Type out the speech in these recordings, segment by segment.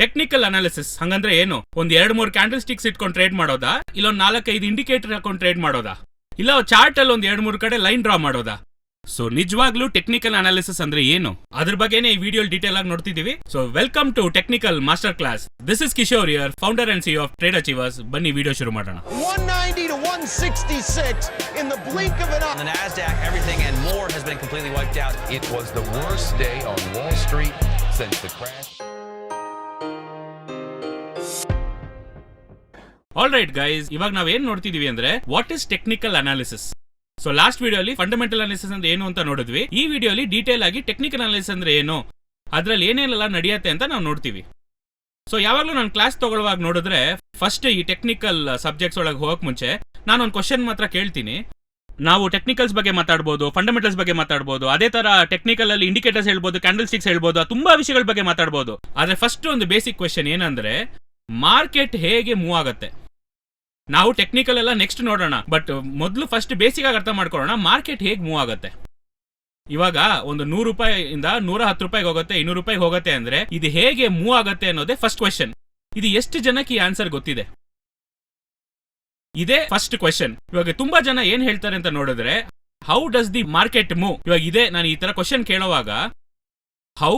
Technical analysis ಹಂಗಂದ್ರೆ ಏನು? ಒಂದ್ 2-3 ಕ್ಯಾಂಡಲ್ ಸ್ಟಿಕ್ಸ್ ಇಟ್ಕೊಂಡು ಟ್ರೇಡ್ ಮಾಡೋದಾ, ಇಲ್ಲ 4-5 ಇಂಡಿಕೇಟರ್ ಹಾಕೊಂಡು ಟ್ರೇಡ್ ಮಾಡೋದಾ, ಇಲ್ಲ ಚಾರ್ಟ್ ಅಲ್ಲಿ ಒಂದ್ 2-3 ಕಡೆ ಲೈನ್ ಡ್ರಾ ಮಾಡೋದಾ? ಸೊ ನಿಜವಾಗ್ಲೂ ಟೆಕ್ನಿಕಲ್ ಅನಾಲಿಸಿಸ್ ಅಂದ್ರೆ ಏನು, ಅದ್ರ ಬಗ್ಗೆನೇ ಈ ವಿಡಿಯೋ ಡೀಟೇಲ್ ಆಗಿ ನೋಡ್ತಿದೀವಿ. So welcome to technical master class. This is Kishore here, founder and CEO of trade achievers. ಬನ್ನಿ ವಿಡಿಯೋ ಶುರು ಮಾಡೋಣ. 190 to 166 in the blink of an eye. On the Nasdaq, everything and more has been completely wiped out. It was the worst day on Wall Street since the crash. All right guys, ಇವಾಗ ನಾವ್ ಏನ್ ನೋಡ್ತಿದೀವಿ ಅಂದ್ರೆ what is technical analysis. So last ವಿಡಿಯೋಲಿ fundamental analysis ಅಂದ್ರೆ ಏನು ಅಂತ ನೋಡಿದ್ವಿ. ಈ ವಿಡಿಯೋಲಿ ಡೀಟೇಲ್ ಆಗಿ ಟೆಕ್ನಿಕಲ್ ಅನಾಲಿಸಿಸ್ ಅಂದ್ರೆ ಏನು, ಅದ್ರಲ್ಲಿ ಏನೇನೆಲ್ಲ ನಡೆಯುತ್ತೆ ಅಂತ ನಾವು ನೋಡ್ತೀವಿ. ಸೊ ಯಾವಾಗ್ಲೂ ನಾನು ಕ್ಲಾಸ್ ತಗೊಳ್ಳುವಾಗ ನೋಡಿದ್ರೆ ಫಸ್ಟ್ ಈ ಟೆಕ್ನಿಕಲ್ ಸಬ್ಜೆಕ್ಟ್ಸ್ ಒಳಗೆ ಹೋಗಕ್ ಮುಂಚೆ ನಾನೊಂದು ಕ್ವಶನ್ ಮಾತ್ರ ಕೇಳ್ತೀನಿ. ನಾವು ಟೆಕ್ನಿಕಲ್ಸ್ ಬಗ್ಗೆ ಮಾತಾಡ್ಬೋದು, ಫಂಡಮೆಂಟಲ್ಸ್ ಬಗ್ಗೆ ಮಾತಾಡ್ಬೋದು, ಅದೇ ತರ ಟೆಕ್ನಿಕಲ್ ಅಲ್ಲಿ ಇಂಡಿಕೇಟರ್ಸ್ ಹೇಳ್ಬೋದು, ಕ್ಯಾಂಡಲ್ ಸ್ಟಿಕ್ಸ್ ಹೇಳ್ಬೋದು, ತುಂಬಾ ವಿಷಯಗಳ ಬಗ್ಗೆ ಮಾತಾಡ್ಬೋದು. ಆದ್ರೆ ಫಸ್ಟ್ ಒಂದು ಬೇಸಿಕ್ ಕ್ವಶನ್ ಏನಂದ್ರೆ ಮಾರ್ಕೆಟ್ ಹೇಗೆ ಮೂವ್ ಆಗುತ್ತೆ. ನಾವು ಟೆಕ್ನಿಕಲ್ ಎಲ್ಲ ನೆಕ್ಸ್ಟ್ ನೋಡೋಣ, ಬಟ್ ಮೊದಲು ಫಸ್ಟ್ ಬೇಸಿಕ್ ಆಗಿ ಅರ್ಥ ಮಾಡ್ಕೊಳ್ಳೋಣ ಮಾರ್ಕೆಟ್ ಹೇಗೆ ಮೂವ್ ಆಗುತ್ತೆ. ಇವಾಗ ಒಂದು 100 ರೂಪಾಯಿಯಿಂದ 110 ರೂಪಾಯಿಗೆ ಹೋಗುತ್ತೆ, 200 ರೂಪಾಯಿಗೆ ಹೋಗುತ್ತೆ ಅಂದ್ರೆ ಇದು ಹೇಗೆ ಮೂವ್ ಆಗುತ್ತೆ ಅನ್ನೋದೇ ಫಸ್ಟ್ ಕ್ವೆಶ್ಚನ್. ಇದು ಎಷ್ಟು ಜನಕ್ಕೆ ಈ ಆನ್ಸರ್ ಗೊತ್ತಿದೆ? ಇದೇ ಫಸ್ಟ್ ಕ್ವೆಶ್ಚನ್. ಇವಾಗ ತುಂಬಾ ಜನ ಏನ್ ಹೇಳ್ತಾರೆ ಅಂತ ನೋಡಿದ್ರೆ how does the market move. ಇವಾಗ ಇದೇ ನಾನು ಈ ತರ ಕ್ವೆಶ್ಚನ್ ಕೇಳುವಾಗ ಹೌ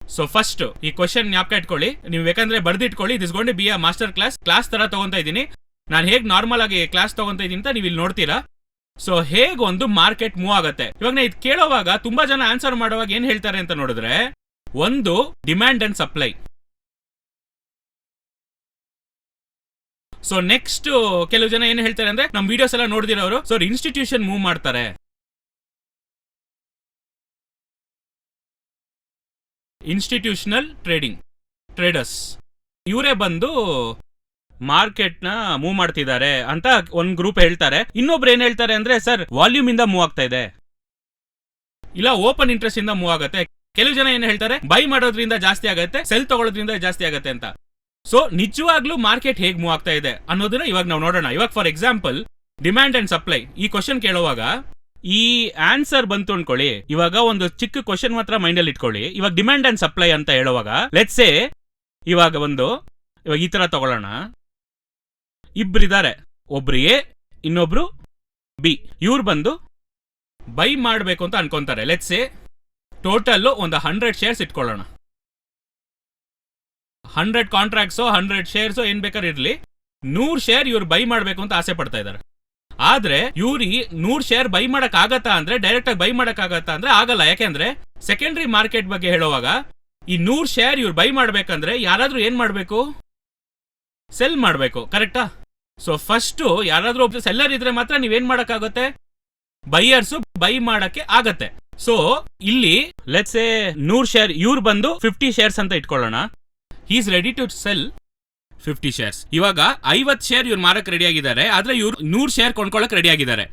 ಸೊ ಫಸ್ಟ್ ಈ ಕ್ವಶನ್ ಜ್ಞಾಪಕ ಇಟ್ಕೊಳ್ಳಿ, ನೀವು ಬೇಕಂದ್ರೆ ಬರ್ದಿಟ್ಕೊಳ್ಳಿ. This gonna be a master class ತರ ತಗೊಂತಾ ಇದ್ದೀನಿ. ನಾನು ಹೇಗೆ ನಾರ್ಮಲ್ ಆಗಿ ಕ್ಲಾಸ್ ತಗೊಂತಾ ಇದ್ದೀನಿ ಅಂತ ನೀವು ಇಲ್ಲಿ ನೋಡ್ತೀರಾ. ಸೊ ಹೇಗೆ ಒಂದು ಮಾರ್ಕೆಟ್ ಮೂವ್ ಆಗುತ್ತೆ. ಇವಾಗ ನಾ ಇದು ಕೇಳೋವಾಗ ತುಂಬಾ ಜನ ಆನ್ಸರ್ ಮಾಡುವಾಗ ಏನ್ ಹೇಳ್ತಾರೆ ಅಂತ ನೋಡಿದ್ರೆ ಒಂದು demand and supply. So next ಕೆಲವು ಜನ ಏನ್ ಹೇಳ್ತಾರೆ ಅಂದ್ರೆ ನಮ್ ವಿಡಿಯೋಸ್ ಎಲ್ಲ ನೋಡಿದಿರೋರು, ಸೊ ಇನ್ಸ್ಟಿಟ್ಯೂಷನ್ ಮೂವ್ ಮಾಡ್ತಾರೆ. ಇನ್ಸ್ಟಿಟ್ಯೂಷನಲ್ ಟ್ರೇಡರ್ಸ್ ಇವರೇ ಬಂದು ಮಾರ್ಕೆಟ್ ನ ಮೂವ್ ಮಾಡ್ತಿದ್ದಾರೆ ಅಂತ ಒಂದ್ ಗ್ರೂಪ್ ಹೇಳ್ತಾರೆ. ಇನ್ನೊಬ್ರು ಏನ್ ಹೇಳ್ತಾರೆ ಅಂದ್ರೆ ಸರ್ ವಾಲ್ಯೂಮ್ ಇಂದ ಮೂವ್ ಆಗ್ತಾ ಇದೆ, ಇಲ್ಲ ಓಪನ್ ಇಂಟ್ರೆಸ್ಟ್ ಇಂದ ಮೂವ್ ಆಗುತ್ತೆ. ಕೆಲವು ಜನ ಏನ್ ಹೇಳ್ತಾರೆ ಬೈ ಮಾಡೋದ್ರಿಂದ ಜಾಸ್ತಿ ಆಗುತ್ತೆ, ಸೆಲ್ ತಗೊಳ್ಳೋದ್ರಿಂದ ಜಾಸ್ತಿ ಆಗುತ್ತೆ ಅಂತ. ಸೊ ನಿಜವಾಗ್ಲೂ ಮಾರ್ಕೆಟ್ ಹೇಗ್ ಮೂವ್ ಆಗ್ತಾ ಇದೆ ಅನ್ನೋದನ್ನ ಇವಾಗ ನಾವು ನೋಡೋಣ. ಇವಾಗ for example demand and supply ಈ ಕ್ವಶನ್ ಕೇಳುವಾಗ ಈ ಆನ್ಸರ್ ಬಂತು ಅನ್ಕೊಳ್ಳಿ. ಇವಾಗ ಒಂದು ಚಿಕ್ಕ ಕ್ವಶನ್ ಮಾತ್ರ ಮೈಂಡ್ ಅಲ್ಲಿ ಇಟ್ಕೊಳ್ಳಿ. ಇವಾಗ ಡಿಮ್ಯಾಂಡ್ ಅಂಡ್ ಸಪ್ಲೈ ಅಂತ ಹೇಳುವಾಗ ಲೆಟ್ಸ್ ಸೇ ಇವಾಗ ಈ ತರ ತಗೊಳ್ಳೋಣ. ಇಬ್ರಿದ್ದಾರೆ, ಒಬ್ರು ಎ ಇನ್ನೊಬ್ರು ಬಿ. ಇವ್ರು ಬಂದು ಬೈ ಮಾಡಬೇಕು ಅಂತ ಅನ್ಕೊಂತಾರೆ. ಲೆಟ್ಸ್ ಸೇ ಟೋಟಲ್ ಒಂದು 100 ಶೇರ್ಸ್ ಇಟ್ಕೊಳ್ಳೋಣ. 100 ಕಾಂಟ್ರಾಕ್ಟ್ಸೋ 100 ಶೇರ್ಸೋ ಏನ್ ಬೇಕಾದ್ರೆ ಇರ್ಲಿ, 100 ಶೇರ್ ಇವ್ರು ಬೈ ಮಾಡಬೇಕು ಅಂತ ಆಸೆ ಪಡ್ತಾ ಇದ್ದಾರೆ. ಆದ್ರೆ ಇವ್ರಿಗೆ 100 ಶೇರ್ ಬೈ ಮಾಡಕ್ ಆಗತ್ತಾ ಅಂದ್ರೆ ಡೈರೆಕ್ಟ್ ಆಗಿ ಬೈ ಮಾಡಕ್ ಆಗತ್ತಾ ಅಂದ್ರೆ ಆಗಲ್ಲ. ಯಾಕೆಂದ್ರೆ ಸೆಕೆಂಡರಿ ಮಾರ್ಕೆಟ್ ಬಗ್ಗೆ ಹೇಳುವಾಗ ಈ 100 ಶೇರ್ ಇವ್ರು ಬೈ ಮಾಡ್ಬೇಕಂದ್ರೆ ಯಾರಾದ್ರೂ ಏನ್ ಮಾಡ್ಬೇಕು, ಸೆಲ್ ಮಾಡ್ಬೇಕು. ಕರೆಕ್ಟಾ? ಸೊ ಫಸ್ಟ್ ಯಾರಾದ್ರೂ ಒಬ್ಬ ಸೆಲ್ಲರ್ ಇದ್ರೆ ಮಾತ್ರ ನೀವೇನ್ ಮಾಡಕ್ಕಾಗತ್ತೆ, ಬೈಯರ್ಸ್ ಬೈ ಮಾಡಕ್ಕೆ ಆಗತ್ತೆ. ಸೊ ಇಲ್ಲಿ ಲೆಟ್ಸ್ ಸೇ 100 ಶೇರ್ ಇವ್ರು ಬಂದು 50 ಶೇರ್ಸ್ ಅಂತ ಇಟ್ಕೊಳ್ಳೋಣ. He is ready to sell 50 shares. ಇವಾಗ 50 ಶೇರ್ ಇವ್ರು ಮಾರಕ್ ರೆಡಿ ಆಗಿದ್ದಾರೆ, ಆದ್ರೆ ಇವ್ರು 100 ಶೇರ್ ಕೊಂಡ್ಕೊಳಕ್ ರೆಡಿ ಆಗಿದ್ದಾರೆ.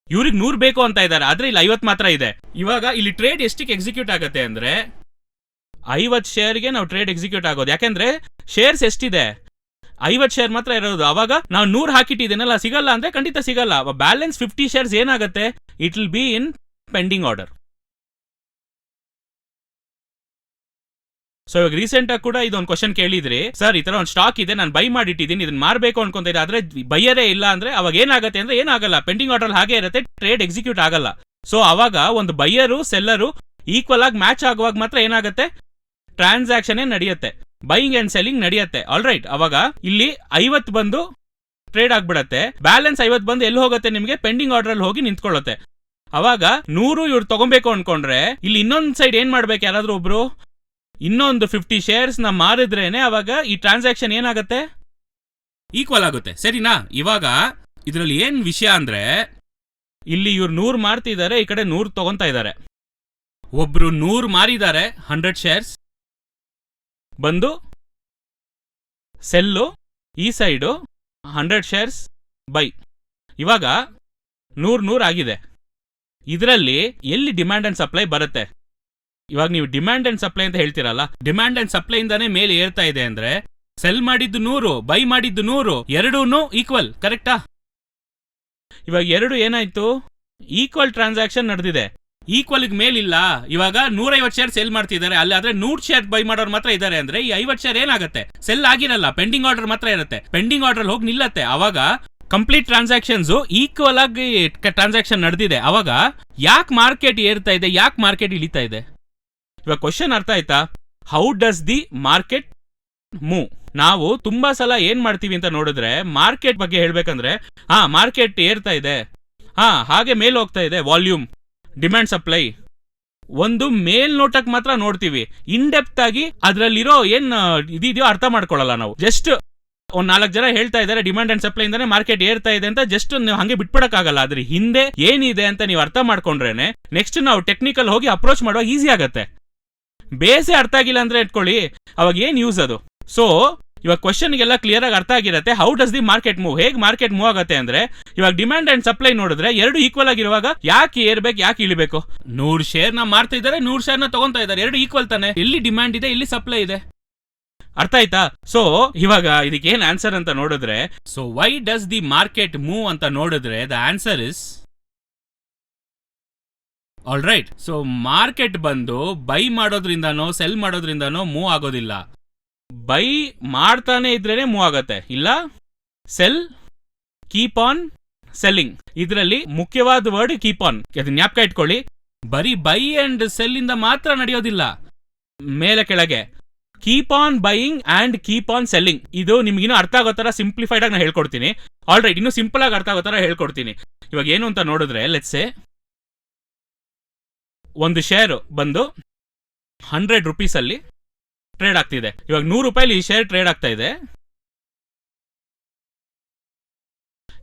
ಇವ್ರಿಗೆ 100 ಬೇಕು ಅಂತ ಇದ್ದಾರೆ, ಆದ್ರೆ ಇಲ್ಲಿ 50 ಮಾತ್ರ ಇದೆ. ಇವಾಗ ಇಲ್ಲಿ ಟ್ರೇಡ್ ಎಷ್ಟಕ್ಕೆ ಎಕ್ಸಿಕ್ಯೂಟ್ ಆಗುತ್ತೆ ಅಂದ್ರೆ 50 ಶೇರ್ಗೆ ನಾವು ಟ್ರೇಡ್ ಎಕ್ಸಿಕ್ಯೂಟ್ ಆಗೋದು. ಯಾಕೆಂದ್ರೆ ಶೇರ್ಸ್ ಎಷ್ಟಿದೆ, 50 ಶೇರ್ ಮಾತ್ರ ಇರೋದು. ಅವಾಗ ನಾವು 100 ಹಾಕಿಟ್ಟಿದ್ದೇನಲ್ಲ, ಸಿಗಲ್ಲ ಅಂದ್ರೆ ಖಂಡಿತ ಸಿಗಲ್ಲ. ಬ್ಯಾಲೆನ್ಸ್ 50 ಶೇರ್ಸ್ ಏನಾಗುತ್ತೆ, it will B in pending order. So ಇವಾಗ ರೀಸೆಂಟ್ ಆಗಿ ಕೂಡ ಇದೊಂದು ಕ್ವಶನ್ ಕೇಳಿದ್ರಿ, ಸರ್ ಈ ತರ ಒಂದು ಸ್ಟಾಕ್ ಇದೆ, ನಾನು ಬೈ ಮಾಡಿಟ್ಟಿದ್ದೀನಿ, ಇದನ್ನ ಮಾರಬೇಕು ಅನ್ಕೊಂತ ಇದ್ದೆ, ಆದ್ರೆ ಬೈಯರೇ ಇಲ್ಲ ಅಂದ್ರೆ ಅವಾಗ ಏನಾಗುತ್ತೆ ಅಂದ್ರೆ ಏನಾಗಲ್ಲ, ಪೆಂಡಿಂಗ್ ಆರ್ಡರ್ ಹಾಗೆ ಇರುತ್ತೆ, ಟ್ರೇಡ್ ಎಕ್ಸಿಕ್ಯೂಟ್ ಆಗಲ್ಲ. ಸೊ ಅವಾಗ ಒಂದು ಬೈಯರು ಸೆಲ್ಲರು ಈಕ್ವಲ್ ಆಗಿ ಮ್ಯಾಚ್ ಆಗುವಾಗ ಮಾತ್ರ ಏನಾಗುತ್ತೆ, ಟ್ರಾನ್ಸಾಕ್ಷನ್ ನಡೆಯುತ್ತೆ, ಬೈಯಿಂಗ್ ಅಂಡ್ ಸೆಲ್ಲಿಂಗ್ ನಡೆಯುತ್ತೆ. All right. ಅವಾಗ ಇಲ್ಲಿ 50 ಬಂದು ಟ್ರೇಡ್ ಆಗ್ಬಿಡತ್ತೆ, ಬ್ಯಾಲೆನ್ಸ್ 50 ಬಂದು ಎಲ್ಲಿ ಹೋಗುತ್ತೆ ನಿಮಗೆ, ಪೆಂಡಿಂಗ್ ಆರ್ಡರ್ ಅಲ್ಲಿ ಹೋಗಿ ನಿಂತ್ಕೊಳ್ಳುತ್ತೆ. ಅವಾಗ 100 ಇವ್ರು ತಗೊಬೇಕು ಅನ್ಕೊಂಡ್ರೆ ಇಲ್ಲಿ ಇನ್ನೊಂದ್ ಸೈಡ್ ಏನ್ ಮಾಡ್ಬೇಕು, ಯಾರಾದ್ರೂ ಒಬ್ರು ಇನ್ನೊಂದು 50 ಶೇರ್ಸ್ ನ ಮಾರಿದ್ರೇನೆ ಅವಾಗ ಈ ಟ್ರಾನ್ಸಾಕ್ಷನ್ ಏನಾಗುತ್ತೆ, ಈಕ್ವಲ್ ಆಗುತ್ತೆ. ಸರಿನಾ? ಇವಾಗ ಇದ್ರಲ್ಲಿ ಏನ್ ವಿಷಯ ಅಂದ್ರೆ ಇಲ್ಲಿ ಇವ್ರು 100 ಮಾರ್ತಿದ್ದಾರೆ, ಈ ಕಡೆ 100 ತಗೊಂತಾ ಇದ್ದಾರೆ. ಒಬ್ರು 100 ಮಾರಿದ್ದಾರೆ 100 ಶೇರ್ಸ್ ಬಂದು ಸೆಲ್ಲು, ಈ ಸೈಡು 100 ಶೇರ್ಸ್ ಬೈ. ಇವಾಗ 100 ಆಗಿದೆ. ಇದರಲ್ಲಿ ಎಲ್ಲಿ ಡಿಮ್ಯಾಂಡ್ ಅಂಡ್ ಸಪ್ಲೈ ಬರುತ್ತೆ? ಇವಾಗ ನೀವು ಡಿಮ್ಯಾಂಡ್ ಅಂಡ್ ಸಪ್ಲೈ ಅಂತ ಹೇಳ್ತೀರಲ್ಲ, ಡಿಮ್ಯಾಂಡ್ ಅಂಡ್ ಸಪ್ಲೈ ಇಂದಾನೆ ಮೇಲೆ ಏರ್ತಾ ಇದೆ ಅಂದ್ರೆ ಸೆಲ್ ಮಾಡಿದ್ದು 100, ಬೈ ಮಾಡಿದ್ದು 100, ಎರಡೂ ಈಕ್ವಲ್. ಕರೆಕ್ಟಾ? ಇವಾಗ ಎರಡು ಏನಾಯ್ತು, ಈಕ್ವಲ್ ಟ್ರಾನ್ಸಾಕ್ಷನ್ ನಡೆದಿದೆ. ಈಕ್ವಲ್ ಮೇಲಿಲ್ಲ. ಇವಾಗ 150 ಶೇರ್ ಸೆಲ್ ಮಾಡ್ತಿದ್ದಾರೆ, ಅಲ್ಲಿ ಆದ್ರೆ 100 ಶೇರ್ ಬೈ ಮಾಡೋರು ಮಾತ್ರ ಇದ್ದಾರೆ ಅಂದ್ರೆ ಈ 50 ಶೇರ್ ಏನಾಗುತ್ತೆ, ಸೆಲ್ ಆಗಿರಲ್ಲ, ಪೆಂಡಿಂಗ್ ಆರ್ಡರ್ ಮಾತ್ರ ಇರುತ್ತೆ. ಪೆಂಡಿಂಗ್ ಆರ್ಡರ್ ಹೋಗಿ ನಿಲ್ಲತ್ತೆ. ಅವಾಗ ಕಂಪ್ಲೀಟ್ ಟ್ರಾನ್ಸಾಕ್ಷನ್ಸ್ ಈಕ್ವಲ್ ಆಗಿ ಟ್ರಾನ್ಸಾಕ್ಷನ್ ನಡೆದಿದೆ. ಅವಾಗ ಯಾಕೆ ಮಾರ್ಕೆಟ್ ಏರ್ತಾ ಇದೆ, ಯಾಕೆ ಮಾರ್ಕೆಟ್ ಇಳಿತಾ ಇದೆ? ಇವಾಗ ಕ್ವಶನ್ ಅರ್ಥ ಆಯ್ತಾ? How does the market move? ನಾವು ತುಂಬಾ ಸಲ ಏನ್ ಮಾಡ್ತೀವಿ ಅಂತ ನೋಡಿದ್ರೆ, ಮಾರ್ಕೆಟ್ ಬಗ್ಗೆ ಹೇಳ್ಬೇಕಂದ್ರೆ ಮಾರ್ಕೆಟ್ ಏರ್ತಾ ಇದೆ, ಹಾಗೆ ಮೇಲ್ ಹೋಗ್ತಾ ಇದೆ, ವಾಲ್ಯೂಮ್, ಡಿಮ್ಯಾಂಡ್, ಸಪ್ಲೈ, ಒಂದು ಮೇಲ್ನೋಟಕ್ಕೆ ಮಾತ್ರ ನೋಡ್ತೀವಿ. ಇನ್ ಡೆಪ್ತ್ ಆಗಿ ಅದ್ರಲ್ಲಿರೋ ಏನ್ ಇದೆಯೋ ಅರ್ಥ ಮಾಡ್ಕೊಳ್ಳಲ್ಲ ನಾವು. ಜಸ್ಟ್ ಒಂದ್ 4 ಜನ ಹೇಳ್ತಾ ಇದ್ದಾರೆ ಡಿಮ್ಯಾಂಡ್ ಅಂಡ್ ಸಪ್ಲೈ ಇಂದಾನೆ ಮಾರ್ಕೆಟ್ ಏರ್ತಾ ಇದೆ ಅಂತ, ಜಸ್ಟ್ ನೀವು ಹಂಗೆ ಬಿಟ್ಬಿಡಕ್ಕಾಗಲ್ಲ. ಅದ್ರ ಹಿಂದೆ ಏನಿದೆ ಅಂತ ನೀವು ಅರ್ಥ ಮಾಡ್ಕೊಂಡ್ರೇನೆ ನೆಕ್ಸ್ಟ್ ನಾವು ಟೆಕ್ನಿಕಲ್ ಹೋಗಿ ಅಪ್ರೋಚ್ ಮಾಡುವಾಗ ಈಸಿ ಆಗತ್ತೆ. ಬೇಸೇ ಅರ್ಥ ಆಗಿಲ್ಲ ಅಂದ್ರೆ ಇಟ್ಕೊಳ್ಳಿ, ಅವಾಗ ಏನ್ ಯೂಸ್ ಅದು? ಸೊ ಇವಾಗ ಕ್ವಶನ್ಗೆಲ್ಲ ಕ್ಲಿಯರ್ ಆಗಿ ಅರ್ಥ ಆಗಿರುತ್ತೆ. How does the market move? ಹೇಗೆ ಮಾರ್ಕೆಟ್ ಮೂವ್ ಆಗುತ್ತೆ ಅಂದ್ರೆ, ಇವಾಗ ಡಿಮ್ಯಾಂಡ್ ಅಂಡ್ ಸಪ್ಲೈ ನೋಡಿದ್ರೆ ಎರಡು ಈಕ್ವಲ್ ಆಗಿರುವಾಗ ಯಾಕೆ ಏರ್ಬೇಕು, ಯಾಕೆ ಇಳಿಬೇಕು? 100 ಶೇರ್ ನ ಮಾರ್ತಾ ಇದ್ದಾರೆ, 100 ಶೇರ್ ನ ತಗೊಂತಾ ಇದ್ದಾರೆ, ಎರಡು ಈಕ್ವಲ್ ತಾನೆ. ಎಲ್ಲಿ ಡಿಮ್ಯಾಂಡ್ ಇದೆ, ಇಲ್ಲಿ ಸಪ್ಲೈ ಇದೆ. ಅರ್ಥ ಆಯ್ತಾ? ಸೊ ಇವಾಗ ಇದಕ್ಕೆ ಏನ್ ಆನ್ಸರ್ ಅಂತ ನೋಡಿದ್ರೆ, so why does the market move ಅಂತ ನೋಡಿದ್ರೆ the answer is all right. So market ಬಂದು ಬೈ ಮಾಡೋದ್ರಿಂದಾನೋ ಸೆಲ್ ಮಾಡೋದ್ರಿಂದಾನೋ ಮೂವ್ ಆಗೋದಿಲ್ಲ. ಬೈ ಮಾಡ್ತಾನೆ ಇದ್ರೇನೆ ಮೂವ್ ಆಗತ್ತೆ, ಇಲ್ಲ ಸೆಲ್, ಕೀಪ್ ಆನ್ ಸೆಲ್ಲಿಂಗ್. ಇದರಲ್ಲಿ ಮುಖ್ಯವಾದ ವರ್ಡ್ ಕೀಪ್ ಆನ್. ಅದನ್ನ ಜ್ಞಾಪಕ ಇಟ್ಕೊಳ್ಳಿ. ಬರೀ ಬೈ ಅಂಡ್ ಸೆಲ್ ಇಂದ ಮಾತ್ರ ನಡೆಯೋದಿಲ್ಲ, ಮೇಲೆ ಕೆಳಗೆ keep on buying and keep on selling. ಇದು ನಿಮ್ಗಿನ್ನೂ ಅರ್ಥ ಆಗೋ ತರ ಸಿಂಪ್ಲಿಫೈಡ್ ಆಗಿ ನಾನು ಹೇಳ್ಕೊಡ್ತೀನಿ. ಆಲ್ ರೈಟ್, ಇನ್ನು ಸಿಂಪಲ್ ಆಗಿ ಅರ್ಥ ಆಗೋ ತರ ಹೇಳ್ಕೊಡ್ತೀನಿ. ಇವಾಗ ಏನು ಅಂತ ನೋಡಿದ್ರೆ, ಲೆಟ್ಸ್ ಸೇ ಒಂದು ಶೇರ್ ಬಂದು 100 ರೂಪೀಸ್ ಅಲ್ಲಿ ಟ್ರೇಡ್ ಆಗ್ತಿದೆ. ಇವಾಗ 100 ರೂಪಾಯಿ ಈ ಶೇರ್ ಟ್ರೇಡ್ ಆಗ್ತಾ ಇದೆ.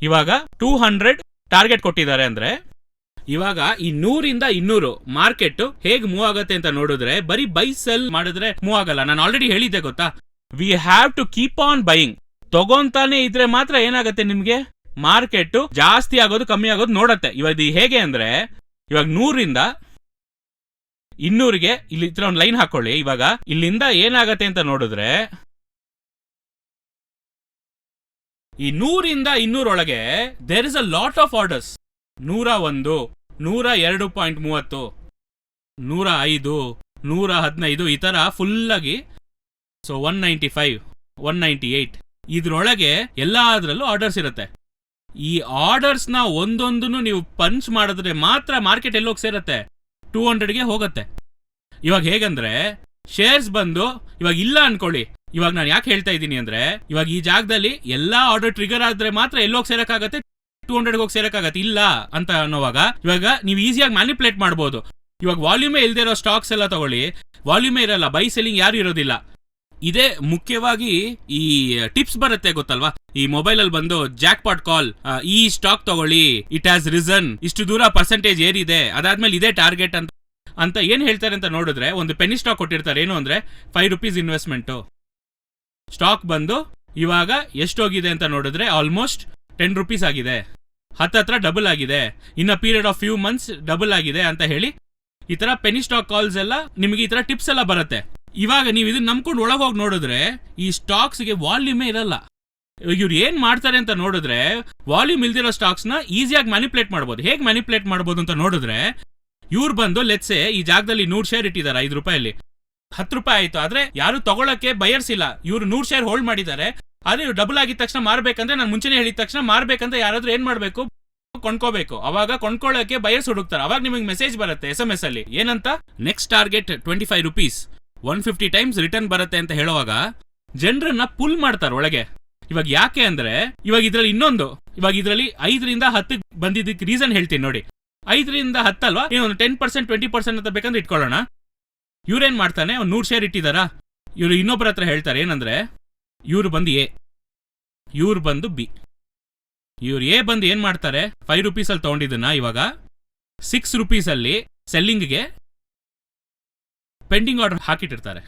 ಇವಾಗ 200 ಟಾರ್ಗೆಟ್ ಕೊಟ್ಟಿದ್ದಾರೆ ಅಂದ್ರೆ, ಇವಾಗ ಈ 100ರಿಂದ 200 ಮಾರ್ಕೆಟ್ ಹೇಗೆ ಮೂವ್ ಆಗುತ್ತೆ ಅಂತ ನೋಡಿದ್ರೆ, ಬರೀ ಬೈ ಸೆಲ್ ಮಾಡಿದ್ರೆ ಮೂವ್ ಆಗಲ್ಲ. ನಾನು ಆಲ್ರೆಡಿ ಹೇಳಿದ್ದೆ ಗೊತ್ತಾ, we have to keep on buying. ತಗೊಂತಾನೆ ಇದ್ರೆ ಮಾತ್ರ ಏನಾಗುತ್ತೆ, ನಿಮ್ಗೆ ಮಾರ್ಕೆಟ್ ಜಾಸ್ತಿ ಆಗೋದು ಕಮ್ಮಿ ಆಗೋದು ನೋಡತ್ತೆ. ಇವಾಗ ಇದು ಹೇಗೆ ಅಂದ್ರೆ, ಇವಾಗ 100ರಿಂದ 200ಗೆ ಇಲ್ಲಿ ಒಂದು ಲೈನ್ ಹಾಕೊಳ್ಳಿ. ಇವಾಗ ಇಲ್ಲಿಂದ ಏನಾಗತ್ತೆ ಅಂತ ನೋಡಿದ್ರೆ, ಈ 100ರಿಂದ 200 ಒಳಗೆ there is a lot of orders. 101, 102.30, 105, 115 ಈ ತರ ಫುಲ್ ಆಗಿ. ಸೊ 195, 198 ಇದ್ರೊಳಗೆ ಎಲ್ಲಾದ್ರಲ್ಲೂ ಆರ್ಡರ್ಸ್ ಇರುತ್ತೆ. ಈ ಆರ್ಡರ್ಸ್ ನ ಒಂದೊಂದನ್ನು ನೀವು ಪಂಚ್ ಮಾಡಿದ್ರೆ ಮಾತ್ರ ಮಾರ್ಕೆಟ್ ಎಲ್ಲೋಗಿ ಸೇರತ್ತೆ, 200ಗೆ ಹೋಗತ್ತೆ. ಇವಾಗ ಹೇಗಂದ್ರೆ, ಶೇರ್ಸ್ ಬಂದು ಇವಾಗ ಇಲ್ಲ ಅನ್ಕೊಳ್ಳಿ. ಇವಾಗ ನಾನು ಯಾಕೆ ಹೇಳ್ತಾ ಇದ್ದೀನಿ ಅಂದ್ರೆ, ಇವಾಗ ಈ ಜಾಗದಲ್ಲಿ ಎಲ್ಲಾ ಆರ್ಡರ್ ಟ್ರಿಗರ್ ಆದ್ರೆ ಮಾತ್ರ ಎಲ್ಲೋಗಿ ಸೇರಕ್ಕಾಗತ್ತೆ, 200ಗೆ ಹೋಗಿ ಸೇರಕ್ಕಾಗತ್ತೆ. ಇಲ್ಲ ಅಂತ ಅನ್ನೋವಾಗ ಇವಾಗ ನೀವು ಈಸಿಯಾಗಿ ಮ್ಯಾನಿಪುಲೇಟ್ ಮಾಡ್ಬೋದು. ಇವಾಗ ವಾಲ್ಯೂಮೇ ಇಲ್ದೇ ಇರೋ ಸ್ಟಾಕ್ಸ್ ಎಲ್ಲ ತಗೊಳ್ಳಿ, ವಾಲ್ಯೂಮೇ ಇರಲ್ಲ, ಬೈ ಸೆಲ್ಲಿಂಗ್ ಯಾರು ಇರೋದಿಲ್ಲ. ಇದೇ ಮುಖ್ಯವಾಗಿ ಈ ಟಿಪ್ಸ್ ಬರುತ್ತೆ ಗೊತ್ತಲ್ವಾ, ಈ ಮೊಬೈಲ್ ಅಲ್ಲಿ ಬಂದು ಜಾಕ್ ಪಾಟ್ ಕಾಲ್, ಈ ಸ್ಟಾಕ್ ತಗೊಳ್ಳಿ, ಇಟ್ ಹ್ಯಾಸ್ ರಿಸನ್, ಇಷ್ಟು ದೂರ ಪರ್ಸೆಂಟೇಜ್ ಏರಿದೆ, ಅದಾದ್ಮೇಲೆ ಇದೇ ಟಾರ್ಗೆಟ್ ಅಂತ ಏನ್ ಹೇಳ್ತಾರೆ ಅಂತ ನೋಡಿದ್ರೆ, ಒಂದು ಪೆನಿ ಸ್ಟಾಕ್ ಕೊಟ್ಟಿರ್ತಾರೆ. ಏನು ಅಂದ್ರೆ 5 ರೂಪೀಸ್ ಇನ್ವೆಸ್ಟ್ಮೆಂಟ್ ಸ್ಟಾಕ್ ಬಂದು ಇವಾಗ ಎಷ್ಟೋಗಿದೆ ಅಂತ ನೋಡಿದ್ರೆ ಆಲ್ಮೋಸ್ಟ್ 10 ರೂಪೀಸ್ ಆಗಿದೆ, ಹತ್ರ ಡಬಲ್ ಆಗಿದೆ, in period of few months double ಆಗಿದೆ ಅಂತ ಹೇಳಿ ಈ ತರ ಪೆನಿ ಸ್ಟಾಕ್ ಕಾಲ್ಸ್ ಎಲ್ಲ ನಿಮಗೆ ಈ ತರ ಟಿಪ್ಸ್ ಎಲ್ಲ ಬರುತ್ತೆ. ಇವಾಗ ನೀವು ಇದನ್ನ ನಂಬ್ಕೊಂಡು ಒಳಗೋಗಿ ನೋಡಿದ್ರೆ ಈ ಸ್ಟಾಕ್ಸ್ಗೆ ವಾಲ್ಯೂಮೇ ಇರಲ್ಲ. ಇವ್ರು ಏನ್ ಮಾಡ್ತಾರೆ ಅಂತ ನೋಡಿದ್ರೆ, ವಾಲ್ಯೂಮ್ ಇಲ್ದಿರೋ ಸ್ಟಾಕ್ಸ್ ನ ಈಸಿಯಾಗಿ ಮ್ಯಾನಿಪುಲೇಟ್ ಮಾಡ್ಬೋದು. ಹೇಗೆ ಮ್ಯಾನಿಪುಲೇಟ್ ಮಾಡ್ಬೋದು ಅಂತ ನೋಡಿದ್ರೆ, ಇವ್ರು ಬಂದು ಲೆಟ್ಸೆ ಈ ಜಾಗದಲ್ಲಿ 100 ಶೇರ್ ಇಟ್ಟಿದ್ದಾರೆ 5 ರೂಪಾಯಲ್ಲಿ, 10 ರೂಪಾಯಿ ಆಯ್ತು, ಆದ್ರೆ ಯಾರು ತಗೊಳಕ್ಕೆ ಬಯರ್ಸ್ ಇಲ್ಲ. ಇವ್ರು 100 ಶೇರ್ ಹೋಲ್ಡ್ ಮಾಡಿದ್ದಾರೆ, ಆದ್ರೆ ಇವ್ರು ಡಬಲ್ ಆಗಿದ ತಕ್ಷಣ ಮಾರ್ಬೇಕಂದ್ರೆ, ನಾನು ಮುಂಚೆನೆ ಹೇಳಿದ ತಕ್ಷಣ ಮಾರ್ಬೇಕಂತ ಯಾರಾದ್ರೂ ಏನ್ ಮಾಡ್ಬೇಕು, ಕೊಂಡ್ಕೋಬೇಕು. ಅವಾಗ ಕೊಂಡ್ಕೊಳ್ಳಕ್ಕೆ ಬಯರ್ಸ್ ಹುಡುಕ್ತಾರೆ. ಅವಾಗ ನಿಮಗೆ ಮೆಸೇಜ್ ಬರುತ್ತೆ SMS ಅಲ್ಲಿ, ಏನಂತ, next target 25 rupees, 150 times return ಬರುತ್ತೆ ಅಂತ ಹೇಳುವಾಗ ಜನರನ್ನ ಪುಲ್ ಮಾಡ್ತಾರೆ ಒಳಗೆ. ಇವಾಗ ಯಾಕೆ ಅಂದ್ರೆ, ಇವಾಗ ಇದ್ರಲ್ಲಿ ಇನ್ನೊಂದು, ಇವಾಗ ಇದ್ರಲ್ಲಿ 5ರಿಂದ 10 ಬಂದಿದ್ದಕ್ಕೆ ರೀಸನ್ ಹೇಳ್ತೀನಿ ನೋಡಿ. 5ರಿಂದ 10 ಅಲ್ವಾ, ಏನೊಂದು 10%, 20% ಅಂತ ಬೇಕಂದ್ರೆ ಇಟ್ಕೊಳ್ಳೋಣ. ಇವ್ರೇನ್ ಮಾಡ್ತಾನೆ, ಒಂದು 100 ಶೇರ್ ಇಟ್ಟಿದಾರ, ಇವ್ರು ಇನ್ನೊಬ್ಬರ ಹತ್ರ ಹೇಳ್ತಾರೆ ಏನಂದ್ರೆ, ಇವ್ರು ಬಂದು ಎ, ಇವ್ರು ಬಂದು ಬಿ. ಇವ್ರು ಎ ಬಂದು ಏನ್ ಮಾಡ್ತಾರೆ, 5 ರೂಪೀಸ್ ಅಲ್ಲಿ ತಗೊಂಡಿದ್ದನ್ನ ಇವಾಗ 6 ರೂಪೀಸ್ ಅಲ್ಲಿ ಸೆಲ್ಲಿಂಗ್ಗೆ ಪೆಂಡಿಂಗ್ ಆರ್ಡರ್ ಹಾಕಿಟ್ಟಿರ್ತಾರೆ.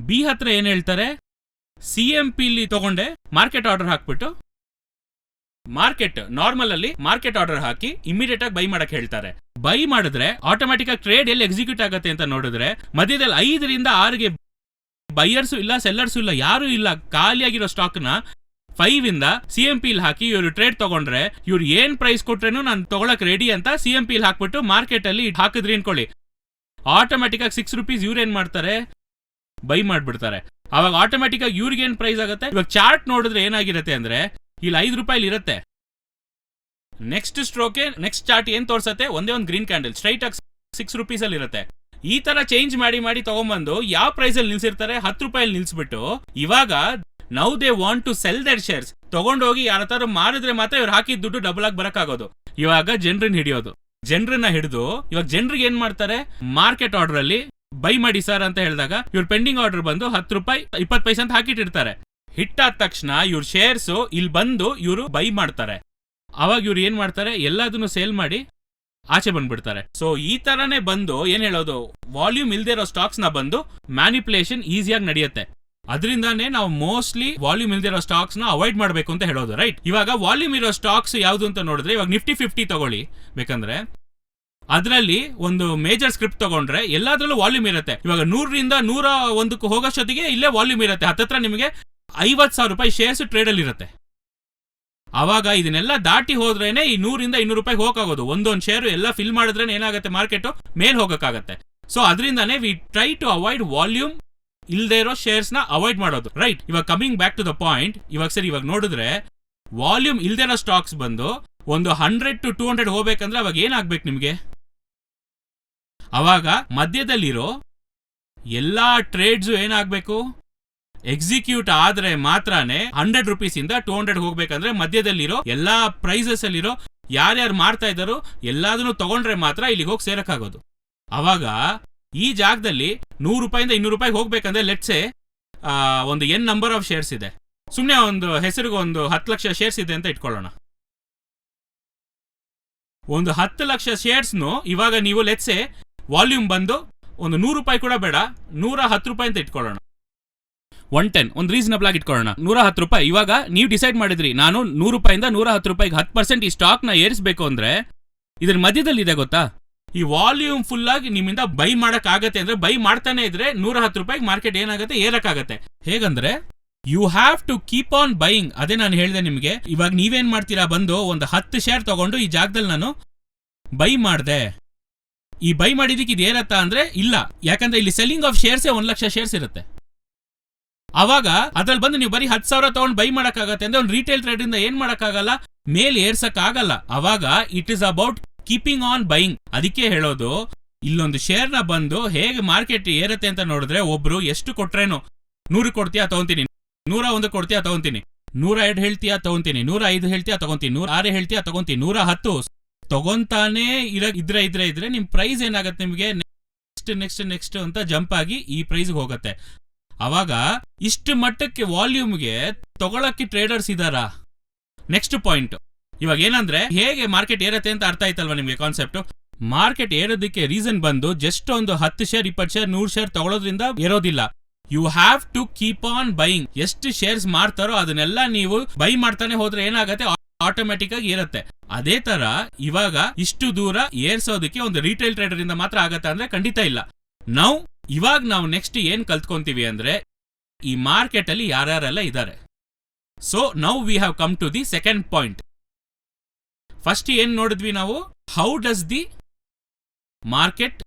ಬಿ ಹತ್ರ ಏನ್ ಹೇಳ್ತಾರೆ, CMP ತಗೊಂಡೆ ಮಾರ್ಕೆಟ್ ಆರ್ಡರ್ ಹಾಕ್ಬಿಟ್ಟು, ಮಾರ್ಕೆಟ್ ನಾರ್ಮಲ್ ಅಲ್ಲಿ ಮಾರ್ಕೆಟ್ ಆರ್ಡರ್ ಹಾಕಿ ಇಮಿಡಿಯೇಟ್ ಆಗಿ ಬೈ ಮಾಡಕ್ ಹೇಳ್ತಾರೆ. ಬೈ ಮಾಡಿದ್ರೆ ಆಟೋಮ್ಯಾಟಿಕ್ ಆಗಿ ಟ್ರೇಡ್ ಎಲ್ಲಿ ಎಕ್ಸಿಕ್ಯೂಟ್ ಆಗತ್ತೆ ಅಂತ ನೋಡಿದ್ರೆ, ಮಧ್ಯದಲ್ಲಿ 5ರಿಂದ 6ಗೆ ಬೈಯರ್ಸು ಇಲ್ಲ, ಸೆಲ್ಲರ್ಸು ಇಲ್ಲ, ಯಾರು ಇಲ್ಲ, ಖಾಲಿಯಾಗಿರೋ ಸ್ಟಾಕ್ ನ 5 ಇಂದ CMP ಹಾಕಿ ಇವರು ಟ್ರೇಡ್ ತಗೊಂಡ್ರೆ ಇವ್ರು ಏನ್ ಪ್ರೈಸ್ ಕೊಟ್ರೇನು ನಾನು ತಗೊಳಕ್ ರೆಡಿ ಅಂತ CMP ಹಾಕ್ಬಿಟ್ಟು ಮಾರ್ಕೆಟ್ ಅಲ್ಲಿ ಹಾಕಿದ್ರಿ ಅನ್ಕೊಳ್ಳಿ, ಆಟೋಮೆಟಿಕ್ ಆಗಿ 6 ರೂಪೀಸ್ ಇವ್ರು ಏನ್ ಮಾಡ್ತಾರೆ, ಬೈ ಮಾಡ್ಬಿಡ್ತಾರೆ. ಅವಾಗ ಆಟೋಮೆಟಿಕ್ ಆಗಿ ಇವ್ರಿಗೆ ಏನ್ ಪ್ರೈಸ್ ಆಗುತ್ತೆ, ಇವಾಗ ಚಾರ್ಟ್ ನೋಡಿದ್ರೆ ಏನಾಗಿರುತ್ತೆ ಅಂದ್ರೆ ಇಲ್ಲಿ 5 ರೂಪಾಯಿ ಇರುತ್ತೆ. ನೆಕ್ಸ್ಟ್ ಸ್ಟ್ರೋಕೆ ನೆಕ್ಸ್ಟ್ ಚಾರ್ಟ್ ಏನ್ ತೋರ್ಸತ್ತೆ, ಒಂದೇ ಒಂದು ಗ್ರೀನ್ ಕ್ಯಾಂಡಲ್ ಸ್ಟ್ರೈಟ್ ಆಗಿ 6 ರೂಪೀಸ್ ಅಲ್ಲಿ ಇರುತ್ತೆ. ಈ ತರ ಚೇಂಜ್ ಮಾಡಿ ತಗೊಂಡ್ಬಂದು ಯಾವ ಪ್ರೈಸ್ ಅಲ್ಲಿ ನಿಲ್ಸಿರ್ತಾರೆ, 10 ರೂಪಾಯಲ್ಲಿ ನಿಲ್ಸ್ಬಿಟ್ಟು ಇವಾಗ now they want to sell their shares, ತಗೊಂಡೋಗಿ ಯಾರ ತರ ಮಾರಿದ್ರೆ ಮಾತ್ರ ಇವ್ರು ಹಾಕಿದ ದುಡ್ಡು ಡಬಲ್ ಆಗಿ ಬರಕಾಗೋದು. ಇವಾಗ ಜನರನ್ನ ಹಿಡಿದು ಇವಾಗ ಜನರಿಗೆ ಏನ್ ಮಾಡ್ತಾರೆ, ಮಾರ್ಕೆಟ್ ಆರ್ಡರ್ ಅಲ್ಲಿ ಬೈ ಮಾಡಿ ಸರ್ ಅಂತ ಹೇಳಿದಾಗ ಇವ್ರ ಪೆಂಡಿಂಗ್ ಆರ್ಡರ್ ಬಂದು 10 ರೂಪಾಯಿ 20 ಪೈಸೆ ಅಂತ ಹಾಕಿಟ್ಟಿರ್ತಾರೆ. ಹಿಟ್ ಆದ ತಕ್ಷಣ ಇವ್ರ ಶೇರ್ಸ್ ಇಲ್ಲಿ ಬಂದು ಇವರು ಬೈ ಮಾಡ್ತಾರೆ. ಅವಾಗ ಇವ್ರು ಏನ್ ಮಾಡ್ತಾರೆ, ಎಲ್ಲದನ್ನು ಸೇಲ್ ಮಾಡಿ ಆಚೆ ಬಂದ್ಬಿಡ್ತಾರೆ. ಸೊ ಈ ತರನೇ ಬಂದು ಏನ್ ಹೇಳೋದು, ವಾಲ್ಯೂಮ್ ಇಲ್ದೇ ಇರೋ ಸ್ಟಾಕ್ಸ್ ನ ಬಂದು ಮ್ಯಾನಿಪುಲೇಷನ್ ಈಸಿಯಾಗಿ ನಡೆಯುತ್ತೆ. ಅದರಿಂದಾನೇ ನಾವು ಮೋಸ್ಟ್ಲಿ ವಾಲ್ಯೂಮ್ ಇಲ್ದಿರೋ ಸ್ಟಾಕ್ಸ್ ನ ಅವಾಯ್ಡ್ ಮಾಡಬೇಕು ಅಂತ ಹೇಳೋದು, ರೈಟ್? ಇವಾಗ ವಾಲ್ಯೂಮ್ ಇರೋ ಸ್ಟಾಕ್ಸ್ ಯಾವ್ದು ಅಂತ ನೋಡಿದ್ರೆ, ಇವಾಗ ನಿಫ್ಟಿ 50 ತಗೊಳ್ಳಿ ಬೇಕಂದ್ರೆ, ಅದರಲ್ಲಿ ಒಂದು ಮೇಜರ್ ಸ್ಕ್ರಿಪ್ಟ್ ತಗೊಂಡ್ರೆ ಎಲ್ಲಾದ್ರಲ್ಲೂ ವಾಲ್ಯೂಮ್ ಇರುತ್ತೆ. ಇವಾಗ 100ರಿಂದ 101ಕ್ಕೆ ಹೋಗೋಷ್ಟೊತ್ತಿಗೆ ಇಲ್ಲೇ ವಾಲ್ಯೂಮ್ ಇರುತ್ತೆ. ಹತ್ತತ್ರ ನಿಮಗೆ 50,000 ರೂಪಾಯಿ ಶೇರ್ಸ್ ಟ್ರೇಡ್ ಅಲ್ಲಿ ಇರುತ್ತೆ. ಅವಾಗ ಇದನ್ನೆಲ್ಲ ದಾಟಿ ಹೋದ್ರೇನೆ ಈ 100ರಿಂದ 200 ರೂಪಾಯಿ ಹೋಗಕ್ಕಾಗೋದು. ಒಂದೊಂದು ಶೇರು ಎಲ್ಲ ಫಿಲ್ ಮಾಡಿದ್ರೆ ಏನಾಗುತ್ತೆ, ಮಾರ್ಕೆಟ್ ಮೇಲ್ ಹೋಗಕ್ಕಾಗತ್ತೆ. ಸೊ ಅದರಿಂದಾನೇ we try to avoid volume ಇಲ್ದೇ ಇರೋ ಶೇರ್ಸ್ ನ ಅವಾಯ್ಡ್ ಮಾಡೋದು, ರೈಟ್? ಇವಾಗ coming back to the point, ಇವಾಗ ನೋಡಿದ್ರೆ ವಾಲ್ಯೂಮ್ ಇಲ್ದೇ ಇರೋ ಸ್ಟಾಕ್ಸ್ ಬಂದು ಒಂದು 100 to 200 ಹೋಗ್ಬೇಕಂದ್ರೆ ಅವಾಗ ಏನಾಗ್ಬೇಕು ನಿಮ್ಗೆ, ಅವಾಗ ಮಧ್ಯದಲ್ಲಿರೋ ಎಲ್ಲಾ ಟ್ರೇಡ್ಸ್ ಏನಾಗ್ಬೇಕು, ಎಕ್ಸಿಕ್ಯೂಟ್ ಆದ್ರೆ ಮಾತ್ರನೇ 100 ರೂಪೀಸ್ ಇಂದ 200 ಹೋಗ್ಬೇಕಂದ್ರೆ ಮಧ್ಯದಲ್ಲಿರೋ ಎಲ್ಲಾ ಪ್ರೈಸಸ್ ಅಲ್ಲಿರೋ ಯಾರ್ಯಾರು ಮಾರ್ತಾ ಇದ್ದಾರೋ ಎಲ್ಲಾದನ್ನು ತಗೊಂಡ್ರೆ ಮಾತ್ರ ಇಲ್ಲಿಗೆ ಹೋಗಿ ಸೇರಕ್ಕಾಗೋದು. ಅವಾಗ ಈ ಜಾಗದಲ್ಲಿ 100 ರೂಪಾಯಿಂದ 200 ರೂಪಾಯಿ ಹೋಗ್ಬೇಕಂದ್ರೆ ಲೆಟ್ಸೆ ಒಂದು n ನಂಬರ್ ಆಫ್ ಶೇರ್ಸ್ ಇದೆ, ಸುಮ್ಮನೆ ಒಂದು ಹೆಸರಿಗೆ ಒಂದು 10 ಲಕ್ಷ ಶೇರ್ಸ್ ಇದೆ ಅಂತ ಇಟ್ಕೊಳ್ಳೋಣ. ಒಂದು 10 ಲಕ್ಷ ಶೇರ್ಸ್ನು ಇವಾಗ ನೀವು ಲೆಟ್ಸೆ ವಾಲ್ಯೂಮ್ ಬಂದು ಒಂದು 100 ರೂಪಾಯಿ ಕೂಡ ಬೇಡ, 110 ರೂಪಾಯಿ ಅಂತ ಇಟ್ಕೊಳ್ಳೋಣ. 110 ಒಂದು ರೀಸನಬಲ್ ಆಗಿ ಇಟ್ಕೊಳ್ಳೋಣ, 110 ರೂಪಾಯಿ. ಇವಾಗ ನೀವು ಡಿಸೈಡ್ ಮಾಡಿದ್ರಿ ನಾನು 100 ರೂಪಾಯಿಂದ 110 ರೂಪಾಯಿಗೆ 10% ಈ ಸ್ಟಾಕ್ ನ ಏರಿಸಬೇಕು ಅಂದ್ರೆ ಇದ್ರ ಮಧ್ಯದಲ್ಲಿ ಇದೆ ಗೊತ್ತಾ, ಈ ವಾಲ್ಯೂಮ್ ಫುಲ್ ಆಗಿ ನಿಮ್ಮಿಂದ ಬೈ ಮಾಡಕ್ ಆಗತ್ತೆ ಅಂದ್ರೆ ಬೈ ಮಾಡ್ತಾನೆ ಇದ್ರೆ 110 ರೂಪಾಯಿಗೆ ಮಾರ್ಕೆಟ್ ಏನಾಗುತ್ತೆ, ಏರಕ್ಕಾಗತ್ತೆ. ಹೇಗಂದ್ರೆ you have to keep on buying. ಅದೇ ನಾನು ಹೇಳಿದೆ ನಿಮ್ಗೆ. ಇವಾಗ ನೀವೇನ್ ಮಾಡ್ತೀರಾ, ಬಂದು ಒಂದು 10 ಶೇರ್ ತಗೊಂಡು ಈ ಜಾಗದಲ್ಲಿ ನಾನು ಬೈ ಮಾಡಿದೆ, ಈ ಬೈ ಮಾಡಿದಕ್ಕೆ ಇದು ಏರತ್ತಾ ಅಂದ್ರೆ ಇಲ್ಲ, ಯಾಕಂದ್ರೆ ಇಲ್ಲಿ selling of shares 1 lakh shares ಇರುತ್ತೆ. ಅವಾಗ ಅದ್ರಲ್ಲಿ ಬಂದು ನೀವು ಬರೀ 10,000 ತಗೊಂಡು ಬೈ ಮಾಡಕ್ಕಾಗತ್ತೆ ಅಂದ್ರೆ ಒಂದು ರಿಟೇಲ್ ಟ್ರೇಡ್ ಇಂದ ಏನ್ ಮಾಡಕ್ಕಾಗಲ್ಲ, ಮೇಲೆ ಏರ್ಸಕ್ ಆಗಲ್ಲ. ಅವಾಗ it is about keeping on buying. ಅದಕ್ಕೆ ಹೇಳೋದು, ಇಲ್ಲೊಂದು ಶೇರ್ ನ ಬಂದು ಹೇಗೆ ಮಾರ್ಕೆಟ್ ಏರತ್ತೆ ಅಂತ ನೋಡಿದ್ರೆ, ಒಬ್ರು ಎಷ್ಟು ಕೊಟ್ರೇನು 100 ಕೊಡ್ತೀಯಾ ತಗೊಂತೀನಿ, 101 ಕೊಡ್ತೀಯಾ ತಗೊಂತೀನಿ, 102 ಹೇಳ್ತೀಯಾ ತಗೊಂತೀನಿ, 105 ಹೇಳ್ತೀಯಾ ತಗೊಂತೀನಿ, 106 ಹೇಳ್ತೀಯಾ ತಗೊಂತೀನಿ, 110 ತಗೊಂತಾನೆ ಇದ್ರೆ ನಿಮ್ ಪ್ರೈಸ್ ಏನಾಗತ್ತೆ, ನಿಮ್ಗೆ ನೆಕ್ಸ್ಟ್ ಅಂತ ಜಂಪ್ ಆಗಿ ಈ ಪ್ರೈಸ್ಗೆ ಹೋಗತ್ತೆ. ಅವಾಗ ಇಷ್ಟು ಮಟ್ಟಕ್ಕೆ ವಾಲ್ಯೂಮ್ಗೆ ತಗೊಳಕ್ಕೆ ಟ್ರೇಡರ್ಸ್ ಇದಾರಾ? ನೆಕ್ಸ್ಟ್ ಪಾಯಿಂಟ್, ಇವಾಗ ಏನಂದ್ರೆ ಹೇಗೆ ಮಾರ್ಕೆಟ್ ಏರತ್ತೆ ಅಂತ ಅರ್ಥ ಆಯ್ತಲ್ವಾ ನಿಮ್ಗೆ ಕಾನ್ಸೆಪ್ಟ್. ಮಾರ್ಕೆಟ್ ಏರೋದಕ್ಕೆ ರೀಸನ್ ಬಂದು ಜಸ್ಟ್ ಒಂದು 10 ಶೇರ್ 20 ಶೇರ್ 100 ಶೇರ್ ತಗೊಳ್ಳೋದ್ರಿಂದ ಏರೋದಿಲ್ಲ. You have to keep on buying. ಎಷ್ಟು ಶೇರ್ಸ್ ಮಾರ್ತಾರೋ ಅದನ್ನೆಲ್ಲ ನೀವು ಬೈ ಮಾಡ್ತಾನೆ ಹೋದ್ರೆ ಏನಾಗತ್ತೆ, ಆಟೋಮೆಟಿಕ್ ಆಗಿ ಏರುತ್ತೆ. ಅದೇ ತರ ಇವಾಗ ಇಷ್ಟು ದೂರ ಏರ್ಸೋದಕ್ಕೆ ಒಂದು ರಿಟೇಲ್ ಟ್ರೇಡರ್ ಇಂದ ಮಾತ್ರ ಆಗತ್ತೆ ಅಂದ್ರೆ ಖಂಡಿತ ಇಲ್ಲ. ಇವಾಗ ನಾವು ನೆಕ್ಸ್ಟ್ ಏನ್ ಕಲ್ತ್ಕೊಂತೀವಿ ಅಂದ್ರೆ, ಈ ಮಾರ್ಕೆಟ್ ಅಲ್ಲಿ ಯಾರ್ಯಾರೆಲ್ಲ ಇದ್ದಾರೆ. So now we have come to the second point. First ಏನ್ ನೋಡಿದ್ವಿ ನಾವು, how does the market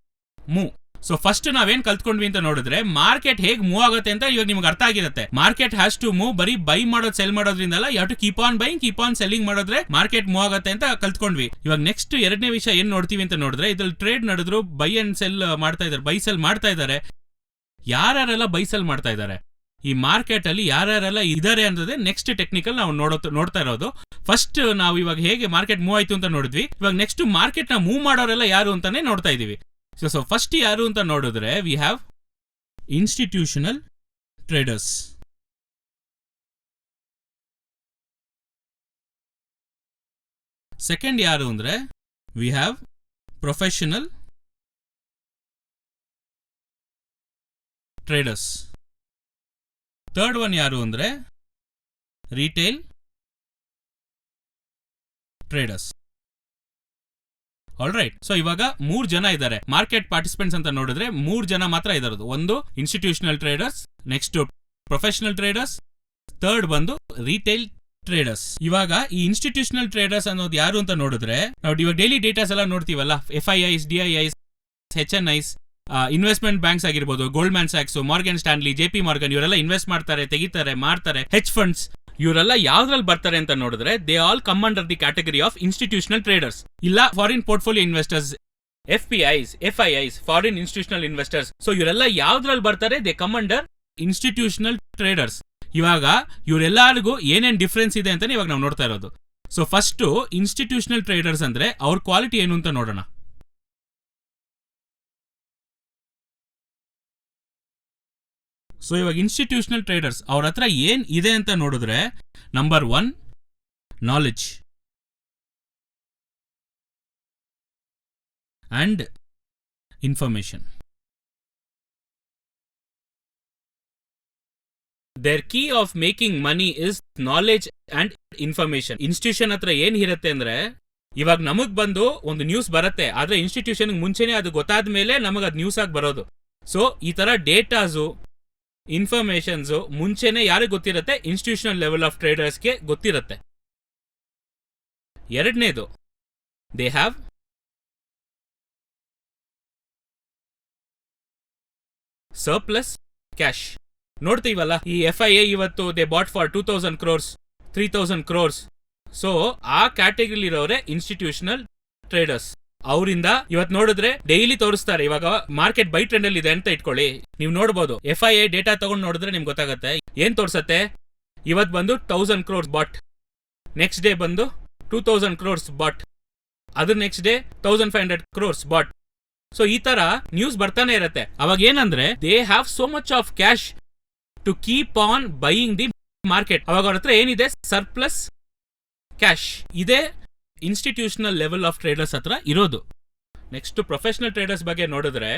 move. So first ನಾವೇನ್ ಕಲ್ತ್ಕೊಂಡ್ವಿ ಅಂತ ನೋಡಿದ್ರೆ, ಮಾರ್ಕೆಟ್ ಹೇಗೆ ಮೂವ್ ಆಗುತ್ತೆ ಅಂತ ಇವಾಗ ನಿಮ್ಗೆ ಅರ್ಥ ಆಗಿರುತ್ತೆ. ಮಾರ್ಕೆಟ್ ಹ್ಯಾಸ್ ಟು ಮೂವ್, ಬರೀ ಬೈ ಮಾಡೋದು ಸೆಲ್ ಮಾಡೋದ್ರಿಂದಲ್ಲ, you have to keep on buying, keep on selling ಮಾಡಿದ್ರೆ ಮಾರ್ಕೆಟ್ ಮೂವ್ ಆಗುತ್ತೆ ಅಂತ ಕಲ್ತ್ಕೊಂಡ್ವಿ. ಇವಾಗ ನೆಕ್ಸ್ಟ್ ಎರಡನೇ ವಿಷಯ ಏನ್ ನೋಡ್ತೀವಿ ಅಂತ ನೋಡಿದ್ರೆ, ಇದ್ರಲ್ಲಿ ಟ್ರೇಡ್ ನಡೆದ್ರು ಬೈ ಅಂಡ್ ಸೆಲ್ ಮಾಡ್ತಾ ಇದಾರೆ, ಬೈ ಸೆಲ್ ಮಾಡ್ತಾ ಇದ್ದಾರೆ. ಯಾರ್ಯಾರೆಲ್ಲ ಬೈ ಸೆಲ್ ಮಾಡ್ತಾ ಇದ್ದಾರೆ, ಈ ಮಾರ್ಕೆಟ್ ಅಲ್ಲಿ ಯಾರ್ಯಾರೆಲ್ಲ ಇದಾರೆ ಅನ್ನೋದೇ ನೆಕ್ಸ್ಟ್ ಟೆಕ್ನಿಕಲ್ ನಾವು ನೋಡ್ತಾ ಇರೋದು. ಫಸ್ಟ್ ನಾವು ಇವಾಗ ಹೇಗೆ ಮಾರ್ಕೆಟ್ ಮೂವ್ ಆಯ್ತು ಅಂತ ನೋಡಿದ್ವಿ, ಇವಾಗ ನೆಕ್ಸ್ಟ್ ಮಾರ್ಕೆಟ್ ನ ಮೂವ್ ಮಾಡೋರೆಲ್ಲ ಯಾರು ಅಂತಾನೆ ನೋಡ್ತಾ ಇದೀವಿ. ಸೊ ಫಸ್ಟ್ ಯಾರು ಅಂತ ನೋಡಿದ್ರೆ, we have institutional traders. Second ಯಾರು ಅಂದ್ರೆ, we have professional traders. Third one ಯಾರು ಅಂದ್ರೆ, retail traders. All right. So ಇವಾಗ 3 ಜನ ಇದ್ದಾರೆ ಮಾರ್ಕೆಟ್ ಪಾರ್ಟಿಸಿಪೆಂಟ್ಸ್ ಅಂತ ನೋಡಿದ್ರೆ, 3 ಜನ ಮಾತ್ರ ಇದಾರದು. ಒಂದು institutional traders, next professional traders, third ಬಂದು ರಿಟೇಲ್ ಟ್ರೇಡರ್ಸ್. ಇವಾಗ ಈ ಇನ್ಸ್ಟಿಟ್ಯೂಷನಲ್ ಟ್ರೇಡರ್ಸ್ ಅನ್ನೋದು ಯಾರು ಅಂತ ನೋಡಿದ್ರೆ, ನಾವು ಇವಾಗ ಡೈಲಿ ಡೇಟಾಸ್ ಎಲ್ಲ ನೋಡ್ತೀವಲ್ಲ, FIIs, DIIs, HNIs, investment banks ಆಗಿರ್ಬೋದು, ಗೋಲ್ಡ್ಮ್ಯಾನ್ ಸ್ಯಾಕ್ಸ್, ಮಾರ್ಗನ್ ಸ್ಟ್ಯಾನ್ಲಿ, JP ಮಾರ್ಗನ್, ಇವರೆಲ್ಲ ಇನ್ವೆಸ್ಟ್ ಮಾಡ್ತಾರೆ, ತೆಗಿತಾರೆ, ಮಾಡ್ತಾರೆ. ಹೆಡ್ಜ್ ಫಂಡ್ಸ್ ಇವರೆಲ್ಲ ಯಾವ್ದ್ರಲ್ಲಿ ಬರ್ತಾರೆ ಅಂತ ನೋಡಿದ್ರೆ, they all come under the category of institutional traders. ಇಲ್ಲ foreign portfolio investors, FPIs, FIIs, foreign institutional investors. ಸೊ ಇವರೆಲ್ಲ ಯಾವ್ದ್ರಲ್ಲಿ ಬರ್ತಾರೆ, they come under institutional traders. ಇವಾಗ ಇವರೆಲ್ಲರಿಗೂ ಏನೇನ್ ಡಿಫ್ರೆನ್ಸ್ ಇದೆ ಅಂತ ಇವಾಗ ನಾವು ನೋಡ್ತಾ ಇರೋದು. ಸೊ ಫಸ್ಟ್ ಇನ್ಸ್ಟಿಟ್ಯೂಷನಲ್ ಟ್ರೇಡರ್ಸ್ ಅಂದ್ರೆ ಅವ್ರ ಕ್ವಾಲಿಟಿ ಏನು ಅಂತ ನೋಡೋಣ. ಸೊ ಇವಾಗ ಇನ್ಸ್ಟಿಟ್ಯೂಷನಲ್ ಟ್ರೇಡರ್ಸ್ ಅವ್ರ ಹತ್ರ ಏನ್ ಇದೆ ಅಂತ ನೋಡಿದ್ರೆ, number 1 knowledge and information. Their key of making money is knowledge and information. Institution ಹತ್ರ ಏನ್ ಇರುತ್ತೆ ಅಂದ್ರೆ, ಇವಾಗ ನಮಗ್ ಬಂದು ಒಂದು ನ್ಯೂಸ್ ಬರುತ್ತೆ, ಆದ್ರೆ ಇನ್ಸ್ಟಿಟ್ಯೂಷನ್ ಮುಂಚೆನೆ ಅದು ಗೊತ್ತಾದ ಮೇಲೆ ನಮಗ್ ಅದು ನ್ಯೂಸ್ ಆಗಿ ಬರೋದು. ಸೊ ಈ ತರ ಡೇಟಾಸು, ಇನ್ಫಾರ್ಮೇಶನ್ಸ್ ಮುಂಚೆನೆ ಯಾರಿಗೆ ಗೊತ್ತಿರುತ್ತೆ, ಇನ್ಸ್ಟಿಟ್ಯೂಷನಲ್ ಲೆವೆಲ್ ಆಫ್ ಟ್ರೇಡರ್ಸ್ಗೆ ಗೊತ್ತಿರುತ್ತೆ. ಎರಡನೇದು, ದೇ ಹ್ಯಾವ್ ಸರ್ಪ್ಲಸ್ ಕ್ಯಾಶ್. ನೋಡ್ತೀವಲ್ಲ, ಈ FIA ಇವತ್ತು they bot for 2000 crores, 3000 crores. So ಆ ಕ್ಯಾಟಗರಿಲಿ ಇರೋರೆ ಇನ್ಸ್ಟಿಟ್ಯೂಷನಲ್ ಟ್ರೇಡರ್ಸ್. ಅವರಿಂದ ಇವತ್ತು ನೋಡಿದ್ರೆ ಡೈಲಿ ತೋರಿಸ್ತಾರೆ, ಇವಾಗ ಮಾರ್ಕೆಟ್ ಬೈ ಟ್ರೆಂಡ್ ಅಲ್ಲಿ ಇದೆ ಅಂತ ಇಟ್ಕೊಳ್ಳಿ, ನೀವು ನೋಡಬಹುದು. FIA ಡೇಟಾ ತಗೊಂಡು ನೋಡಿದ್ರೆ ನಿಮ್ಗೆ ಗೊತ್ತಾಗುತ್ತೆ. ಏನ್ ತೋರ್ಸತ್ತೆ, ಇವತ್ ಬಂದು 1000 crores ಬಾಟ್, ನೆಕ್ಸ್ಟ್ ಡೇ ಬಂದು 2000 crores ಬಾಟ್, ಅದ್ರ next day 1500 crores bought. So ಈ ತರ ನ್ಯೂಸ್ ಬರ್ತಾನೆ ಇರತ್ತೆ. ಅವಾಗ ಏನಂದ್ರೆ, they have so much of cash to keep on buying the market. ಅವಾಗ ಅವ್ರ ಹತ್ರ ಏನಿದೆ, ಸರ್ಪ್ಲಸ್ ಕ್ಯಾಶ್ ಇದೆ ಇನ್ಸ್ಟಿಟ್ಯೂಷನಲ್ ಲೆವೆಲ್ ಆಫ್ ಟ್ರೇಡರ್ಸ್ ಹತ್ರ ಇರೋದು. ನೆಕ್ಸ್ಟ್ ಪ್ರೊಫೆಷನಲ್ ಟ್ರೇಡರ್ಸ್ ಬಗ್ಗೆ ನೋಡಿದ್ರೆ,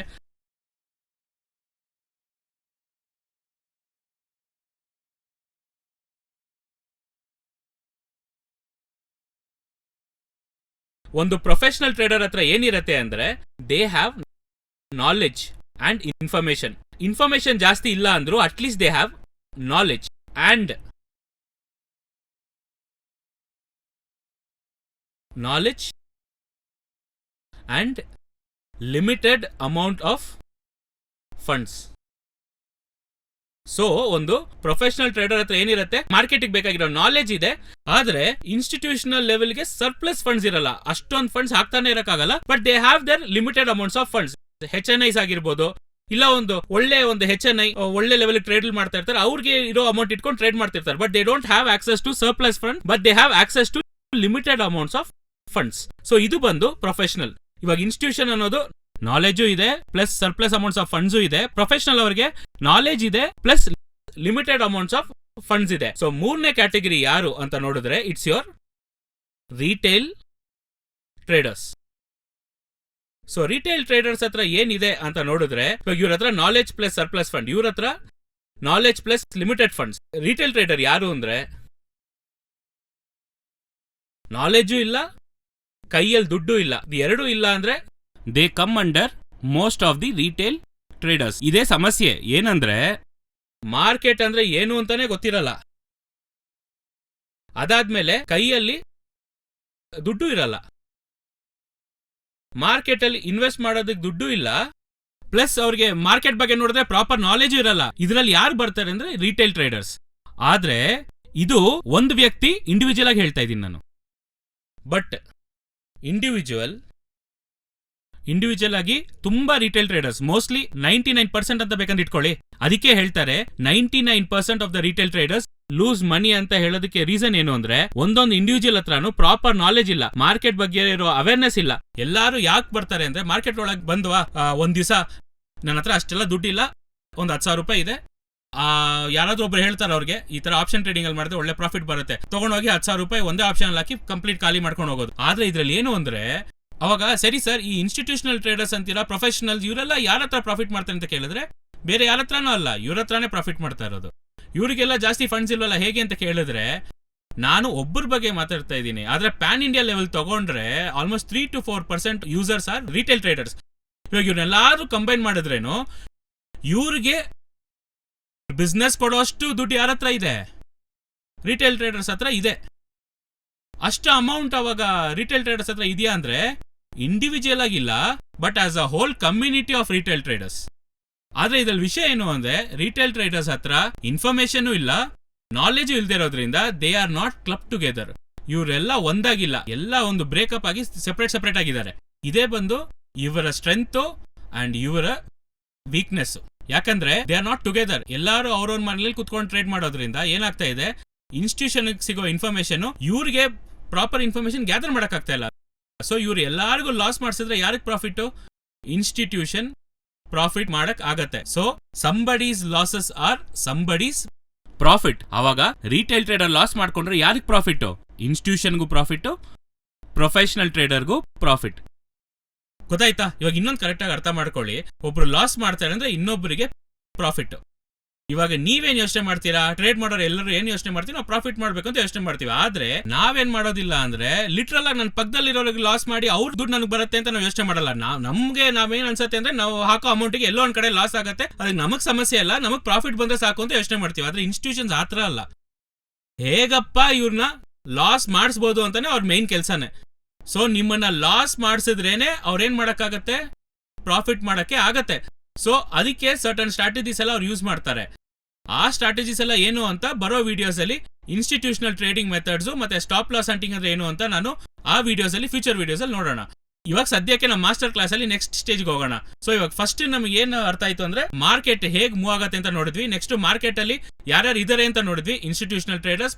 ಒಂದು ಪ್ರೊಫೆಷನಲ್ ಟ್ರೇಡರ್ ಹತ್ರ ಏನಿರತ್ತೆ ಅಂದ್ರೆ, they have knowledge and information. Information ಜಾಸ್ತಿ ಇಲ್ಲ ಅಂದ್ರೂ at least they have knowledge and limited amount of funds. So ಒಂದು ಪ್ರೊಫೆಷನಲ್ ಟ್ರೇಡರ್ ಹತ್ರ ಏನಿರುತ್ತೆ, ಮಾರ್ಕೆಟಿಗೆ ಬೇಕಾಗಿರೋ ನಾಲೆಜ್ ಇದೆ, ಆದ್ರೆ ಇನ್ಸ್ಟಿಟ್ಯೂಷನಲ್ ಲೆವೆಲ್ಗೆ ಸರ್ಪ್ಲಸ್ ಫಂಡ್ಸ್ ಇರಲ್ಲ, ಅಷ್ಟೊಂದು ಫಂಡ್ಸ್ ಹಾಕ್ತಾನೆ ಇರಕ್ಕಾಗಲ್ಲ. But they have their limited amounts of funds. HNIs ಆಗಿರ್ಬೋದು, ಇಲ್ಲ ಒಂದು HNI ಒಳ್ಳೆ ಲೆವೆಲ್ ಟ್ರೇಡ್ ಮಾಡ್ತಾ ಇರ್ತಾರೆ, ಅವ್ರಿಗೆ ಇರೋ ಅಮೌಂಟ್ ಇಟ್ಕೊಂಡು ಟ್ರೇಡ್ ಮಾಡ್ತಿರ್ತಾರೆ. But they don't have access to surplus fund, but they have access to limited amounts of funds. So ಇದು ಬಂದು ಪ್ರೊಫೆಷನಲ್. ಇವಾಗ ಇನ್ಸ್ಟಿಟ್ಯೂಷನ್ ಅನ್ನೋದು ನಾಲೆಜು ಇದೆ plus surplus amounts of funds ಇದೆ. ಪ್ರೊಫೆಷನಲ್ ಅವರಿಗೆ ನಾಲೆಜ್ ಇದೆ plus limited amounts of funds ಇದೆ. So ಮೂರನೇ ಕ್ಯಾಟಗರಿ ಯಾರು ಅಂತ ನೋಡಿದ್ರೆ, it's your retail traders. So retail traders ಹತ್ರ ಏನಿದೆ ಅಂತ ನೋಡಿದ್ರೆ, ಇವ್ರ ಹತ್ರ ನಾಲೆಜ್ ಪ್ಲಸ್ ಸರ್ಪ್ಲಸ್ ಫಂಡ್, ಇವ್ರ ಹತ್ರ knowledge plus limited funds. Retail trader ಯಾರು ಅಂದ್ರೆ, ನಾಲೆಜು ಇಲ್ಲ, ಕೈಯಲ್ಲಿ ದುಡ್ಡು ಇಲ್ಲ, ಎರಡೂ ಇಲ್ಲ ಅಂದ್ರೆ they come under most of the retail traders. ಇದೇ ಸಮಸ್ಯೆ ಏನಂದ್ರೆ, ಮಾರ್ಕೆಟ್ ಅಂದ್ರೆ ಏನು ಅಂತಾನೆ ಗೊತ್ತಿರಲ್ಲ, ಅದಾದ್ಮೇಲೆ ಕೈಯಲ್ಲಿ ದುಡ್ಡು ಇರಲ್ಲ, ಮಾರ್ಕೆಟ್ ಅಲ್ಲಿ ಇನ್ವೆಸ್ಟ್ ಮಾಡೋದಕ್ಕೆ ದುಡ್ಡು ಇಲ್ಲ, ಪ್ಲಸ್ ಅವ್ರಿಗೆ ಮಾರ್ಕೆಟ್ ಬಗ್ಗೆ ನೋಡಿದ್ರೆ ಪ್ರಾಪರ್ ನಾಲೆಜ್ ಇರಲ್ಲ. ಇದರಲ್ಲಿ ಯಾರು ಬರ್ತಾರೆ ಅಂದ್ರೆ ರಿಟೇಲ್ ಟ್ರೇಡರ್ಸ್. ಆದ್ರೆ ಇದು ಒಂದು ವ್ಯಕ್ತಿ ಇಂಡಿವಿಜುವಲ್ ಆಗಿ ಹೇಳ್ತಾ ಇದ್ದೀನಿ ನಾನು. ಬಟ್ ಇಂಡಿವಿಜುವಲ್ ಆಗಿ ತುಂಬಾ ರಿಟೇಲ್ ಟ್ರೇಡರ್ಸ್, ಮೋಸ್ಟ್ಲಿ 99% ಅಂತ ಬೇಕಂತ ಇಟ್ಕೊಳ್ಳಿ. ಅದಕ್ಕೆ ಹೇಳ್ತಾರೆ 99% of the retail traders lose money ಅಂತ ಹೇಳೋದಕ್ಕೆ ರೀಸನ್ ಏನು ಅಂದ್ರೆ, ಒಂದೊಂದು ಇಂಡಿವಿಜುವಲ್ ಹತ್ರನು ಪ್ರಾಪರ್ ನಾಲೆಜ್ ಇಲ್ಲ, ಮಾರ್ಕೆಟ್ ಬಗ್ಗೆ ಇರೋ ಅವೇರ್ನೆಸ್ ಇಲ್ಲ. ಎಲ್ಲಾರು ಯಾಕೆ ಬರ್ತಾರೆ ಅಂದ್ರೆ, ಮಾರ್ಕೆಟ್ ಒಳಗೆ ಬಂದ್ವಾ ಒಂದ್ ದಿವಸ ನನ್ನ ಹತ್ರ ಅಷ್ಟೆಲ್ಲ ದುಡ್ಡಿಲ್ಲ, ಒಂದ್ 10,000 ರೂಪಾಯಿ ಇದೆ, ಯಾರಾದ್ರೂ ಒಬ್ರು ಹೇಳ್ತಾರೆ ಅವ್ರಿಗೆ ಈ ತರ ಆಪ್ಷನ್ ಟ್ರೇಡಿಂಗ್ ಅಲ್ಲಿ ಮಾಡಿದ್ರೆ ಒಳ್ಳೆ ಪ್ರಾಫಿಟ್ ಬರುತ್ತೆ, ತಗೊಂಡೋಗಿ 10,000 ರೂಪಾಯಿ ಒಂದೇ ಆಪ್ಷನ್ ಹಾಕಿ ಕಂಪ್ಲೀಟ್ ಖಾಲಿ ಮಾಡ್ಕೊಂಡು ಹೋಗೋದು. ಆದ್ರೆ ಇದ್ರಲ್ಲಿ ಏನು ಅಂದ್ರೆ, ಅವಾಗ ಸರಿ ಸರ್, ಈ ಇನ್ಸ್ಟಿಟ್ಯೂಷನಲ್ ಟ್ರೇಡರ್ಸ್ ಅಂತೀರಾ, ಪ್ರೊಫೆಷನಲ್, ಇವರೆಲ್ಲ ಯಾರ ಹತ್ರ ಪ್ರಾಫಿಟ್ ಮಾಡ್ತಾರೆ ಅಂತ ಕೇಳಿದ್ರೆ, ಬೇರೆ ಯಾರ ಹತ್ರನೂ ಅಲ್ಲ, ಇವ್ರ ಹತ್ರನೇ ಪ್ರಾಫಿಟ್ ಮಾಡ್ತಾ ಇರೋದು. ಇವರಿಗೆಲ್ಲ ಜಾಸ್ತಿ ಫಂಡ್ಸ್ ಇಲ್ವಲ್ಲ ಹೇಗೆ ಅಂತ ಕೇಳಿದ್ರೆ, ನಾನು ಒಬ್ಬರ ಬಗ್ಗೆ ಮಾತಾಡ್ತಾ ಇದ್ದೀನಿ. ಆದ್ರೆ ಪ್ಯಾನ್ ಇಂಡಿಯಾ ಲೆವೆಲ್ ತಗೊಂಡ್ರೆ almost 3 to 4% users are retail traders. ಇವಾಗ ಇವ್ರನ್ನೆಲ್ಲಾರು ಕಂಬೈನ್ ಮಾಡಿದ್ರೇನು ಇವ್ರಿಗೆ ಬಿಸ್ನೆಸ್ ಕೊಡೋಷ್ಟು ದುಡ್ಡು ಯಾರ ಹತ್ರ ಇದೆ? ರಿಟೇಲ್ ಟ್ರೇಡರ್ಸ್ ಹತ್ರ ಇದೆ. ಅಷ್ಟು ಅಮೌಂಟ್ ಅವಾಗ ರಿಟೇಲ್ ಟ್ರೇಡರ್ಸ್ ಹತ್ರ ಇದೆಯಾ ಅಂದ್ರೆ ಇಂಡಿವಿಜುವಲ್ ಆಗಿಲ್ಲ, but as a hole community of retail traders. ಆದ್ರೆ ಇದ್ರಲ್ಲಿ ವಿಷಯ ಏನು ಅಂದ್ರೆ ರಿಟೇಲ್ ಟ್ರೇಡರ್ಸ್ ಹತ್ರ ಇನ್ಫಾರ್ಮೇಶನ್ ಇಲ್ಲ, knowledge ಇಲ್ದಿರೋದ್ರಿಂದ they are not club together. ಇವರೆಲ್ಲ ಒಂದಾಗಿಲ್ಲ, ಎಲ್ಲ ಒಂದು ಬ್ರೇಕಪ್ ಆಗಿ ಸೆಪರೇಟ್ ಆಗಿದ್ದಾರೆ. ಇದೇ ಬಂದು ಇವರ ಸ್ಟ್ರೆಂತ್ ಅಂಡ್ ಇವರ ವೀಕ್ನೆಸ್. ಯಾಕಂದ್ರೆ ದೇ ಆರ್ ನಾಟ್ ಟುಗೆದರ್. ಎಲ್ಲರೂ ಅವ್ರವ್ರ ಮನೇಲಿ ಕುತ್ಕೊಂಡು ಟ್ರೇಡ್ ಮಾಡೋದ್ರಿಂದ ಏನಾಗ್ತಾ ಇದೆ, ಇನ್ಸ್ಟಿಟ್ಯೂಷನ್ ಸಿಗೋ ಇನ್ಫಾರ್ಮೇಶನ್ ಇವ್ರಿಗೆ ಪ್ರಾಪರ್ ಇನ್ಫಾರ್ಮೇಶನ್ ಗ್ಯಾದರ್ ಮಾಡಕ್ಕಾಗ್ತಾ ಇಲ್ಲ. ಸೊ ಇವ್ರು ಎಲ್ಲಾರಿಗೂ ಲಾಸ್ ಮಾಡಿಸಿದ್ರೆ ಯಾರಿಗೆ ಪ್ರಾಫಿಟ್? ಇನ್ಸ್ಟಿಟ್ಯೂಷನ್ ಪ್ರಾಫಿಟ್ ಮಾಡಕ್ ಆಗತ್ತೆ. So somebody's losses are somebody's profit. ಅವಾಗ ರಿಟೇಲ್ ಟ್ರೇಡರ್ ಲಾಸ್ ಮಾಡ್ಕೊಂಡ್ರೆ ಯಾರಿಗೆ ಪ್ರಾಫಿಟ್? ಇನ್ಸ್ಟಿಟ್ಯೂಷನ್ಗೂ ಪ್ರಾಫಿಟ್, ಪ್ರೊಫೆಷನಲ್ ಟ್ರೇಡರ್ಗೂ ಪ್ರಾಫಿಟ್. ಗೊತ್ತಾಯ್ತಾ? ಇವಾಗ ಇನ್ನೊಂದು ಕರೆಕ್ಟಾಗಿ ಅರ್ಥ ಮಾಡ್ಕೊಳ್ಳಿ. ಒಬ್ರು ಲಾಸ್ ಮಾಡ್ತಾರೆ ಅಂದ್ರೆ ಇನ್ನೊಬ್ಬರಿಗೆ ಪ್ರಾಫಿಟ್. ಇವಾಗ ನೀವೇನ್ ಯೋಚನೆ ಮಾಡ್ತೀರಾ? ಟ್ರೇಡ್ ಮಾಡೋರು ಎಲ್ಲರೂ ಏನ್ ಯೋಚನೆ ಮಾಡ್ತೀವಿ, ನಾವು ಪ್ರಾಫಿಟ್ ಮಾಡ್ಬೇಕು ಅಂತ ಯೋಚನೆ ಮಾಡ್ತೀವಿ. ಆದ್ರೆ ನಾವೇನ್ ಮಾಡೋದಿಲ್ಲ ಅಂದ್ರೆ ಲಿಟ್ರಲ್ ಆಗಿ ನನ್ನ ಪಕ್ಕದಲ್ಲಿರೋರಿಗೆ ಲಾಸ್ ಮಾಡಿ ಅವ್ರ ದುಡ್ಡು ನನಗೆ ಬರುತ್ತೆ ಅಂತ ನಾವು ಯೋಚನೆ ಮಾಡಲ್ಲ. ನಾವೇನ್ ಅನ್ಸುತ್ತೆ ಅಂದ್ರೆ ನಾವು ಹಾಕೋ ಅಮೌಂಟ್ಗೆ ಎಲ್ಲೋ ಒಂದ್ ಕಡೆ ಲಾಸ್ ಆಗುತ್ತೆ, ಅದಕ್ಕೆ ನಮಗ್ ಸಮಸ್ಯೆ ಇಲ್ಲ, ನಮಗ್ ಪ್ರಾಫಿಟ್ ಬಂದ್ರೆ ಸಾಕು ಅಂತ ಯೋಚನೆ ಮಾಡ್ತೀವಿ. ಆದ್ರೆ ಇನ್ಸ್ಟಿಟ್ಯೂಷನ್ಸ್ ಆತರ ಅಲ್ಲ. ಹೇಗಪ್ಪ ಇವ್ರನ್ನ ಲಾಸ್ ಮಾಡಿಸ್ಬೋದು ಅಂತಾನೆ ಅವ್ರ ಮೇನ್ ಕೆಲ್ಸನೇ. ಸೊ ನಿಮ್ಮನ್ನ ಲಾಸ್ ಮಾಡಿಸಿದ್ರೇನೆ ಅವ್ರೇನ್ ಮಾಡಕ್ಕಾಗತ್ತೆ? ಪ್ರಾಫಿಟ್ ಮಾಡಕ್ಕೆ ಆಗತ್ತೆ. ಸೊ ಅದಕ್ಕೆ ಸರ್ಟನ್ ಸ್ಟ್ರಾಟಜೀಸ್ ಎಲ್ಲ ಅವ್ರು ಯೂಸ್ ಮಾಡ್ತಾರೆ. ಆ ಸ್ಟ್ರಾಟಜೀಸ್ ಎಲ್ಲ ಏನು ಅಂತ ಬರೋ ವಿಡಿಯೋಸ್ ಅಲ್ಲಿ ಇನ್ಸ್ಟಿಟ್ಯೂಷನಲ್ ಟ್ರೇಡಿಂಗ್ ಮೆಥಡ್ಸ್ ಮತ್ತೆ ಸ್ಟಾಪ್ ಲಾಸ್ ಹಂಟಿಂಗ್ ಅಂದ್ರೆ ಏನು ಅಂತ ನಾನು ಆ ವಿಡಿಯೋಸ್ ಅಲ್ಲಿ ಫ್ಯೂಚರ್ ವಿಡಿಯೋಸ್ ಅಲ್ಲಿ ನೋಡೋಣ. ಇವಾಗ ಸದ್ಯಕ್ಕೆ ನಮ್ಮ ಮಾಸ್ಟರ್ ಕ್ಲಾಸ್ ಅಲ್ಲಿ ನೆಕ್ಸ್ಟ್ ಸ್ಟೇಜ್ಗೆ ಹೋಗೋಣ. ಸೊ ಇವಾಗ ಫಸ್ಟ್ ನಮಗೆ ಏನು ಅರ್ಥ ಆಯ್ತು ಅಂದ್ರೆ ಮಾರ್ಕೆಟ್ ಹೇಗ್ ಮೂವ್ ಆಗತ್ತೆ ಅಂತ ನೋಡಿದ್ವಿ. ನೆಕ್ಸ್ಟ್ ಮಾರ್ಕೆಟ್ ಅಲ್ಲಿ ಯಾರ್ಯಾರು ಇದಾರೆ ಅಂತ ನೋಡಿದ್ವಿ. Institutional traders,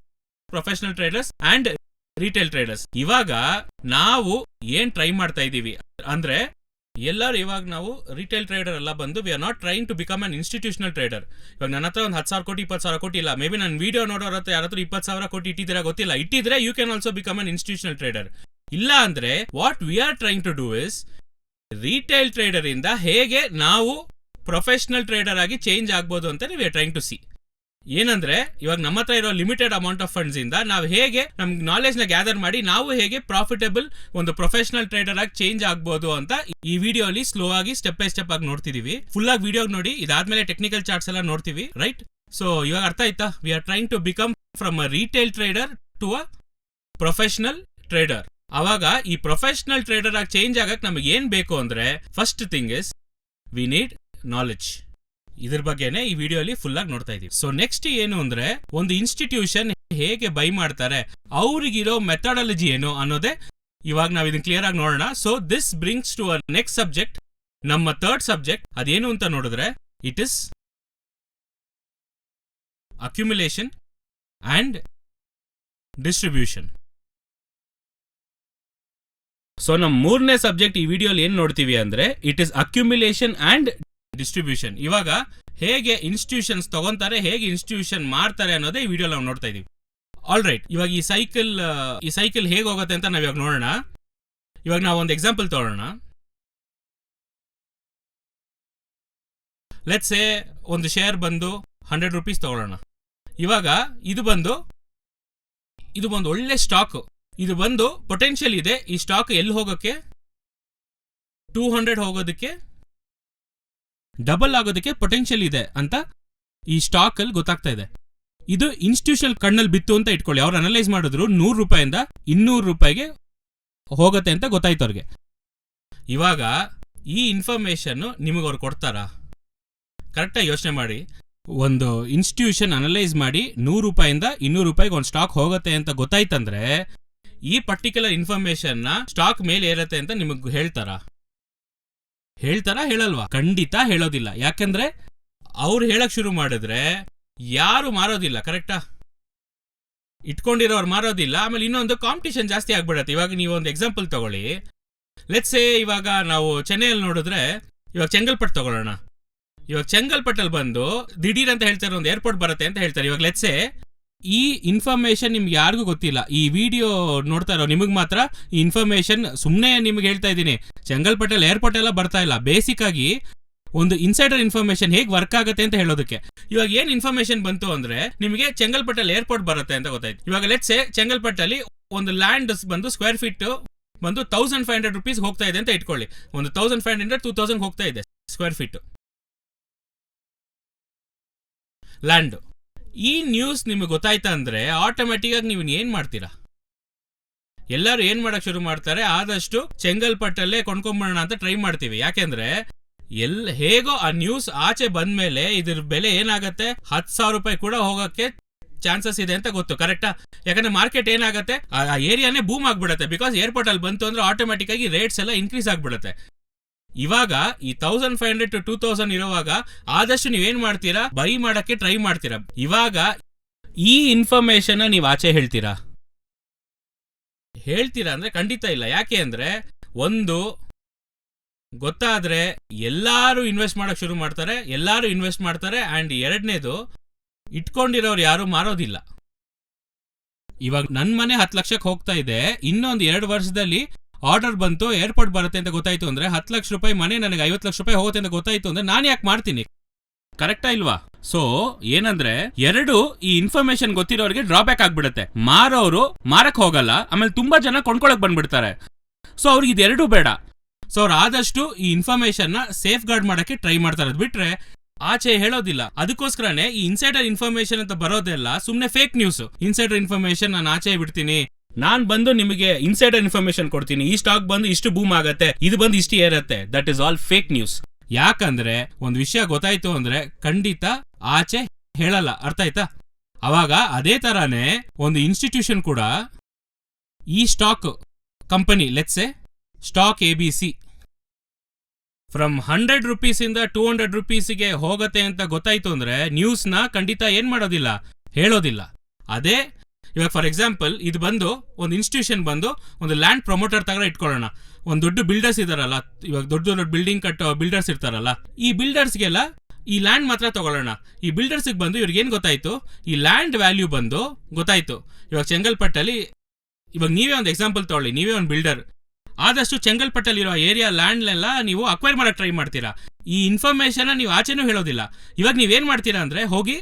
professional traders and retail traders. ಇವಾಗ ನಾವು ಏನ್ ಟ್ರೈ ಮಾಡ್ತಾ ಇದೀವಿ ಅಂದ್ರೆ ಎಲ್ಲರೂ ಇವಾಗ ನಾವು ರಿಟೇಲ್ ಟ್ರೇಡರ್ ಎಲ್ಲ ಬಂದು we are not trying to become an institutional trader. ಇವಾಗ ನನ್ನ ಹತ್ರ ಒಂದು 10,000 ಕೋಟಿ 20,000 ಕೋಟಿ ಇಲ್ಲ. ಮೇ ಬಿ ನನ್ನ ವಿಡಿಯೋ ನೋಡೋರ ಹತ್ರ ಯಾರ ಹತ್ರ 20,000 ಕೋಟಿ ಇಟ್ಟಿದ್ದೀರಾ ಗೊತ್ತಿಲ್ಲ. ಇಟ್ಟಿದ್ರೆ you can also become an institutional trader. ಇಲ್ಲ ಅಂದ್ರೆ what we are trying to do is retail trader ಇಂದ ಹೇಗೆ ನಾವು ಪ್ರೊಫೆಷನಲ್ ಟ್ರೇಡರ್ ಆಗಿ ಚೇಂಜ್ ಆಗ್ಬೋದು ಅಂತ we are trying to see. ಏನಂದ್ರೆ ಇವಾಗ ನಮ್ಮ ಹತ್ರ ಇರೋ ಲಿಮಿಟೆಡ್ ಅಮೌಂಟ್ ಆಫ್ ಫಂಡ್ಸ್ ಇಂದ ನಾವು ಹೇಗೆ ನಮ್ ನಾಲೆಜ್ ನ ಗ್ಯಾದರ್ ಮಾಡಿ ನಾವು ಹೇಗೆ ಪ್ರಾಫಿಟಬಲ್ ಒಂದು ಪ್ರೊಫೆಷನಲ್ ಟ್ರೇಡರ್ ಆಗಿ ಚೇಂಜ್ ಆಗ್ಬೋದು ಅಂತ ಈ ವಿಡಿಯೋ ಅಲ್ಲಿ ಸ್ಲೋ ಆಗಿ ಸ್ಟೆಪ್ ಬೈ ಸ್ಟೆಪ್ ಆಗಿ ನೋಡ್ತಿದೀವಿ. ಫುಲ್ ಆಗಿ ವಿಡಿಯೋ ನೋಡಿ, ಇದಾದ್ಮೇಲೆ ಟೆಕ್ನಿಕಲ್ ಚಾರ್ಟ್ಸ್ ಎಲ್ಲ ನೋಡ್ತೀವಿ, ರೈಟ್? ಸೊ ಇವಾಗ ಅರ್ಥ ಆಯ್ತಾ? We are trying to become from a retail trader to a professional trader. ಅವಾಗ ಈ ಪ್ರೊಫೆಷನಲ್ ಟ್ರೇಡರ್ ಆಗಿ ಚೇಂಜ್ ಆಗಕ್ ನಮಗೆ ಏನ್ ಬೇಕು ಅಂದ್ರೆ first thing is we need knowledge. ಇದ್ರ ಬಗ್ಗೆನೆ ಈ ವಿಡಿಯೋ ಅಲ್ಲಿ ಫುಲ್ ಆಗಿ ನೋಡ್ತಾ ಇದೀವಿ. ಸೊ ನೆಕ್ಸ್ಟ್ ಏನು ಅಂದ್ರೆ ಒಂದು ಇನ್ಸ್ಟಿಟ್ಯೂಷನ್ ಹೇಗೆ ಬೈ ಮಾಡ್ತಾರೆ, ಅವ್ರಿಗಿರೋ ಮೆಥಡಾಲಜಿ ಏನು ಅನ್ನೋದೇ ಇವಾಗ ನಾವು ಇದನ್ನ ಕ್ಲಿಯರ್ ಆಗಿ ನೋಡೋಣ. So this brings to our next subject, ನಮ್ಮ ಥರ್ಡ್ ಸಬ್ಜೆಕ್ಟ್. ಅದೇನು ಅಂತ ನೋಡಿದ್ರೆ it is accumulation and distribution. So ನಮ್ಮ ಮೂರನೇ ಸಬ್ಜೆಕ್ಟ್ ಈ ವಿಡಿಯೋಲಿ ಏನ್ ನೋಡ್ತೀವಿ ಅಂದ್ರೆ it is accumulation and distribution. ಇವಾಗ ಹೇಗೆ ಇನ್ಸ್ಟಿಟ್ಯೂಷನ್ಸ್ ತಗೊಂತಾರೆ, ಹೇಗೆ ಇನ್ಸ್ಟಿಟ್ಯೂಷನ್ ಮಾಡ್ತಾರೆ ಅನ್ನೋದೇ ಈ ವಿಡಿಯೋ ನಾವು ನೋಡ್ತಾ ಇದೀವಿ. ಆಲ್ ರೈಟ್, ಇವಾಗ ಈ ಸೈಕಲ್ ಹೇಗೆ ಹೋಗುತ್ತೆ ಅಂತ ನಾವ್ ಇವಾಗ ನೋಡೋಣ. ಇವಾಗ ನಾವು ಒಂದು ಎಕ್ಸಾಂಪಲ್ ತಗೊಳ್ಳೋಣ. ಲೆಟ್ಸ್ ಸೇ ಒಂದು ಶೇರ್ ಬಂದು 100 ರೂಪೀಸ್ ತಗೊಳ್ಳೋಣ. ಇವಾಗ ಇದು ಬಂದು ಒಳ್ಳೆ ಸ್ಟಾಕ್. ಇದು ಬಂದು ಪೊಟೆನ್ಷಿಯಲ್ ಇದೆ ಈ ಸ್ಟಾಕ್ ಎಲ್ಲಿ ಹೋಗೋಕ್ಕೆ, 200 ಹೋಗೋದಕ್ಕೆ, ಡಬಲ್ ಆಗೋದಕ್ಕೆ ಪೊಟೆನ್ಷಿಯಲ್ ಇದೆ ಅಂತ ಈ ಸ್ಟಾಕ್ ಅಲ್ಲಿ ಗೊತ್ತಾಗ್ತಾ ಇದೆ. ಇದು ಇನ್ಸ್ಟಿಟ್ಯೂಷನಲ್ ಕಣ್ಣಲ್ಲಿ ಬಿತ್ತು ಅಂತ ಇಟ್ಕೊಳ್ಳಿ. ಅವ್ರು ಅನಲೈಸ್ ಮಾಡಿದ್ರು 100 ರೂಪಾಯಿಂದ 200 ರೂಪಾಯಿಗೆ ಹೋಗುತ್ತೆ ಅಂತ ಗೊತ್ತಾಯ್ತು ಅವ್ರಿಗೆ. ಇವಾಗ ಈ ಇನ್ಫಾರ್ಮೇಶನ್ ನಿಮಗೆ ಅವ್ರು ಕೊಡ್ತಾರಾ? ಕರೆಕ್ಟಾಗಿ ಯೋಚನೆ ಮಾಡಿ. ಒಂದು ಇನ್ಸ್ಟಿಟ್ಯೂಷನ್ ಅನಲೈಸ್ ಮಾಡಿ 100 ರೂಪಾಯಿಂದ 200 ರೂಪಾಯಿಗೆ ಒಂದು ಸ್ಟಾಕ್ ಹೋಗುತ್ತೆ ಅಂತ ಗೊತ್ತಾಯ್ತಂದ್ರೆ ಈ ಪರ್ಟಿಕ್ಯುಲರ್ ಇನ್ಫಾರ್ಮೇಶನ್ ನ ಸ್ಟಾಕ್ ಮೇಲೆ ಏರತ್ತೆ ಅಂತ ನಿಮಗೆ ಹೇಳ್ತಾರಾ? ಹೇಳಲ್ವಾ? ಖಂಡಿತ ಹೇಳೋದಿಲ್ಲ. ಯಾಕಂದ್ರೆ ಅವ್ರು ಹೇಳಕ್ ಶುರು ಮಾಡಿದ್ರೆ ಯಾರು ಮಾರೋದಿಲ್ಲ, ಕರೆಕ್ಟಾ? ಇಟ್ಕೊಂಡಿರೋರು ಮಾರೋದಿಲ್ಲ. ಆಮೇಲೆ ಇನ್ನೊಂದು ಕಾಂಪಿಟೇಷನ್ ಜಾಸ್ತಿ ಆಗ್ಬಿಡತ್ತೆ. ಇವಾಗ ನೀವು ಒಂದು ಎಕ್ಸಾಂಪಲ್ ತಗೊಳ್ಳಿ. ಲೆಟ್ಸ್ ಸೇ ಇವಾಗ ನಾವು ಚೆನ್ನೈಯಲ್ಲಿ ನೋಡಿದ್ರೆ ಇವಾಗ ಚೆಂಗಲ್ಪಟ್ಟು ತಗೊಳ್ಳೋಣ. ಇವಾಗ ಚೆಂಗಲ್ಪಟ್ಟಲ್ಲಿ ಬಂದು ದಿಢೀರ್ ಅಂತ ಹೇಳ್ತಾರೆ ಒಂದು ಏರ್ಪೋರ್ಟ್ ಬರುತ್ತೆ ಅಂತ ಹೇಳ್ತಾರೆ. ಇವಾಗ ಲೆಟ್ಸ್ ಸೇ ಈ ಇನ್ಫಾರ್ಮೇಶನ್ ನಿಮ್ಗೆ ಯಾರಿಗೂ ಗೊತ್ತಿಲ್ಲ. ಈ ವಿಡಿಯೋ ನೋಡ್ತಾ ಇರೋ ನಿಮಗೆ ಮಾತ್ರ ಈ ಇನ್ಫಾರ್ಮೇಶನ್ ಸುಮ್ಮನೆ ನಿಮ್ಗೆ ಹೇಳ್ತಾ ಇದ್ದೀನಿ. ಚೆಂಗಲ್ಪಟ್ಟಲ್ಲಿ ಏರ್ಪೋರ್ಟ್ ಎಲ್ಲ ಬರ್ತಾ ಇಲ್ಲ. ಬೇಸಿಕ್ ಆಗಿ ಒಂದು ಇನ್ಸೈಡರ್ ಇನ್ಫಾರ್ಮೇಶನ್ ಹೇಗೆ ವರ್ಕ್ ಆಗುತ್ತೆ ಅಂತ ಹೇಳೋದಕ್ಕೆ. ಇವಾಗ ಏನ್ ಇನ್ಫಾರ್ಮೇಶನ್ ಬಂತು ಅಂದ್ರೆ ನಿಮಗೆ ಚೆಂಗಲ್ಪಟ್ಟಲ್ಲಿ ಏರ್ಪೋರ್ಟ್ ಬರುತ್ತೆ ಅಂತ ಗೊತ್ತಾಯ್ತು. ಇವಾಗ ಲೆಟ್ಸ್ ಸೇ ಚೆಂಗಲ್ಪಟ್ಟಲ್ಲಿ ಒಂದು ಲ್ಯಾಂಡ್ ಬಂದು ಸ್ಕ್ವೇರ್ ಫೀಟ್ ಬಂದು 1500 ರೂಪೀಸ್ ಹೋಗ್ತಾ ಇದೆ ಅಂತ ಇಟ್ಕೊಳ್ಳಿ. ಒಂದು 1500 2000 ಹೋಗ್ತಾ ಇದೆ ಸ್ಕ್ವೇರ್ ಫೀಟ್ ಲ್ಯಾಂಡ್. ಈ ನ್ಯೂಸ್ ನಿಮಗೆ ಗೊತ್ತಾಯ್ತಾ ಅಂದ್ರೆ ಆಟೋಮೆಟಿಕ್ ಆಗಿ ನೀವು ಏನ್ ಮಾಡ್ತೀರಾ? ಎಲ್ಲರೂ ಏನ್ ಮಾಡಕ್ ಶುರು ಮಾಡ್ತಾರೆ, ಆದಷ್ಟು ಚೆಂಗಲ್ಪಟ್ಟಲ್ಲೇ ಕೊಂಡ್ಕೊಂಬೋಣ ಅಂತ ಟ್ರೈ ಮಾಡ್ತೀವಿ. ಯಾಕೆಂದ್ರೆ ಹೇಗೋ ಆ ನ್ಯೂಸ್ ಆಚೆ ಬಂದ್ಮೇಲೆ ಇದ್ರ ಬೆಲೆ ಏನಾಗತ್ತೆ, 10,000 ರೂಪಾಯಿ ಕೂಡ ಹೋಗಕ್ಕೆ ಚಾನ್ಸಸ್ ಇದೆ ಅಂತ ಗೊತ್ತು. ಕರೆಕ್ಟಾ? ಯಾಕಂದ್ರೆ ಮಾರ್ಕೆಟ್ ಏನಾಗುತ್ತೆ, ಆ ಏರಿಯಾನೇ ಬೂಮ್ ಆಗ್ಬಿಡುತ್ತೆ. ಬಿಕಾಸ್ ಏರ್ಪೋರ್ಟ್ ಅಲ್ಲಿ ಬಂತು ಅಂದ್ರೆ ಆಟೋಮೆಟಿಕ್ ಆಗಿ ರೇಟ್ಸ್ ಎಲ್ಲ ಇನ್ಕ್ರೀಸ್ ಆಗ್ಬಿಡುತ್ತೆ. ಇವಾಗ ಈ 1500 to 2000 ಇರುವಾಗ ಆದಷ್ಟು ನೀವೇನ್ ಮಾಡ್ತೀರಾ, ಬೈ ಮಾಡಕ್ಕೆ ಟ್ರೈ ಮಾಡ್ತೀರಾ. ಇವಾಗ ಈ ಇನ್ಫಾರ್ಮೇಶನ್ ನೀವು ಆಚೆ ಹೇಳ್ತೀರಾ ಅಂದ್ರೆ ಖಂಡಿತ ಇಲ್ಲ. ಯಾಕೆ ಅಂದ್ರೆ ಒಂದು ಗೊತ್ತಾದ್ರೆ ಎಲ್ಲಾರು ಇನ್ವೆಸ್ಟ್ ಮಾಡಕ್ ಶುರು ಮಾಡ್ತಾರೆ. ಅಂಡ್ ಎರಡನೇದು, ಇಟ್ಕೊಂಡಿರೋರು ಯಾರು ಮಾರೋದಿಲ್ಲ. ಇವಾಗ ನನ್ ಮನೆ 10 ಲಕ್ಷಕ್ಕೆ ಹೋಗ್ತಾ ಇದೆ, ಇನ್ನೊಂದು 2 ವರ್ಷದಲ್ಲಿ ಆರ್ಡರ್ ಬಂತು, ಏರ್ಪೋರ್ಟ್ ಬರುತ್ತೆ ಅಂತ ಗೊತ್ತಾಯ್ತು ಅಂದ್ರೆ 10 ಲಕ್ಷ ರೂಪಾಯಿ ಮನೆ ನನಗೆ 50 ಲಕ್ಷ ರೂಪಾಯಿ ಹೋಗುತ್ತೆ ಅಂತ ಗೊತ್ತಾಯ್ತು ಅಂದ್ರೆ ನಾನು ಯಾಕೆ ಮಾಡ್ತೀನಿ? ಕರೆಕ್ಟಾ ಇಲ್ವಾ? ಸೊ ಏನಂದ್ರೆ ಎರಡು ಈ ಇನ್ಫಾರ್ಮೇಶನ್ ಗೊತ್ತಿರೋರಿಗೆ ಡ್ರಾಬ್ಯಾಕ್ ಆಗ್ಬಿಡುತ್ತೆ. ಮಾರೋರು ಮಾರಕ್ ಹೋಗಲ್ಲ, ಆಮೇಲೆ ತುಂಬಾ ಜನ ಕೊಂಡ್ಕೊಳಕ್ ಬಂದ್ಬಿಡ್ತಾರೆ. ಸೊ ಅವ್ರಿಗೆ ಇದೆರಡೂ ಬೇಡ. ಸೊ ಅವ್ರು ಆದಷ್ಟು ಈ ಇನ್ಫಾರ್ಮೇಶನ್ ನ ಸೇಫ್ ಗಾರ್ಡ್ ಮಾಡಕ್ಕೆ ಟ್ರೈ ಮಾಡ್ತಾರೆ. ಬಿಟ್ರೆ ಆಚೆ ಹೇಳೋದಿಲ್ಲ. ಅದಕ್ಕೋಸ್ಕರನೇ ಈ ಇನ್ಸೈಡರ್ ಇನ್ಫಾರ್ಮೇಶನ್ ಅಂತ ಬರೋದೆಲ್ಲ ಸುಮ್ನೆ ಫೇಕ್ ನ್ಯೂಸ್. ಇನ್ಸೈಡರ್ ಇನ್ಫಾರ್ಮೇಶನ್ ನಾನು ಆಚೆ ಬಿಡ್ತೀನಿ, ನಾನ್ ಬಂದು ನಿಮಗೆ ಇನ್ಸೈಡರ್ ಇನ್ಫಾರ್ಮೇಶನ್ ಕೊಡ್ತೀನಿ, ಈ ಸ್ಟಾಕ್ ಬಂದು ಇಷ್ಟು ಬೂಮ್ ಆಗತ್ತೆ, ಇದು ಬಂದು ಇಷ್ಟು ಏರತ್ತೆ. That is all fake news. ಯಾಕಂದ್ರೆ ಒಂದು ವಿಷಯ ಗೊತ್ತಾಯ್ತು ಅಂದ್ರೆ ಖಂಡಿತ ಆಚೆ ಹೇಳಲ್ಲ. ಅರ್ಥ ಆಯ್ತಾ? ಅವಾಗ ಅದೇ ತರಾನೇ ಒಂದು ಇನ್ಸ್ಟಿಟ್ಯೂಷನ್ ಕೂಡ ಈ stock company, let's A stock ABC, from 100 rupees ಇಂದ 200 ರೂಪೀಸ್ಗೆ ಹೋಗತ್ತೆ ಅಂತ ಗೊತ್ತಾಯ್ತು ಅಂದ್ರೆ ನ್ಯೂಸ್ ನ ಖಂಡಿತ ಏನ್ ಮಾಡೋದಿಲ್ಲ, ಹೇಳೋದಿಲ್ಲ. ಅದೇ ಇವಾಗ ಫಾರ್ ಎಕ್ಸಾಂಪಲ್ ಇದು ಬಂದು ಒಂದು ಇನ್ಸ್ಟಿಟ್ಯೂಷನ್ ಬಂದು ಒಂದು ಲ್ಯಾಂಡ್ ಪ್ರಮೋಟರ್ ತಗಡೆ ಇಟ್ಕೊಳ್ಳೋಣ. ಒಂದು ದೊಡ್ಡ ಬಿಲ್ಡರ್ಸ್ ಇದಾರಲ್ಲ, ಇವಾಗ ದೊಡ್ಡ ಬಿಲ್ಡಿಂಗ್ ಕಟ್ಟೋ ಬಿಲ್ಡರ್ಸ್ ಇರ್ತಾರಲ್ಲ, ಈ ಬಿಲ್ಡರ್ಸ್ಗೆಲ್ಲ ಈ ಲ್ಯಾಂಡ್ ಮಾತ್ರ ತಗೊಳ್ಳೋಣ. ಈ ಬಿಲ್ಡರ್ಸ್ಗೆ ಬಂದು ಇವ್ರಿಗೆ ಏನ್ ಗೊತ್ತಾಯ್ತು, ಈ ಲ್ಯಾಂಡ್ ವ್ಯಾಲ್ಯೂ ಬಂದು ಗೊತ್ತಾಯ್ತು. ಇವಾಗ ಚೆಂಗಲ್ಪಟ್ಟಲ್ಲಿ ಇವಾಗ ನೀವೇ ಒಂದು ಎಕ್ಸಾಂಪಲ್ ತಗೊಳ್ಳಿ, ನೀವೇ ಒಂದು ಬಿಲ್ಡರ್, ಆದಷ್ಟು ಚೆಂಗಲ್ಪಟ್ಟಲ್ಲಿರೋ ಏರಿಯಾ ಲ್ಯಾಂಡ್ನೆಲ್ಲ ನೀವು ಅಕ್ವೈರ್ ಮಾಡಕ್ ಟ್ರೈ ಮಾಡ್ತೀರಾ. ಈ ಇನ್ಫಾರ್ಮೇಶನ್ ನೀವು ಆಚೆನೂ ಹೇಳೋದಿಲ್ಲ. ಇವಾಗ ನೀವೇನ್ ಮಾಡ್ತೀರಾ ಅಂದ್ರೆ ಹೋಗಿ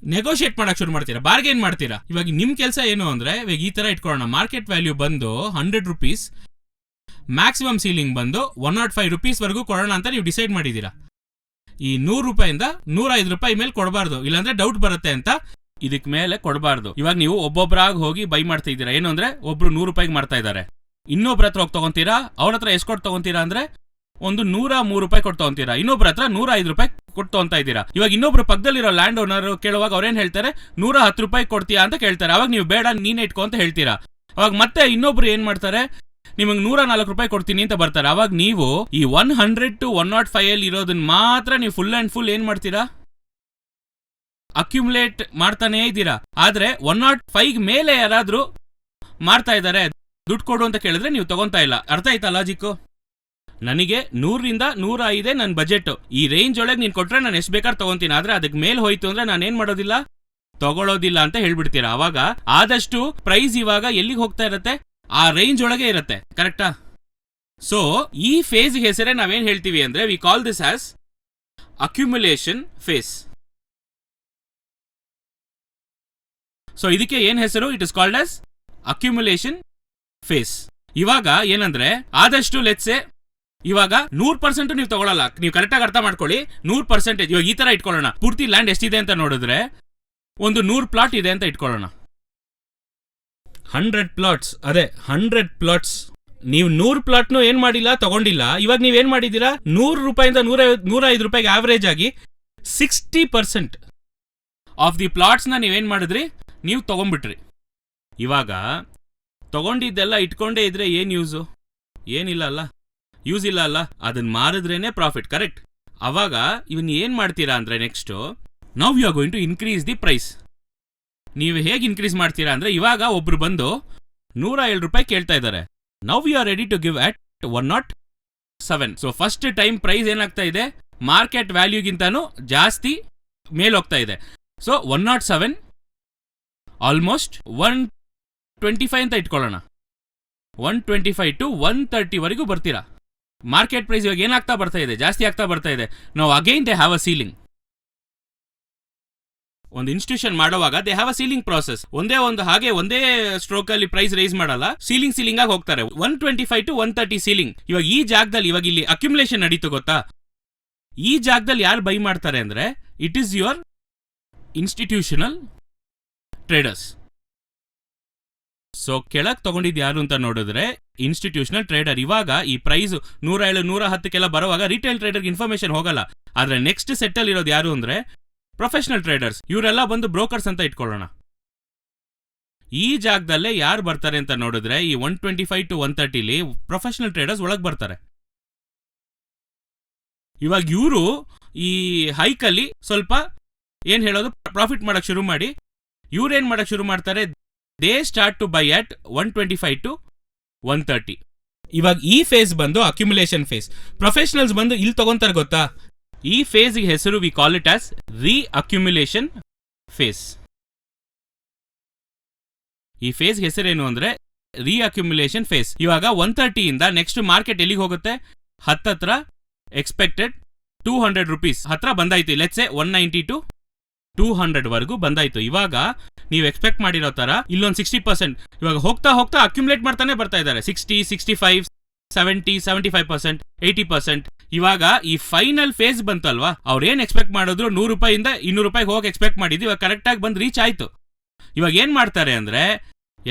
ನೆಗೋಷಿಯೇಟ್ ಮಾಡಕ್ ಶುರು ಮಾಡ್ತೀರಾ, ಬಾರ್ಗೇನ್ ಮಾಡ್ತೀರಾ. ಇವಾಗ ನಿಮ್ ಕೆಲಸ ಏನು ಅಂದ್ರೆ ಇವಾಗ ಈ ತರ ಇಟ್ಕೊಳ್ಳೋಣ, ಮಾರ್ಕೆಟ್ ವ್ಯಾಲ್ಯೂ ಬಂದು 100 ರೂಪೀಸ್, ಮ್ಯಾಕ್ಸಿಮಮ್ ಸೀಲಿಂಗ್ ಬಂದು 105 ರೂಪೀಸ್ ವರೆಗೂ ಕೊಡೋಣ ಅಂತ ನೀವು ಡಿಸೈಡ್ ಮಾಡಿದೀರಾ. ಈ 100 ರೂಪಾಯಿಂದ 105 ರೂಪಾಯಿ ಮೇಲೆ ಕೊಡಬಾರ್ದು, ಇಲ್ಲಾಂದ್ರೆ ಡೌಟ್ ಬರುತ್ತೆ ಅಂತ ಇದಕ್ ಮೇಲೆ ಕೊಡಬಾರ್ದು. ಇವಾಗ ನೀವು ಒಬ್ಬೊಬ್ಬರಾಗಿ ಹೋಗಿ ಬೈ ಮಾಡ್ತಾ ಇದ್ದೀರಾ. ಏನು ಅಂದ್ರೆ ಒಬ್ರು 100 ರೂಪಾಯಿಗೆ ಮಾಡ್ತಾ ಇದ್ದಾರೆ, ಇನ್ನೊಬ್ರ ಹತ್ರ ಹೋಗಿ ತಗೊಂತೀರಾ. ಅವ್ರ ಹತ್ರ ಎಷ್ಟು ಕೊಟ್ಟು ತಗೊಂತೀರಾ ಅಂದ್ರೆ ಒಂದು 103 ರೂಪಾಯಿ ಕೊಟ್ಟು ತಗೊಂತೀರಾ. ಇನ್ನೊಬ್ರ ಹತ್ರ 105 ರೂಪಾಯಿ ಕೊಟ್ಟು ತಗೊಂತಾ ಇದ್ದೀರಾ. ಇವಾಗ ಇನ್ನೊಬ್ರು ಪಕ್ಕದಲ್ಲಿರೋ ಲ್ಯಾಂಡ್ ಓನರ್ ಕೇಳುವಾಗ ಅವ್ರೇನ್ ಹೇಳ್ತಾರೆ, 110 ರೂಪಾಯಿ ಕೊಡ್ತೀಯಾ ಅಂತ ಕೇಳ್ತಾರೆ. ಅವಾಗ ನೀವು ಬೇಡ ನೀನೇ ಇಟ್ಕೊ ಅಂತ ಹೇಳ್ತೀರಾ. ಅವಾಗ ಮತ್ತೆ ಇನ್ನೊಬ್ರು ಏನ್ ಮಾಡ್ತಾರೆ, ನಿಮಗೆ 104 ರೂಪಾಯಿ ಕೊಡ್ತೀನಿ ಅಂತ ಬರ್ತಾರೆ. ಅವಾಗ ನೀವು ಈ 100 to 105 ಅಲ್ಲಿ ಇರೋದನ್ನ ಮಾತ್ರ ನೀವು ಫುಲ್ ಅಂಡ್ ಫುಲ್ ಏನ್ ಮಾಡ್ತೀರಾ, ಅಕ್ಯುಮುಲೇಟ್ ಮಾಡ್ತಾನೇ ಇದ್ದೀರಾ. ಆದ್ರೆ 105 ಮೇಲೆ ಯಾರಾದ್ರೂ ಮಾಡ್ತಾ ಇದ್ದಾರೆ, ದುಡ್ಡು ಕೊಡು ಅಂತ ಕೇಳಿದ್ರೆ ನೀವು ತಗೊಂತಾ ಇಲ್ಲ. ಅರ್ಥ ಆಯ್ತಾ ಲಾಜಿಕ್? ನನಗೆ 100 ರಿಂದ 105 ನನ್ನ ಬಜೆಟ್, ಈ ರೇಂಜ್ ಒಳಗೆ ನೀನ್ ಕೊಟ್ರೆ ನಾನು ಎಷ್ಟು ಬೇಕಾದ್ರೆ ತಗೊಂತೀನಿ. ಆದ್ರೆ ಅದಕ್ಕೆ ಮೇಲ್ ಹೋಯ್ತು ಅಂದ್ರೆ ನಾನು ಏನ್ ಮಾಡೋದಿಲ್ಲ, ತಗೊಳ್ಳೋದಿಲ್ಲ ಅಂತ ಹೇಳ್ಬಿಡ್ತೀರಾ. ಅವಾಗ ಆದಷ್ಟು ಪ್ರೈಸ್ ಇವಾಗ ಎಲ್ಲಿಗೆ ಹೋಗ್ತಾ ಇರತ್ತೆ, ಆ ರೇಂಜ್ ಒಳಗೆ ಇರತ್ತೆ. ಕರೆಕ್ಟಾ? ಸೊ ಈ ಫೇಸ್ ಹೆಸರೇ ನಾವೇನ್ ಹೇಳ್ತೀವಿ ಅಂದ್ರೆ we call this as accumulation phase. So ಇದಕ್ಕೆ ಏನ್ ಹೆಸರು, it is called as accumulation phase. ಇವಾಗ ಏನಂದ್ರೆ ಆದಷ್ಟು ಲೆಟ್ಸ್ ಇವಾಗ 100% ನೀವು ತಗೊಳ್ಳಲ್ಲ. ನೀವು ಕರೆಕ್ಟಾಗಿ ಅರ್ಥ ಮಾಡ್ಕೊಳ್ಳಿ, 100%. ಇವಾಗ ಈ ತರ ಇಟ್ಕೊಳ್ಳೋಣ, ಪೂರ್ತಿ ಲ್ಯಾಂಡ್ ಎಷ್ಟಿದೆ ಅಂತ ನೋಡಿದ್ರೆ ಒಂದು 100 ಪ್ಲಾಟ್ ಇದೆ ಅಂತ ಇಟ್ಕೊಳ್ಳೋಣ. 100 ಪ್ಲಾಟ್ಸ್, ಅದೇ 100 ಪ್ಲಾಟ್ಸ್. ನೀವು 100 ಪ್ಲಾಟ್ನು ಏನ್ ಮಾಡಿಲ್ಲ, ತಗೊಂಡಿಲ್ಲ. ಇವಾಗ ನೀವೇನ್ ಮಾಡಿದೀರಾ, 100 ರೂಪಾಯಿಂದ 105 ರೂಪಾಯಿಗೆ ಆವರೇಜ್ ಆಗಿ 60% ಆಫ್ ದಿ ಪ್ಲಾಟ್ಸ್ ನ ನೀವೇನ್ ಮಾಡಿದ್ರಿ, ನೀವು ತಗೊಂಡ್ಬಿಟ್ರಿ. ಇವಾಗ ತಗೊಂಡಿದ್ದೆಲ್ಲ ಇಟ್ಕೊಂಡೇ ಇದ್ರೆ ಏನ್ ಯೂಸು? ಏನಿಲ್ಲ ಅಲ್ಲ, ಯೂಸ್ ಇಲ್ಲ ಅಲ್ಲ. ಅದನ್ನ ಮಾರಿದ್ರೇನೆ ಪ್ರಾಫಿಟ್. ಕರೆಕ್ಟ್? ಅವಾಗ ಇವನ್ ಏನ್ ಮಾಡ್ತೀರಾ ಅಂದ್ರೆ next now you are going to increase the price. ನೀವು ಹೇಗೆ ಇನ್ಕ್ರೀಸ್ ಮಾಡ್ತೀರಾ ಅಂದ್ರೆ ಇವಾಗ ಒಬ್ರು ಬಂದು 107 ರೂಪಾಯಿ ಕೇಳ್ತಾ ಇದ್ದಾರೆ. Now you are ready to give at 107. So first time price ಏನಾಗ್ತಾ ಇದೆ, ಮಾರ್ಕೆಟ್ ವ್ಯಾಲ್ಯೂಗಿಂತಾನು ಜಾಸ್ತಿ ಮೇಲ್ ಹೋಗ್ತಾ ಇದೆ. ಸೊ 107 ಆಲ್ಮೋಸ್ಟ್ 125 ಅಂತ ಇಟ್ಕೊಳ್ಳೋಣ. 125 to 130 ವರೆಗೂ ಬರ್ತೀರಾ. ಮಾರ್ಕೆಟ್ ಪ್ರೈಸ್ ಇವಾಗ ಏನಾಗ್ತಾ ಬರ್ತಾ ಇದೆ, ಜಾಸ್ತಿ ಆಗ್ತಾ ಬರ್ತಾ ಇದೆ. ನಾವು again they have a ceiling. ಒಂದು ಇನ್ಸ್ಟಿಟ್ಯೂಷನ್ ಮಾಡುವಾಗ they have a ceiling process. ಒಂದೇ ಸ್ಟ್ರೋಕ್ ಅಲ್ಲಿ ಪ್ರೈಸ್ ರೈಸ್ ಮಾಡಲ್ಲ, ಸೀಲಿಂಗ್ ಆಗಿ ಹೋಗ್ತಾರೆ. 125 to 130 ಸೀಲಿಂಗ್. ಇವಾಗ ಈ ಜಾಗದಲ್ಲಿ ಇವಾಗ ಇಲ್ಲಿ ಅಕ್ಯುಮುಲೇಷನ್ ನಡೀತು ಗೊತ್ತಾ. ಈ ಜಾಗದಲ್ಲಿ ಯಾರು ಬೈ ಮಾಡ್ತಾರೆ ಅಂದ್ರೆ it is your institutional traders. So ಕೆಳಗೆ ತಗೊಂಡಿದ್ದು ಯಾರು ಅಂತ ನೋಡಿದ್ರೆ ಇನ್ಸ್ಟಿಟ್ಯೂಷನಲ್ ಟ್ರೇಡರ್. ಇವಾಗ ಈ ಪ್ರೈಸ್ 107, 110 ಬರುವಾಗ ರಿಟೇಲ್ ಟ್ರೇಡರ್ಗೆ ಇನ್ಫಾರ್ಮೇಶನ್ ಹೋಗಲ್ಲ. ಆದ್ರೆ ನೆಕ್ಸ್ಟ್ ಸೆಟ್ಟಲ್ಲಿ ಇರೋದು ಯಾರು ಅಂದ್ರೆ ಪ್ರೊಫೆಷನಲ್ ಟ್ರೇಡರ್ಸ್. ಇವರೆಲ್ಲ ಬಂದು ಬ್ರೋಕರ್ಸ್ ಅಂತ ಇಟ್ಕೊಳ್ಳೋಣ. ಈ ಜಾಗದಲ್ಲೇ ಯಾರು ಬರ್ತಾರೆ ಅಂತ ನೋಡಿದ್ರೆ ಈ 125 to 130 ಪ್ರೊಫೆಷನಲ್ ಟ್ರೇಡರ್ಸ್ ಒಳಗೆ ಬರ್ತಾರೆ. ಇವಾಗ ಇವರು ಈ ಹೈಕಲ್ಲಿ ಸ್ವಲ್ಪ ಏನ್ ಹೇಳೋದು ಪ್ರಾಫಿಟ್ ಮಾಡಕ್ ಶುರು ಮಾಡಿ ಇವ್ರೇನ್ ಮಾಡಕ್ ಶುರು ಮಾಡ್ತಾರೆ, they start to buy at 125 to 130. ಇವಾಗ ಈ ಫೇಸ್ ಬಂದು ಅಕ್ಯುಮುಲೇಷನ್ ಫೇಸ್. ಪ್ರೊಫೆಷನಲ್ಸ್ ಬಂದು ಇಲ್ಲಿ ತಗೊಂತಾರೆ ಗೊತ್ತಾ, ಈ ಫೇಸ್ಗೆ ಹೆಸರು ವಿ ಕಾಲ್ ಇಟ್ ಆಸ್ ರೀ ಅಕ್ಯುಮುಲೇಷನ್ ಫೇಸ್. ಈ ಫೇಸ್ ಹೆಸರೇನು ಅಂದ್ರೆ ರೀ ಅಕ್ಯುಮುಲೇಷನ್ ಫೇಸ್. ಇವಾಗ 130 ಇಂದ ನೆಕ್ಸ್ಟ್ ಮಾರ್ಕೆಟ್ ಎಲ್ಲಿಗೆ ಹೋಗುತ್ತೆ, ಹತ್ತತ್ರ ಎಕ್ಸ್ಪೆಕ್ಟೆಡ್ 200 rupees ಹತ್ರ ಬಂದಾಯ್ತು. ಲೆಟ್ಸ್ ಸೇ 190 to 200 ವರೆಗೂ ಬಂದಾಯ್ತು. ಇವಾಗ ನೀವು ಎಕ್ಸ್ಪೆಕ್ಟ್ ಮಾಡಿರೋ ತರ ಇಲ್ಲೊಂದು 60% ಇವಾಗ ಹೋಗ್ತಾ ಹೋಗ್ತಾ ಅಕ್ಯುಮುಲೇಟ್ ಮಾಡ್ತಾನೆ ಬರ್ತಾ ಇದ್ದಾರೆ. 60, 65, 70, 75%, 80%. ಇವಾಗ ಈ ಫೈನಲ್ ಫೇಸ್ ಬಂತಲ್ವಾ, ಅವ್ರು ಏನ್ ಎಕ್ಸ್ಪೆಕ್ಟ್ ಮಾಡಿದ್ರು 100 ರೂಪಾಯಿಂದ 200 ರೂಪಾಯಿಗೆ ಹೋಗಿ ಎಕ್ಸ್ಪೆಕ್ಟ್ ಮಾಡಿದ್ವಿ. ಇವಾಗ ಕರೆಕ್ಟ್ ಆಗಿ ಬಂದು ರೀಚ್ ಆಯ್ತು. ಇವಾಗ ಏನ್ ಮಾಡ್ತಾರೆ ಅಂದ್ರೆ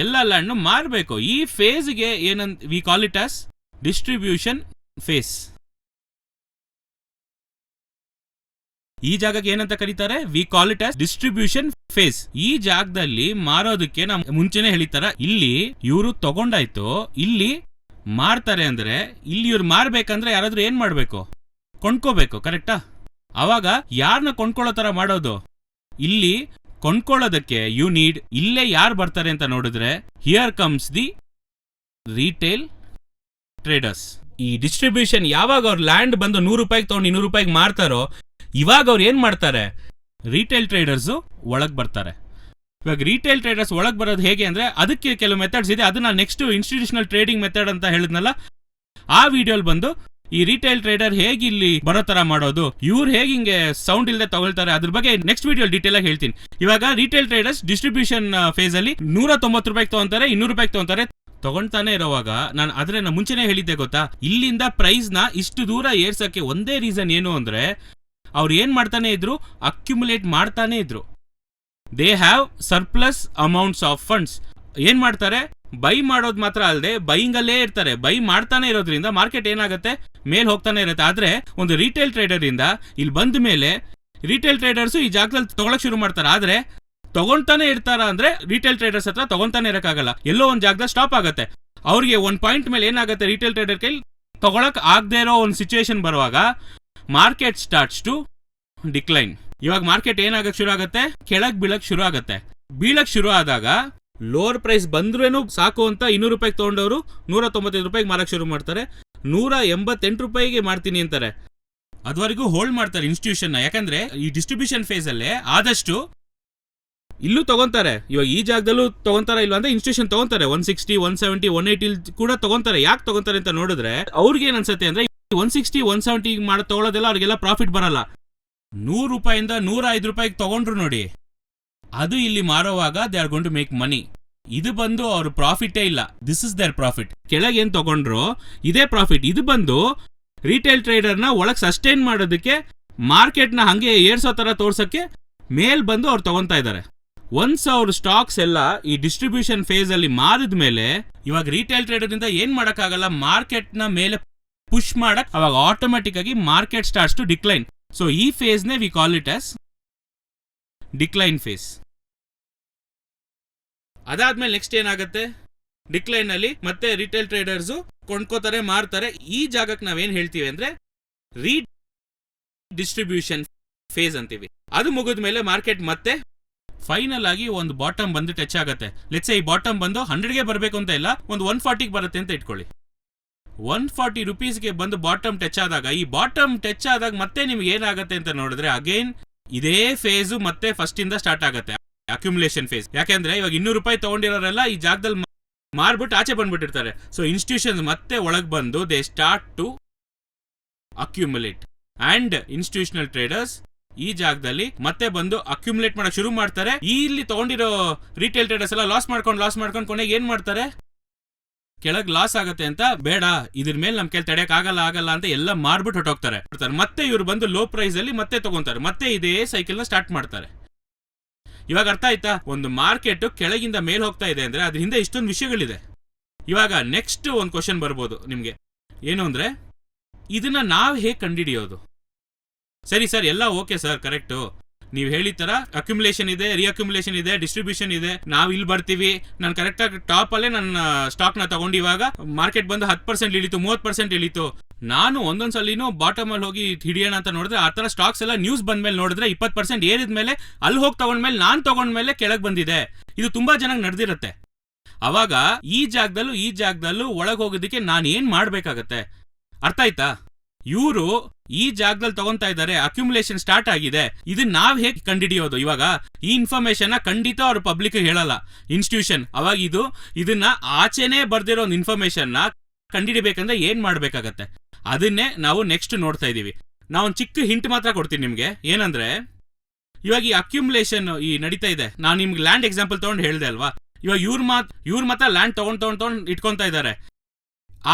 ಎಲ್ಲ ಲ್ಯಾಂಡ್ ಮಾರಬೇಕು. ಈ ಫೇಸ್ಗೆ ಏನಂತ we call it as distribution phase. ಈ ಜಾಗಕ್ಕೆ ಏನಂತ ಕರೀತಾರೆ, we call it as distribution phase. ಈ ಜಾಗದಲ್ಲಿ ಮಾರೋದಕ್ಕೆ ನಾವು ಮುಂಚೆನೆ ಹೇಳಿತಾರ, ಇಲ್ಲಿ ಇವರು ತಗೊಂಡಾಯ್ತು, ಇಲ್ಲಿ ಮಾರ್ತಾರೆ ಅಂದ್ರೆ ಇಲ್ಲಿ ಇವ್ರು ಮಾರ್ಬೇಕಂದ್ರೆ ಯಾರಾದ್ರೂ ಏನ್ ಮಾಡ್ಬೇಕು, ಕೊಂಡ್ಕೋಬೇಕು. ಕರೆಕ್ಟಾ? ಅವಾಗ ಯಾರನ್ನ ಕೊಂಡ್ಕೊಳ್ಳೋ ತರ ಮಾಡೋದು, ಇಲ್ಲಿ ಕೊಂಡ್ಕೊಳ್ಳೋದಕ್ಕೆ ಯು ನೀಡ್, ಇಲ್ಲೇ ಯಾರು ಬರ್ತಾರೆ ಅಂತ ನೋಡಿದ್ರೆ here comes the retail traders. ಈ ಡಿಸ್ಟ್ರಿಬ್ಯೂಷನ್ ಯಾವಾಗ ಅವ್ರ ಲ್ಯಾಂಡ್ ಬಂದು 100 ರೂಪಾಯಿಗೆ ತಗೊಂಡು 200 ರೂಪಾಯಿಗೆ ಮಾರ್ತಾರೋ ಇವಾಗ ಅವ್ರು ಏನ್ ಮಾಡ್ತಾರೆ, ರಿಟೇಲ್ ಟ್ರೇಡರ್ಸ್ ಒಳಗ್ ಬರ್ತಾರೆ. ಇವಾಗ ರಿಟೇಲ್ ಟ್ರೇಡರ್ಸ್ ಒಳಗ್ ಬರೋದು ಹೇಗೆ ಅಂದ್ರೆ ಅದಕ್ಕೆ ಕೆಲವು ಮೆಥಡ್ಸ್ ಇದೆ. ಅದನ್ನ ನೆಕ್ಸ್ಟ್ ಇನ್ಸ್ಟಿಟ್ಯೂಷನಲ್ ಟ್ರೇಡಿಂಗ್ ಮೆಥಡ್ ಅಂತ ಹೇಳಿದ್ನಲ್ಲ, ಆ ವಿಡಿಯೋಲ್ ಬಂದು ಈ ರಿಟೇಲ್ ಟ್ರೇಡರ್ ಹೇಗೆ ಇಲ್ಲಿ ಬರೋ ತರ ಮಾಡೋದು, ಇವ್ರು ಹೇಗೆ ಹಿಂಗೆ ಸೌಂಡ್ ಇಲ್ಲದೆ ತಗೊಳ್ತಾರೆ, ಅದ್ರ ಬಗ್ಗೆ ನೆಕ್ಸ್ಟ್ ವಿಡಿಯೋ ಡೀಟೇಲ್ ಆಗಿ ಹೇಳ್ತೀನಿ. ಇವಾಗ ರಿಟೇಲ್ ಟ್ರೇಡರ್ಸ್ ಡಿಸ್ಟ್ರಿಬ್ಯೂಷನ್ ಫೇಸ್ ಅಲ್ಲಿ 190 ರೂಪಾಯಿಗೆ ತಗೊಂತಾರೆ, 200 ರೂಪಾಯಿಗೆ ತಗೊಂತಾರೆ. ತಗೊಂತಾನೆ ಇರೋವಾಗ ನಾನು ಮುಂಚೆನೆ ಹೇಳಿದ್ದೆ ಗೊತ್ತಾ, ಇಲ್ಲಿಂದ ಪ್ರೈಸ್ ನ ಇಷ್ಟು ದೂರ ಏರ್ಸಕ್ಕೆ ಒಂದೇ ರೀಸನ್ ಏನು ಅಂದ್ರೆ ಅವ್ರು ಏನ್ ಮಾಡ್ತಾನೆ ಇದ್ರು, ಅಕ್ಯುಮುಲೇಟ್ ಮಾಡ್ತಾನೆ ಇದ್ರು. They have surplus amounts of funds. ಏನ್ ಮಾಡ್ತಾರೆ, ಬೈ ಮಾಡೋದು ಮಾತ್ರ ಅಲ್ಲದೆ ಬೈಯಿಂಗ್ ಅಲ್ಲೇ ಇರ್ತಾರೆ. ಬೈ ಮಾಡ್ತಾನೆ ಇರೋದ್ರಿಂದ ಮಾರ್ಕೆಟ್ ಏನಾಗುತ್ತೆ, ಮೇಲ್ ಹೋಗ್ತಾನೆ ಇರುತ್ತೆ. ಆದ್ರೆ ಒಂದು ರಿಟೇಲ್ ಟ್ರೇಡರ್ ಇಂದ ಇಲ್ಲಿ ಬಂದ ಮೇಲೆ ರಿಟೇಲ್ ಟ್ರೇಡರ್ಸ್ ಈ ಜಾಗದಲ್ಲಿ ತಗೊಳಕ್ ಶುರು ಮಾಡ್ತಾರೆ. ಆದ್ರೆ ತಗೊಂತಾನೆ ಇರ್ತಾರ ಅಂದ್ರೆ ರಿಟೇಲ್ ಟ್ರೇಡರ್ಸ್ ಹತ್ರ ತಗೊಂತಾನೆ ಇರಕ್ಕಾಗಲ್ಲ, ಎಲ್ಲೋ ಒಂದ್ ಜಾಗದಲ್ಲಿ ಸ್ಟಾಪ್ ಆಗುತ್ತೆ. ಅವ್ರಿಗೆ ಒಂದ್ ಪಾಯಿಂಟ್ ಮೇಲೆ ಏನಾಗುತ್ತೆ, ರಿಟೇಲ್ ಟ್ರೇಡರ್ ಕೈಲಿ ತಗೊಳಕ್ ಆಗದೆ ಇರೋ ಒಂದು ಸಿಚುವೇಶನ್ ಬರುವಾಗ ಮಾರ್ಕೆಟ್ ಸ್ಟಾರ್ಟ್ಸ್ ಟು ಡಿಕ್ಲೈನ್. ಇವಾಗ ಮಾರ್ಕೆಟ್ ಏನಾಗಕ್ ಶುರು ಆಗುತ್ತೆ, ಕೆಳಗ್ ಬೀಳಕ್ ಶುರು ಆಗುತ್ತೆ. ಬೀಳಕ್ ಶುರು ಆದಾಗ ಲೋವರ್ ಪ್ರೈಸ್ ಬಂದ್ರೇನು ಸಾಕು ಅಂತ 200 ರೂಪಾಯಿಗೆ ತಗೊಂಡವರು 195 ರೂಪಾಯಿಗೆ ಮಾರಕ್ ಶುರು ಮಾಡ್ತಾರೆ. 188 ರೂಪಾಯಿಗೆ ಮಾಡ್ತೀನಿ ಅಂತಾರೆ. ಅದುವರೆಗೂ ಹೋಲ್ಡ್ ಮಾಡ್ತಾರೆ ಇನ್ಸ್ಟಿಟ್ಯೂಷನ್. ಯಾಕಂದ್ರೆ ಈ ಡಿಸ್ಟ್ರಿಬ್ಯೂಷನ್ ಫೇಸ್ ಅಲ್ಲೇ ಆದಷ್ಟು ಇಲ್ಲೂ ತಗೊಂತಾರೆ. ಇವಾಗ ಈ ಜಾಗದಲ್ಲೂ ತಗೊಂತಾರ ಇಲ್ಲ ಅಂದ್ರೆ ಇನ್ಸ್ಟಿಟ್ಯೂಷನ್ ತಗೊಂತಾರೆ. 160, 170, 180 ಕೂಡ ತಗೊಂತಾರೆ. ಯಾಕೆ ತಗೊಂತಾರೆ ಅಂತ ನೋಡಿದ್ರೆ ಅವ್ರಿಗೆ ಏನ್ ಅನ್ಸುತ್ತೆ ಅಂದ್ರೆ 160, 170 ಮಾಡಿ ತಗೊಳ್ಳೋದೆಲ್ಲ ಅವ್ರಿಗೆಲ್ಲ ಪ್ರಾಫಿಟ್ ಬರಲ್ಲ. 100 ರೂಪಾಯಿಂದ 105 ರೂಪಾಯಿಗೆ ತಗೊಂಡ್ರು ನೋಡಿ, ಅದು ಇಲ್ಲಿ ಮಾರೋವಾಗ they are going to make money. ಇದು ಬಂದು ಅವ್ರ ಪ್ರಾಫಿಟೇ ಇಲ್ಲ, ದಿಸ್ ಇಸ್ ದೇರ್ ಪ್ರಾಫಿಟ್. ಕೆಳಗೆ ಏನ್ ತಗೊಂಡ್ರು ಇದೇ ಪ್ರಾಫಿಟ್. ಇದು ಬಂದು ರಿಟೇಲ್ ಟ್ರೇಡರ್ನ ಒಳಗ್ ಸಸ್ಟೈನ್ ಮಾಡೋದಕ್ಕೆ, ಮಾರ್ಕೆಟ್ನ ಹಂಗೆ ಏರ್ಸೋ ತರ ತೋರ್ಸಕ್ಕೆ ಮೇಲ್ ಬಂದು ಅವ್ರು ತಗೊಂತಾ ಇದ್ದಾರೆ. ಒನ್ಸ್ ಅವ್ರ ಸ್ಟಾಕ್ಸ್ ಎಲ್ಲ ಈ ಡಿಸ್ಟ್ರಿಬ್ಯೂಷನ್ ಫೇಸ್ ಅಲ್ಲಿ ಮಾರಿದ ಮೇಲೆ ಇವಾಗ ರಿಟೇಲ್ ಟ್ರೇಡರ್ ಇಂದ ಏನ್ ಮಾಡಕ್ಕಾಗಲ್ಲ, ಮಾರ್ಕೆಟ್ ನ ಮೇಲೆ ಪುಷ್ ಮಾಡಕ್, ಅವಾಗ ಆಟೋಮ್ಯಾಟಿಕ್ ಆಗಿ market starts to decline. So ಈ ಫೇಸ್ ನೇ we call it as decline phase. ಅದಾದ್ಮೇಲೆ ನೆಕ್ಸ್ಟ್ ಏನಾಗುತ್ತೆ, ಡಿಕ್ಲೈನ್ ಅಲ್ಲಿ ಮತ್ತೆ ರಿಟೇಲ್ ಟ್ರೇಡರ್ಸ್ ಕೊಂಡ್ಕೋತಾರೆ, ಮಾರ್ತಾರೆ. ಈ ಜಾಗಕ್ಕೆ ನಾವೇನ್ ಹೇಳ್ತೀವಿ ಅಂದ್ರೆ ರೀ ಡಿಸ್ಟ್ರಿಬ್ಯೂಷನ್ ಫೇಸ್ ಅಂತೀವಿ. ಅದು ಮುಗಿದ ಮೇಲೆ ಮಾರ್ಕೆಟ್ ಮತ್ತೆ ಫೈನಲ್ ಆಗಿ ಒಂದು ಬಾಟಮ್ ಬಂದು ಟಚ್ ಆಗುತ್ತೆ. ಲೆಟ್ಸ್ ಈ ಬಾಟಮ್ ಬಂದು 100ಗೆ ಬರಬೇಕು ಅಂತ ಇಲ್ಲ, ಒಂದು 140ಗೆ ಬರುತ್ತೆ ಅಂತ ಇಟ್ಕೊಳ್ಳಿ. 140 ರೂಪೀಸ್ಗೆ ಬಂದು ಬಾಟಮ್ ಟಚ್ ಆದಾಗ, ಈ ಬಾಟಮ್ ಟಚ್ ಆದಾಗ ಮತ್ತೆ ನಿಮ್ಗೆ ಏನಾಗುತ್ತೆ ಅಂತ ನೋಡಿದ್ರೆ ಅಗೈನ್ ಇದೇ ಫೇಸ್ ಮತ್ತೆ ಫಸ್ಟ್ ಇಂದ ಸ್ಟಾರ್ಟ್ ಆಗುತ್ತೆ, ಅಕ್ಯುಮುಲೇಷನ್ ಫೇಸ್. ಯಾಕೆಂದ್ರೆ ಇವಾಗ 200 ರೂಪಾಯಿ ತಗೊಂಡಿರೋರೆಲ್ಲ ಈ ಜಾಗದಲ್ಲಿ ಮಾರ್ಬಿಟ್ಟು ಆಚೆ ಬಂದ್ಬಿಟ್ಟಿರ್ತಾರೆ. ಸೊ ಇನ್ಸ್ಟಿಟ್ಯೂಷನ್ಸ್ ಮತ್ತೆ ಒಳಗ್ ಬಂದು they start to accumulate and institutional traders ಈ ಜಾಗದಲ್ಲಿ ಮತ್ತೆ ಬಂದು ಅಕ್ಯುಮುಲೇಟ್ ಮಾಡಕ್ ಶುರು ಮಾಡ್ತಾರೆ. ಇಲ್ಲಿ ತಗೊಂಡಿರೋ ರಿಟೇಲ್ ಟ್ರೇಡರ್ಸ್ ಎಲ್ಲ ಲಾಸ್ ಮಾಡ್ಕೊಂಡು ಕೊನೆಗೆ ಏನ್ ಮಾಡ್ತಾರೆ, ಕೆಳಗ್ ಲಾಸ್ ಆಗತ್ತೆ ಅಂತ ಬೇಡ, ಇದ್ರ ಮೇಲೆ ನಮ್ ಕೆಲ ತಡೆಯಕ್ ಆಗಲ್ಲ ಅಂತ ಎಲ್ಲ ಮಾರ್ಬಿಟ್ಟು ಹೊಟ್ಟೋಗ್ತಾರೆ. ಮತ್ತೆ ಇವ್ರು ಬಂದು ಲೋ ಪ್ರೈಸ್ ಅಲ್ಲಿ ಮತ್ತೆ ತಗೊಂತಾರೆ, ಮತ್ತೆ ಇದೇ ಸೈಕಲ್ ನ ಸ್ಟಾರ್ಟ್ ಮಾಡ್ತಾರೆ. ಇವಾಗ ಅರ್ಥ ಆಯ್ತಾ? ಒಂದು ಮಾರ್ಕೆಟ್ ಕೆಳಗಿಂದ ಮೇಲ್ ಹೋಗ್ತಾ ಇದೆ ಅಂದ್ರೆ ಅದ್ರ ಹಿಂದೆ ಇಷ್ಟೊಂದು ವಿಷಯಗಳಿದೆ. ಇವಾಗ ನೆಕ್ಸ್ಟ್ ಒಂದು ಕ್ವಶನ್ ಬರ್ಬೋದು ನಿಮ್ಗೆ, ಏನು ಅಂದ್ರೆ ಇದನ್ನ ನಾವ್ ಹೇಗೆ ಕಂಡುಹಿಡಿಯೋದು? ಸರಿ ಸರ್, ಎಲ್ಲ ಓಕೆ ಸರ್, ಕರೆಕ್ಟು, ನೀವು ಹೇಳಿದ ತರ ಅಕ್ಯುಮುಲೇಷನ್ ಇದೆ, ರಿಅಕ್ಯುಮುಲೇಷನ್ ಇದೆ, ಡಿಸ್ಟ್ರಿಬ್ಯೂಷನ್ ಇದೆ, ನಾವು ಇಲ್ಲಿ ಬರ್ತೀವಿ, ನಾನು ಕರೆಕ್ಟಾಗಿ ಟಾಪ್ ಅಲ್ಲೇ ನನ್ನ ಸ್ಟಾಕ್ ನ ತಗೊಂಡು ಇವಾಗ ಮಾರ್ಕೆಟ್ ಬಂದು 10% ಇಳಿತು, 30% ಇಳಿತು. ನಾನು ಒಂದೊಂದ್ಸಲಿನೂ ಬಾಟಮ್ ಅಲ್ಲಿ ಹೋಗಿ ಹಿಡಿಯೋಣ ಅಂತ ನೋಡಿದ್ರೆ ಆ ತರ ಸ್ಟಾಕ್ಸ್ ಎಲ್ಲ ನ್ಯೂಸ್ ಬಂದ್ಮೇಲೆ ನೋಡಿದ್ರೆ 20% ಏರಿದ್ಮೇಲೆ ಅಲ್ಲಿ ಹೋಗಿ ತಗೊಂಡ್ಮೇಲೆ ನಾನು ತಗೊಂಡ್ಮೇಲೆ ಕೆಳಗೆ ಬಂದಿದೆ. ಇದು ತುಂಬಾ ಜನಕ್ಕೆ ನಡೆದಿರುತ್ತೆ. ಅವಾಗ ಈ ಜಾಗದಲ್ಲೂ ಒಳಗೆ ಹೋಗೋದಕ್ಕೆ ನಾನು ಏನ್ ಮಾಡ್ಬೇಕಾಗತ್ತೆ? ಅರ್ಥ ಆಯ್ತಾ? ಇವರು ಈ ಜಾಗದಲ್ಲಿ ತಗೊಂತಾ ಇದ್ದಾರೆ, ಅಕ್ಯುಮುಲೇಷನ್ ಸ್ಟಾರ್ಟ್ ಆಗಿದೆ, ಇದನ್ನ ನಾವ್ ಹೇಗೆ ಕಂಡುಹಿಡಿಯೋದು? ಇವಾಗ ಈ ಇನ್ಫಾರ್ಮೇಶನ್ ಖಂಡಿತ ಅವ್ರ ಪಬ್ಲಿಕ್ ಹೇಳಲ್ಲ, ಇನ್ಸ್ಟಿಟ್ಯೂಷನ್. ಅವಾಗ ಇದನ್ನ ಆಚೆನೆ ಬರ್ದಿರೋ ಒಂದು ಇನ್ಫಾರ್ಮೇಶನ್ ಕಂಡುಹಿಡಿಬೇಕಂದ್ರೆ ಏನ್ ಮಾಡ್ಬೇಕಾಗತ್ತೆ? ಅದನ್ನೇ ನಾವು ನೆಕ್ಸ್ಟ್ ನೋಡ್ತಾ ಇದೀವಿ. ನಾವು ಒಂದು ಚಿಕ್ಕ ಹಿಂಟ್ ಮಾತ್ರ ಕೊಡ್ತೀನಿ ನಿಮ್ಗೆ, ಏನಂದ್ರೆ ಇವಾಗ ಈ ಅಕ್ಯುಮುಲೇಷನ್ ಈ ನಡೀತಾ ಇದೆ. ನಾನು ನಿಮ್ಗೆ ಲ್ಯಾಂಡ್ ಎಕ್ಸಾಂಪಲ್ ತಗೊಂಡು ಹೇಳ್ದೆ ಅಲ್ವಾ? ಇವಾಗ ಇವ್ರ ಮಾತ್ರ ಲ್ಯಾಂಡ್ ತಗೊಂಡ್ ಇಟ್ಕೊಂತಾ ಇದ್ದಾರೆ,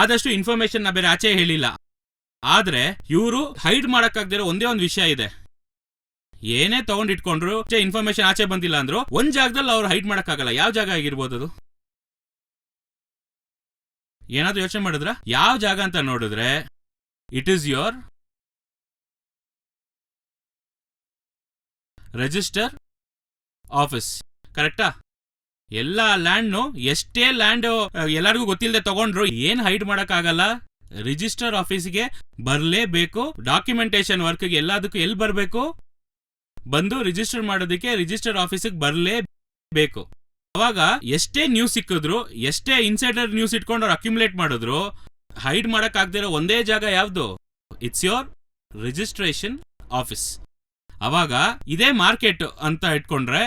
ಆದಷ್ಟು ಇನ್ಫಾರ್ಮೇಶನ್ ನ ಬೇರೆ ಆಚೆ ಹೇಳಿಲ್ಲ. ಆದ್ರೆ ಇವರು ಹೈಡ್ ಮಾಡಕ್ಕಾಗ್ದಿರೋ ಒಂದೇ ಒಂದು ವಿಷಯ ಇದೆ, ಏನೇ ತಗೊಂಡ್ ಇಟ್ಕೊಂಡ್ರು ಇನ್ಫಾರ್ಮೇಶನ್ ಆಚೆ ಬಂದಿಲ್ಲ ಅಂದ್ರು ಒಂದ್ ಜಾಗದಲ್ಲಿ ಅವ್ರು ಹೈಡ್ ಮಾಡಕ್ಕಾಗಲ್ಲ. ಯಾವ ಜಾಗ ಆಗಿರ್ಬೋದು ಅದು? ಏನಾದ್ರೂ ಯೋಚನೆ ಮಾಡಿದ್ರ? ಯಾವ ಜಾಗ ಅಂತ ನೋಡಿದ್ರೆ it is your register office. ಕರೆಕ್ಟಾ? ಎಲ್ಲ ಲ್ಯಾಂಡ್ ಎಷ್ಟೇ ಲ್ಯಾಂಡ್ ಎಲ್ಲರಿಗೂ ಗೊತ್ತಿಲ್ಲದೆ ತಗೊಂಡ್ರು ಏನ್ ಹೈಡ್ ಮಾಡಕ್ ಆಗಲ್ಲ, ರಿಜಿಸ್ಟರ್ ಆಫೀಸ್ಗೆ ಬರಲೇಬೇಕು. ಡಾಕ್ಯುಮೆಂಟೇಶನ್ ವರ್ಕ್ಗೆ ಎಲ್ಲದಕ್ಕೂ ಎಲ್ಲಿ ಬರಬೇಕು? ಬಂದು ರಿಜಿಸ್ಟರ್ ಮಾಡೋದಕ್ಕೆ ರಿಜಿಸ್ಟರ್ ಆಫೀಸಿಗೆ ಬರಲೇಬೇಕು. ಅವಾಗ ಎಷ್ಟೇ ನ್ಯೂಸ್ ಸಿಕ್ಕಿದ್ರು, ಎಷ್ಟೇ ಇನ್ಸೈಡರ್ ನ್ಯೂಸ್ ಇಟ್ಕೊಂಡು ಅವ್ರು ಅಕ್ಯುಮುಲೇಟ್ ಮಾಡಿದ್ರು, ಹೈಡ್ ಮಾಡಕ್ ಆಗದಿರೋ ಒಂದೇ ಜಾಗ ಯಾವ್ದು? It's your registration office. ಅವಾಗ ಇದೇ ಮಾರ್ಕೆಟ್ ಅಂತ ಇಟ್ಕೊಂಡ್ರೆ,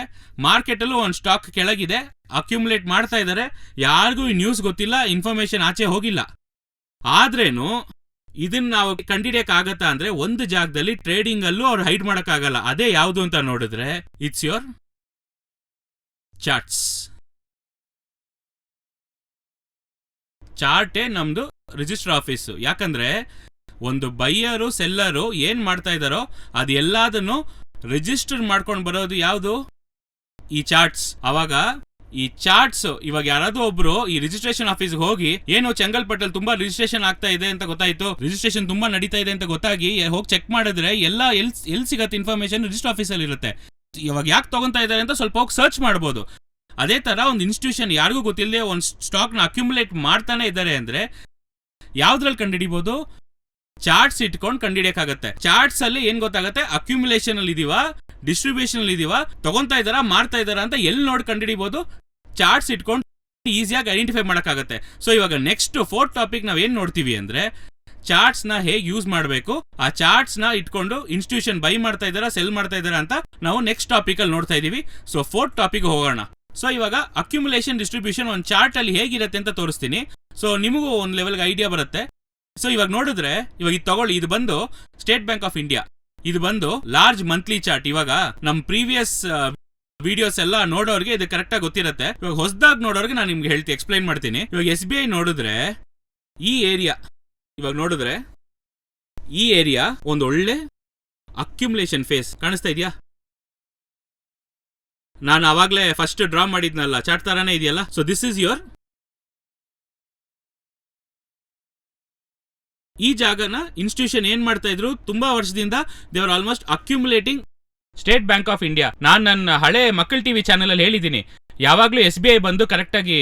ಮಾರ್ಕೆಟ್ ಅಲ್ಲೂ ಒಂದು ಸ್ಟಾಕ್ ಕೆಳಗಿದೆ, ಅಕ್ಯುಮುಲೇಟ್ ಮಾಡ್ತಾ ಇದ್ದಾರೆ, ಯಾರಿಗೂ ಈ ನ್ಯೂಸ್ ಗೊತ್ತಿಲ್ಲ, ಇನ್ಫಾರ್ಮೇಶನ್ ಆಚೆ ಹೋಗಿಲ್ಲ. ಆದ್ರೇನು ಇದನ್ನ ನಾವು ಕಂಡಿಡಿಯಕ್ ಆಗತ್ತಾ ಅಂದ್ರೆ ಒಂದು ಜಾಗದಲ್ಲಿ ಟ್ರೇಡಿಂಗ್ ಅಲ್ಲೂ ಅವ್ರು ಹೈಡ್ ಮಾಡಕ್ ಆಗಲ್ಲ. ಅದೇ ಯಾವುದು ಅಂತ ನೋಡಿದ್ರೆ ಇಟ್ಸ್ ಯೋರ್ ಚಾರ್ಟ್ಸ್. ಚಾರ್ಟೇ ನಮ್ದು ರಿಜಿಸ್ಟರ್ ಆಫೀಸು. ಯಾಕಂದ್ರೆ ಒಂದು ಬೈಯರು ಸೆಲ್ಲರು ಏನ್ ಮಾಡ್ತಾ ಇದಾರೋ ಅದು ಎಲ್ಲದನ್ನು ರಿಜಿಸ್ಟರ್ ಮಾಡ್ಕೊಂಡು ಬರೋದು ಯಾವುದು? ಈ ಚಾರ್ಟ್ಸ್. ಅವಾಗ ಈ ಚಾರ್ಟ್ಸ್ ಇವಾಗ ಯಾರಾದ್ರೂ ಒಬ್ರು ಈ ರಿಜಿಸ್ಟ್ರೇಷನ್ ಆಫೀಸ್ಗೆ ಹೋಗಿ ಏನು ಚೆಂಗಲ್ಪಟ್ಟಲ್ಲಿ ತುಂಬಾ ರಿಜಿಸ್ಟ್ರೇಷನ್ ಆಗ್ತಾ ಇದೆ ಅಂತ ಗೊತ್ತಾಯ್ತು, ರಿಜಿಸ್ಟ್ರೇಷನ್ ತುಂಬಾ ನಡೀತಾ ಇದೆ ಅಂತ ಗೊತ್ತಾಗಿ ಹೋಗಿ ಚೆಕ್ ಮಾಡಿದ್ರೆ ಎಲ್ಲ ಎಲ್ ಸಿಗತ್ತೆ ಇನ್ಫಾರ್ಮೇಶನ್ ರಿಜಿಸ್ಟರ್ ಆಫೀಸಲ್ಲಿ ಇರುತ್ತೆ. ಇವಾಗ ಯಾಕೆ ತಗೊಂತಾ ಇದ್ದಾರೆ ಅಂತ ಸ್ವಲ್ಪ ಹೋಗಿ ಸರ್ಚ್ ಮಾಡ್ಬೋದು. ಅದೇ ತರ ಒಂದು ಇನ್ಸ್ಟಿಟ್ಯೂಷನ್ ಯಾರಿಗೂ ಗೊತ್ತಿಲ್ಲದೆ ಒಂದು ಸ್ಟಾಕ್ ನ ಅಕ್ಯುಮುಲೇಟ್ ಮಾಡ್ತಾನೆ ಇದ್ದಾರೆ ಅಂದ್ರೆ ಯಾವ್ದ್ರಲ್ಲಿ ಕಂಡುಹಿಡಿಬಹುದು? ಚಾರ್ಟ್ಸ್ ಇಟ್ಕೊಂಡು ಕಂಡುಹಿಡಿಯಕ್ಕಾಗತ್ತೆ. ಚಾರ್ಟ್ಸ್ ಅಲ್ಲಿ ಏನ್ ಗೊತ್ತಾಗತ್ತೆ? ಅಕ್ಯುಮುಲೇಷನ್ ಅಲ್ಲಿ ಇದೀವಾ, ಡಿಸ್ಟ್ರಿಬ್ಯೂಷನ್ ಅಲ್ಲಿ ಇದೀವಾ, ತಗೊಂತಾ ಇದಾರಾ, ಮಾರ್ತಾ ಇದಾರಾ ಅಂತ ಎಲ್ಲಿ ನೋಡಿ ಕಂಡುಹಿಡಿಬಹುದು? ಚಾರ್ಟ್ಸ್ ಇಟ್ಕೊಂಡು ಈಸಿಯಾಗಿ ಐಡೆಂಟಿಫೈ ಮಾಡಕ್ಕಾಗತ್ತೆ. ಸೊ ಇವಾಗ ನೆಕ್ಸ್ಟ್ 4th ಟಾಪಿಕ್ ನಾವ್ ಏನ್ ನೋಡ್ತೀವಿ ಅಂದ್ರೆ ಚಾರ್ಟ್ಸ್ ನ ಹೇಗೆ ಯೂಸ್ ಮಾಡಬೇಕು, ಆ ಚಾರ್ಟ್ಸ್ ನ ಇಟ್ಕೊಂಡು ಇನ್ಸ್ಟಿಟ್ಯೂಷನ್ ಬೈ ಮಾಡ್ತಾ ಇದಾರಾ, ಸೆಲ್ ಮಾಡ್ತಾ ಇದಾರಾ ಅಂತ ನಾವು ನೆಕ್ಸ್ಟ್ ಟಾಪಿಕ್ ಅಲ್ಲಿ ನೋಡ್ತಾ ಇದೀವಿ. ಸೊ 4th ಟಾಪಿಕ್ ಹೋಗೋಣ. ಸೊ ಇವಾಗ ಅಕ್ಯುಮುಲೇಷನ್ ಡಿಸ್ಟ್ರಿಬ್ಯೂಷನ್ ಒಂದು ಚಾರ್ಟ್ ಅಲ್ಲಿ ಹೇಗಿರುತ್ತೆ ಅಂತ ತೋರಿಸ್ತೀನಿ. ಸೊ ನಿಮಗೂ ಒಂದು ಲೆವೆಲ್ಗೆ ಐಡಿಯಾ ಬರುತ್ತೆ. ಸೊ ಇವಾಗ ನೋಡಿದ್ರೆ ಇವಾಗ ಇದು ತಗೊಳ್ಳಿ, ಇದು ಬಂದು ಸ್ಟೇಟ್ ಬ್ಯಾಂಕ್ ಆಫ್ ಇಂಡಿಯಾ, ಇದು ಬಂದು ಲಾರ್ಜ್ ಮಂತ್ಲಿ ಚಾರ್ಟ್. ಇವಾಗ ನಮ್ ಪ್ರೀವಿಯಸ್ ವಿಡಿಯೋಸ್ ಎಲ್ಲ ನೋಡೋರ್ಗೆ ಇದು ಕರೆಕ್ಟಾಗಿ ಗೊತ್ತಿರುತ್ತೆ. ಇವಾಗ ಹೊಸದಾಗಿ ನೋಡೋರ್ಗೆ ನಾನು ನಿಮ್ಗೆ ಹೇಳ್ತೀನಿ, ಎಕ್ಸ್ಪ್ಲೈನ್ ಮಾಡ್ತೀನಿ. ಇವಾಗ SBI ನೋಡಿದ್ರೆ ಈ ಏರಿಯಾ, ಇವಾಗ ನೋಡಿದ್ರೆ ಈ ಏರಿಯಾ ಒಂದು ಒಳ್ಳೆ ಅಕ್ಯುಮುಲೇಷನ್ ಫೇಸ್ ಕಾಣಿಸ್ತಾ ಇದೆಯಾ? ನಾನು ಅವಾಗ್ಲೇ ಫಸ್ಟ್ ಡ್ರಾ ಮಾಡಿದ್ನಲ್ಲ ಚಾರ್ಟ್ ತರಾನೇ ಇದೆಯಲ್ಲ. ಸೊ ದಿಸ್ ಇಸ್ ಯೋರ್, ಈ ಜಾಗನ ಇನ್ಸ್ಟಿಟ್ಯೂಷನ್ ಏನ್ ಮಾಡ್ತಾ ಇದ್ರು ತುಂಬಾ ವರ್ಷದಿಂದ, they were almost accumulating. State bank of India, ನಾನು ನನ್ನ ಹಳೆ ಮಕ್ಕಳ ಟಿವಿ ಚಾನೆಲ್ ಅಲ್ಲಿ ಹೇಳಿದ್ದೀನಿ, ಯಾವಾಗ್ಲೂ SBI ಬಂದು ಕರೆಕ್ಟ್ ಆಗಿ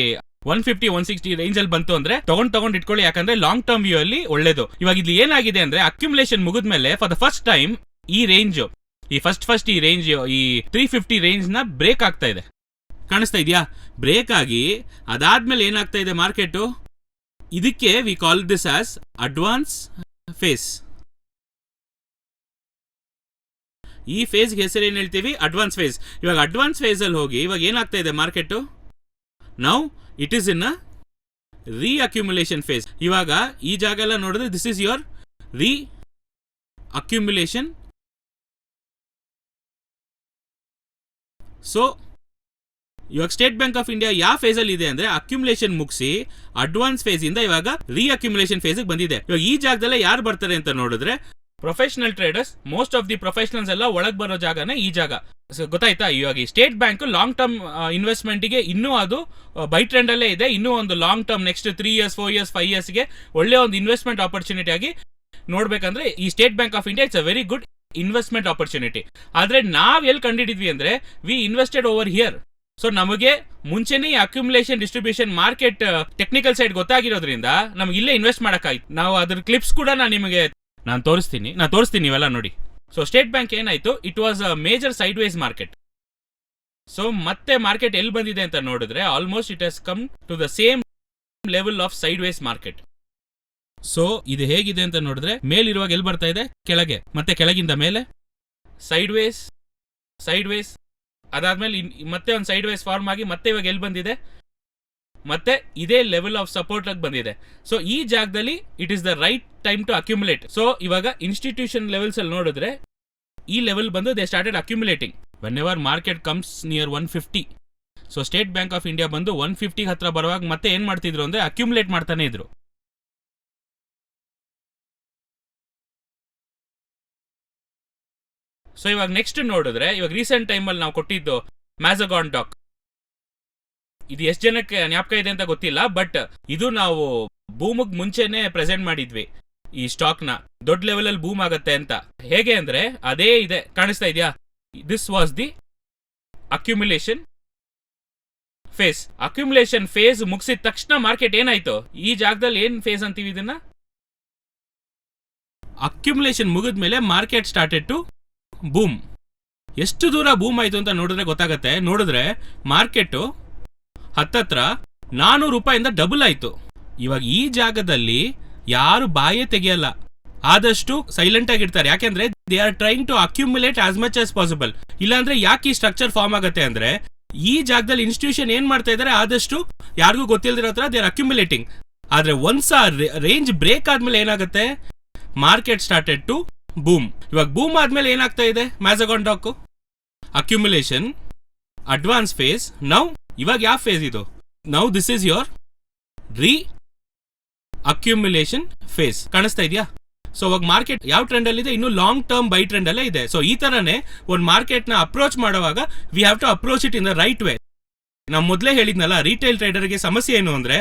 150-160 ರೇಂಜ್ ಅಲ್ಲಿ ಬಂತು ಅಂದ್ರೆ ತಗೊಂಡ್ ಇಟ್ಕೊಳ್ಳಿ, ಯಾಕಂದ್ರೆ ಲಾಂಗ್ ಟರ್ಮ್ ವ್ಯೂ ಅಲ್ಲಿ ಒಳ್ಳೇದು. ಇವಾಗ ಇಲ್ಲಿ ಏನಾಗಿದೆ ಅಂದ್ರೆ ಅಕ್ಯುಮುಲೇಷನ್ ಮುಗಿದ್ಮೇಲೆ ಫಾರ್ ದ ಫಸ್ಟ್ ಟೈಮ್ ಈ ರೇಂಜ್, ಈ ಫಸ್ಟ್ ಈ ರೇಂಜ್, ಈ 350 ರೇಂಜ್ ನ ಬ್ರೇಕ್ ಆಗ್ತಾ ಇದೆ. ಕಾಣಿಸ್ತಾ ಇದೆಯಾ? ಬ್ರೇಕ್ ಆಗಿ ಅದಾದ್ಮೇಲೆ ಏನಾಗ್ತಾ ಇದೆ ಮಾರ್ಕೆಟ್, ಇದಕ್ಕೆ we call this as advance phase. ಈ ಫೇಸ್ಗೆ ಹೆಸರು ಏನ್ ಹೇಳ್ತೀವಿ? Advance phase. ಇವಾಗ ಅಡ್ವಾನ್ಸ್ ಫೇಸ್ ಅಲ್ಲಿ ಹೋಗಿ ಇವಾಗ ಏನಾಗ್ತಾ ಇದೆ market, now it is in a re accumulation phase. ಇವಾಗ ಈ ಜಾಗ ಎಲ್ಲ ನೋಡಿದ್ರೆ this is your re accumulation. So ಇವಾಗ ಸ್ಟೇಟ್ ಬ್ಯಾಂಕ್ ಆಫ್ ಇಂಡಿಯಾ ಯಾವ ಫೇಸ್ ಅಲ್ಲಿ ಇದೆ ಅಂದ್ರೆ ಅಕ್ಯುಮುಲೇಷನ್ ಮುಗಿಸಿ ಅಡ್ವಾನ್ಸ್ ಫೇಸ್ ಇಂದ ಇವಾಗ ರೀ ಅಕ್ಯುಮುಲೇಷನ್ ಫೇಸ್ ಬಂದಿದೆ. ಇವಾಗ ಈ ಜಾಗದಲ್ಲೇ ಯಾರು ಬರ್ತಾರೆ ಅಂತ ನೋಡಿದ್ರೆ professional traders. Most of the professionals ಎಲ್ಲ ಒಳಗ್ ಬರೋ ಜಾಗನೇ ಈ ಜಾಗ. ಗೊತ್ತಾಯ್ತಾ? ಇವಾಗ ಈ ಸ್ಟೇಟ್ ಬ್ಯಾಂಕ್ ಲಾಂಗ್ ಟರ್ಮ್ ಇನ್ವೆಸ್ಟ್ಮೆಂಟ್ಗೆ ಇನ್ನೂ ಅದು ಬೈ ಟ್ರೆಂಡ್ ಅಲ್ಲೇ ಇದೆ. ಇನ್ನೂ ಒಂದು long term next 3 years 4 years 5 yearsಗೆ ಒಳ್ಳೆ ಒಂದು ಇನ್ವೆಸ್ಟ್ಮೆಂಟ್ ಆಪರ್ಚುನಿಟಿ ಆಗಿ ನೋಡ್ಬೇಕಂದ್ರೆ ಈ state bank of India it's a very good investment opportunity. ಆದ್ರೆ ನಾವ್ ಎಲ್ಲಿ ಕಂಡಿಡಿದ್ವಿ ಅಂದ್ರೆ we invested over here. So ನಮಗೆ ಮುಂಚೆನೇ accumulation distribution market technical side ಗೊತ್ತಾಗಿರೋದ್ರಿಂದ ನಮ್ಗೆ ಇಲ್ಲೇ ಇನ್ವೆಸ್ಟ್ ಮಾಡಕ್ಕಾಯ್ತು. ನಾವು ಅದ್ರ ಕ್ಲಿಪ್ಸ್ ಕೂಡ ನಾನು ತೋರಿಸ್ತೀನಿ ಇವೆಲ್ಲ ನೋಡಿ. ಸೊ ಸ್ಟೇಟ್ ಬ್ಯಾಂಕ್ ಏನಾಯ್ತು, it was a major sideways market. So ಮತ್ತೆ ಮಾರ್ಕೆಟ್ ಎಲ್ಲಿ ಬಂದಿದೆ ಅಂತ ನೋಡಿದ್ರೆ almost it has come to the same level of sideways market. So ಇದು ಹೇಗಿದೆ ಅಂತ ನೋಡಿದ್ರೆ ಮೇಲಿರುವಾಗ ಎಲ್ಲಿ ಬರ್ತಾ ಇದೆ, ಕೆಳಗೆ, ಮತ್ತೆ ಕೆಳಗಿಂದ ಮೇಲೆ ಸೈಡ್ ವೇಸ್ ಅದಾದ್ಮೇಲೆ ಮತ್ತೆ ಒಂದು ಸೈಡ್ ವೇಸ್ ಫಾರ್ಮ್ ಆಗಿ ಮತ್ತೆ ಇವಾಗ ಎಲ್ಲಿ ಬಂದಿದೆ, ಮತ್ತೆ ಇದೇ ಲೆವೆಲ್ ಆಫ್ ಸಪೋರ್ಟ್ ಆಗಿ ಬಂದಿದೆ. ಸೊ ಈ ಜಾಗದಲ್ಲಿ it is the right time to accumulate. So ಇವಾಗ ಇನ್ಸ್ಟಿಟ್ಯೂಷನ್ ಲೆವೆಲ್ಸ್ ಅಲ್ಲಿ ನೋಡಿದ್ರೆ ಈ ಲೆವೆಲ್ ಬಂದು they started accumulating whenever market comes near 150. So state bank of India ಬಂದು 150 ಹತ್ರ ಬರುವಾಗ ಮತ್ತೆ ಏನ್ ಮಾಡ್ತಿದ್ರು ಅಂದ್ರೆ ಅಕ್ಯುಮುಲೇಟ್ ಮಾಡ್ತಾನೆ ಇದ್ರು. ಸೊ ಇವಾಗ ನೆಕ್ಸ್ಟ್ ನೋಡಿದ್ರೆ ಇವಾಗ ರೀಸೆಂಟ್ ಟೈಮಲ್ಲಿ ನಾವು ಕೊಟ್ಟಿದ್ದು ಮ್ಯಾಜಗಾನ್ ಡಾಕ್, ಇದು ಎಷ್ಟು ಜನಕ್ಕೆ ಜ್ಞಾಪಕ ಇದೆ ಅಂತ ಗೊತ್ತಿಲ್ಲ, ಬಟ್ ಇದು ನಾವು ಬೂಮ್ಗೆ ಮುಂಚೆನೆ ಪ್ರೆಸೆಂಟ್ ಮಾಡಿದ್ವಿ ಈ ಸ್ಟಾಕ್ ನ. ದೊಡ್ಡ ಲೆವೆಲ್ ಅಲ್ಲಿ ಬೂಮ್ ಆಗತ್ತೆ ಅಂತ. ಹೇಗೆ ಅಂದ್ರೆ ಅದೇ ಇದೆ, ಕಾಣಿಸ್ತಾ ಇದೆಯಾ? This was the accumulation phase. Accumulation phase ಮುಗಿಸಿದ ತಕ್ಷಣ ಮಾರ್ಕೆಟ್ ಏನಾಯ್ತು, ಈ ಜಾಗದಲ್ಲಿ ಏನ್ ಫೇಸ್ ಅಂತೀವಿ ಇದನ್ನ, ಅಕ್ಯುಮುಲೇಷನ್ ಮುಗಿದ್ಮೇಲೆ ಮಾರ್ಕೆಟ್ ಸ್ಟಾರ್ಟೆಡ್ ಟು ಬೂಮ್. ಎಷ್ಟು ದೂರ ಬೂಮ್ ಆಯ್ತು ಅಂತ ನೋಡಿದ್ರೆ ಗೊತ್ತಾಗತ್ತೆ. ನೋಡಿದ್ರೆ ಮಾರ್ಕೆಟ್ ಹತ್ತತ್ರ 400 ರೂಪಾಯಿಂದ ಡಬಲ್ ಆಯ್ತು. ಇವಾಗ ಈ ಜಾಗದಲ್ಲಿ ಯಾರು ಬಾಯೇ ತೆಗೆಯಲ್ಲ, ಆದಷ್ಟು ಸೈಲೆಂಟ್ ಆಗಿರ್ತಾರೆ. ಯಾಕೆಂದ್ರೆ they are trying to accumulate as much as possible. ಇಲ್ಲಾಂದ್ರೆ ಯಾಕೆ ಈ ಸ್ಟ್ರಕ್ಚರ್ ಫಾರ್ಮ್ ಆಗುತ್ತೆ ಅಂದ್ರೆ ಈ ಜಾಗದಲ್ಲಿ ಇನ್ಸ್ಟಿಟ್ಯೂಷನ್ ಏನ್ ಮಾಡ್ತಾ ಇದಾರೆ, ಆದಷ್ಟು ಯಾರಿಗೂ ಗೊತ್ತಿಲ್ಲದಿರೋ ಹತ್ರ ದೇ ಆರ್ ಅಕ್ಯುಮುಲೇಟಿಂಗ್. ಆದ್ರೆ ಒನ್ಸ್ ಆ ರೇಂಜ್ ಬ್ರೇಕ್ ಆದ್ಮೇಲೆ ಏನಾಗುತ್ತೆ, ಮಾರ್ಕೆಟ್ ಸ್ಟಾರ್ಟೆಡ್ ಟು ಬೂಮ್. ಇವಾಗ ಬೂಮ್ ಆದ್ಮೇಲೆ ಏನಾಗ್ತಾ ಇದೆ, Mazagon dock accumulation advance phase. Now ಇವಾಗ ಯಾವ ಫೇಸ್ ಇದು, now this is your re accumulation phase. ಕಾಣಿಸ್ತಾ ಇದೆಯಾ? ಸೊ ಇವಾಗ ಮಾರ್ಕೆಟ್ ಯಾವ ಟ್ರೆಂಡ್ ಅಲ್ಲಿ ಇದೆ, ಇನ್ನು ಲಾಂಗ್ ಟರ್ಮ್ ಬೈ ಟ್ರೆಂಡ್ ಅಲ್ಲೇ ಇದೆ. ಸೊ ಈ ತರನೇ ಒಂದು ಮಾರ್ಕೆಟ್ ನ ಅಪ್ರೋಚ್ ಮಾಡುವಾಗ we have to approach it in the right way. ನಾವು ಮೊದಲೇ ಹೇಳಿದ್ನಲ್ಲ, ರಿಟೇಲ್ ಟ್ರೇಡರ್ಗೆ ಸಮಸ್ಯೆ ಏನು ಅಂದ್ರೆ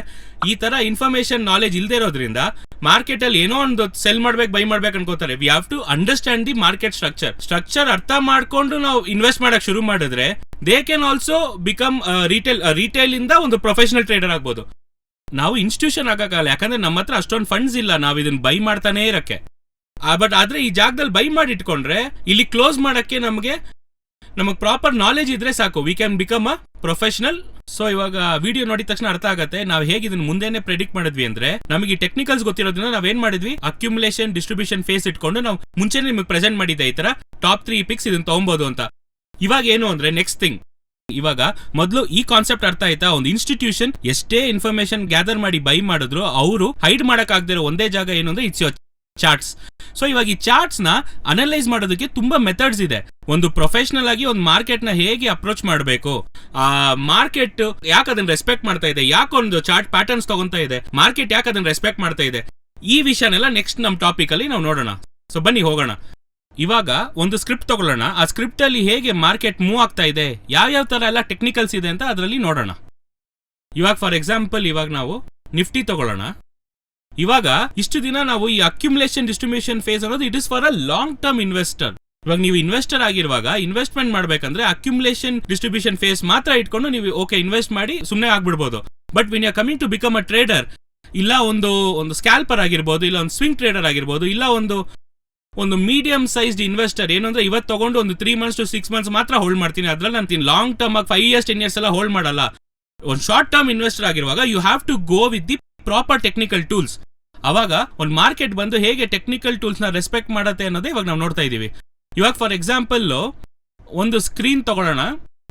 ಈ ತರ ಇನ್ಫಾರ್ಮೇಶನ್ ನಾಲೆಜ್ ಇಲ್ಲದೆ ಇರೋದ್ರಿಂದ ಮಾರ್ಕೆಟ್ ಅಲ್ಲಿ ಏನೋ ಒಂದು ಸೆಲ್ ಮಾಡ್ಬೇಕು ಬೈ ಮಾಡ್ಬೇಕು ಅನ್ಕೋತಾರೆ. We have to understand the market structure ಅರ್ಥ ಮಾಡ್ಕೊಂಡು ನಾವು ಇನ್ವೆಸ್ಟ್ ಮಾಡಕ್ ಶುರು ಮಾಡಿದ್ರೆ they can also become retail ಇಂದ ಒಂದು ಪ್ರೊಫೆಷನಲ್ ಟ್ರೇಡರ್ ಆಗ್ಬೋದು. ನಾವು ಇನ್ಸ್ಟಿಟ್ಯೂಷನ್ ಆಗಕ್ಕಾಗಲ್ಲ, ಯಾಕಂದ್ರೆ ನಮ್ಮ ಹತ್ರ ಅಷ್ಟೊಂದು ಫಂಡ್ಸ್ ಇಲ್ಲ ನಾವು ಇದನ್ನ ಬೈ ಮಾಡ್ತಾನೆ ಇರಕ್ಕೆ. ಬಟ್ ಆದ್ರೆ ಈ ಜಾಗದಲ್ಲಿ ಬೈ ಮಾಡಿ ಇಟ್ಕೊಂಡ್ರೆ ಇಲ್ಲಿ ಕ್ಲೋಸ್ ಮಾಡಕ್ಕೆ ನಮಗೆ ಪ್ರಾಪರ್ ನಾಲೆಜ್ ಇದ್ರೆ ಸಾಕು, we can become a professional. So ಇವಾಗ ವಿಡಿಯೋ ನೋಡಿದ ತಕ್ಷಣ ಅರ್ಥ ಆಗುತ್ತೆ ನಾವು ಹೇಗೆ ಇದನ್ನ ಮುಂದೆನೆ ಪ್ರೆಡಿಕ್ಟ್ ಮಾಡಿದ್ವಿ ಅಂದ್ರೆ, ನಮಗೆ ಟೆಕ್ನಿಕಲ್ಸ್ ಗೊತ್ತಿರೋದ್ರಿಂದ ನಾವೇನ್ ಮಾಡಿದ್ವಿ, ಅಕ್ಯುಮುಲೇಷನ್ ಡಿಸ್ಟ್ರಿಬ್ಯೂಷನ್ ಫೇಸ್ ಇಟ್ಕೊಂಡು ನಾವು ಮುಂಚೆನೆ ನಿಮಗೆ ಪ್ರೆಸೆಂಟ್ ಮಾಡಿದ್ದೆ ಈ ತರ ಟಾಪ್ 3 ಪಿಕ್ಸ್ ಇದನ್ನ ತಗೊಬಹುದು ಅಂತ. ಇವಾಗ ಏನು ಅಂದ್ರೆ ನೆಕ್ಸ್ಟ್ ಥಿಂಗ್, ಇವಾಗ ಮೊದಲು ಈ ಕಾನ್ಸೆಪ್ಟ್ ಅರ್ಥ ಆಯ್ತಾ, ಒಂದು ಇನ್ಸ್ಟಿಟ್ಯೂಷನ್ ಎಷ್ಟೇ ಇನ್ಫಾರ್ಮೇಶನ್ ಗ್ಯಾದರ್ ಮಾಡಿ ಬೈ ಮಾಡಿದ್ರು ಅವರು ಹೈಡ್ ಮಾಡಕ್ ಆಗದಿರೋ ಒಂದೇ ಜಾಗ ಏನು ಅಂದ್ರೆ ಇಟ್ಸ್ ಯೋರ್ ಚಾರ್ಟ್ಸ್. ಸೊ ಇವಾಗ ಈ ಚಾರ್ಟ್ಸ್ ನ ಅನಲೈಸ್ ಮಾಡೋದಕ್ಕೆ ತುಂಬಾ ಮೆಥಡ್ಸ್ ಇದೆ. ಒಂದು ಪ್ರೊಫೆಷನಲ್ ಆಗಿ ಒಂದು ಮಾರ್ಕೆಟ್ ನ ಹೇಗೆ ಅಪ್ರೋಚ್ ಮಾಡಬೇಕು, ಆ ಮಾರ್ಕೆಟ್ ಯಾಕೆ ಅದನ್ನ ರೆಸ್ಪೆಕ್ಟ್ ಮಾಡ್ತಾ ಇದೆ, ಯಾಕೊಂದು ಚಾರ್ಟ್ ಪ್ಯಾಟರ್ನ್ಸ್ ತಗೊಂತಾ ಇದೆ, ಮಾರ್ಕೆಟ್ ಯಾಕೆ ಅದನ್ನ ರೆಸ್ಪೆಕ್ಟ್ ಮಾಡ್ತಾ ಇದೆ, ಈ ವಿಷಯನೆಲ್ಲ ನೆಕ್ಸ್ಟ್ ನಮ್ ಟಾಪಿಕ್ ಅಲ್ಲಿ ನಾವು ನೋಡೋಣ. ಸೊ ಬನ್ನಿ ಹೋಗೋಣ. ಇವಾಗ ಒಂದು ಸ್ಕ್ರಿಪ್ಟ್ ತಗೊಳ್ಳೋಣ, ಆ ಸ್ಕ್ರಿಪ್ಟ್ ಅಲ್ಲಿ ಹೇಗೆ ಮಾರ್ಕೆಟ್ ಮೂವ್ ಆಗ್ತಾ ಇದೆ, ಯಾವ ತರ ಎಲ್ಲ ಟೆಕ್ನಿಕಲ್ಸ್ ಇದೆ ಅಂತ ಅದರಲ್ಲಿ ನೋಡೋಣ. ಇವಾಗ ಫಾರ್ ಎಕ್ಸಾಂಪಲ್ ಇವಾಗ ನಾವು ನಿಫ್ಟಿ ತಗೊಳ್ಳೋಣ. ಇವಾಗ ಇಷ್ಟು ದಿನ ನಾವು ಈ ಅಕ್ಯುಮುಲೇಷನ್ ಡಿಸ್ಟ್ರಿಬ್ಯೂಷನ್ ಫೇಸ್ ಅನ್ನೋದು it is for a long term investor. ಇವಾಗ ನೀವು ಇನ್ವೆಸ್ಟರ್ ಆಗಿರುವಾಗ ಇನ್ವೆಸ್ಟ್ಮೆಂಟ್ ಮಾಡ್ಬೇಕಂದ್ರೆ ಅಕ್ಯುಮುಲೇಷನ್ ಡಿಸ್ಟ್ರಿಬ್ಯೂಷನ್ ಫೇಸ್ ಮಾತ್ರ ಇಟ್ಕೊಂಡು ನೀವು ಓಕೆ ಇನ್ವೆಸ್ಟ್ ಮಾಡಿ ಸುಮ್ಮನೆ ಆಗ್ಬಿಡ್ಬೋದು. But when you are coming to become a trader, ಇಲ್ಲ ಒಂದು ಸ್ಕ್ಯಾಲ್ಪರ್ ಆಗಿರ್ಬೋದು, ಇಲ್ಲ ಒಂದು ಸ್ವಿಂಗ್ ಟ್ರೇಡರ್ ಆಗಿರ್ಬೋದು, ಇಲ್ಲ ಒಂದು ಮೀಡಿಯಂ ಸೈಜ್ಡ್ ಇನ್ವೆಸ್ಟರ್, ಏನಂದ್ರೆ ಇವತ್ತು ತಗೊಂಡು ಒಂದು 3 months to 6 months ಮಾತ್ರ ಹೋಲ್ಡ್ ಮಾಡ್ತೀನಿ, ಅದ್ರಲ್ಲಿ ನಾನು ಲಾಂಗ್ ಟರ್ಮ್ ಆಗಿ 5 years 10 years ಎಲ್ಲ ಹೋಲ್ಡ್ ಮಾಡಲ್ಲ. ಒಂದು ಶಾರ್ಟ್ ಟರ್ಮ್ ಇನ್ವೆಸ್ಟರ್ ಆಗಿರುವಾಗ you have to go with the proper technical tools. ಅವಾಗ ಒಂದು ಮಾರ್ಕೆಟ್ ಬಂದು ಹೇಗೆ ಟೆಕ್ನಿಕಲ್ ಟೂಲ್ಸ್ ನ ರೆಸ್ಪೆಕ್ಟ್ ಮಾಡುತ್ತೆ ಅನ್ನೋದೇ ಇವಾಗ ನಾವು ನೋಡ್ತಾ ಇದೀವಿ. ಇವಾಗ ಫಾರ್ ಎಕ್ಸಾಂಪಲ್ ಒಂದು ಸ್ಕ್ರೀನ್ ತಗೊಳ್ಳೋಣ.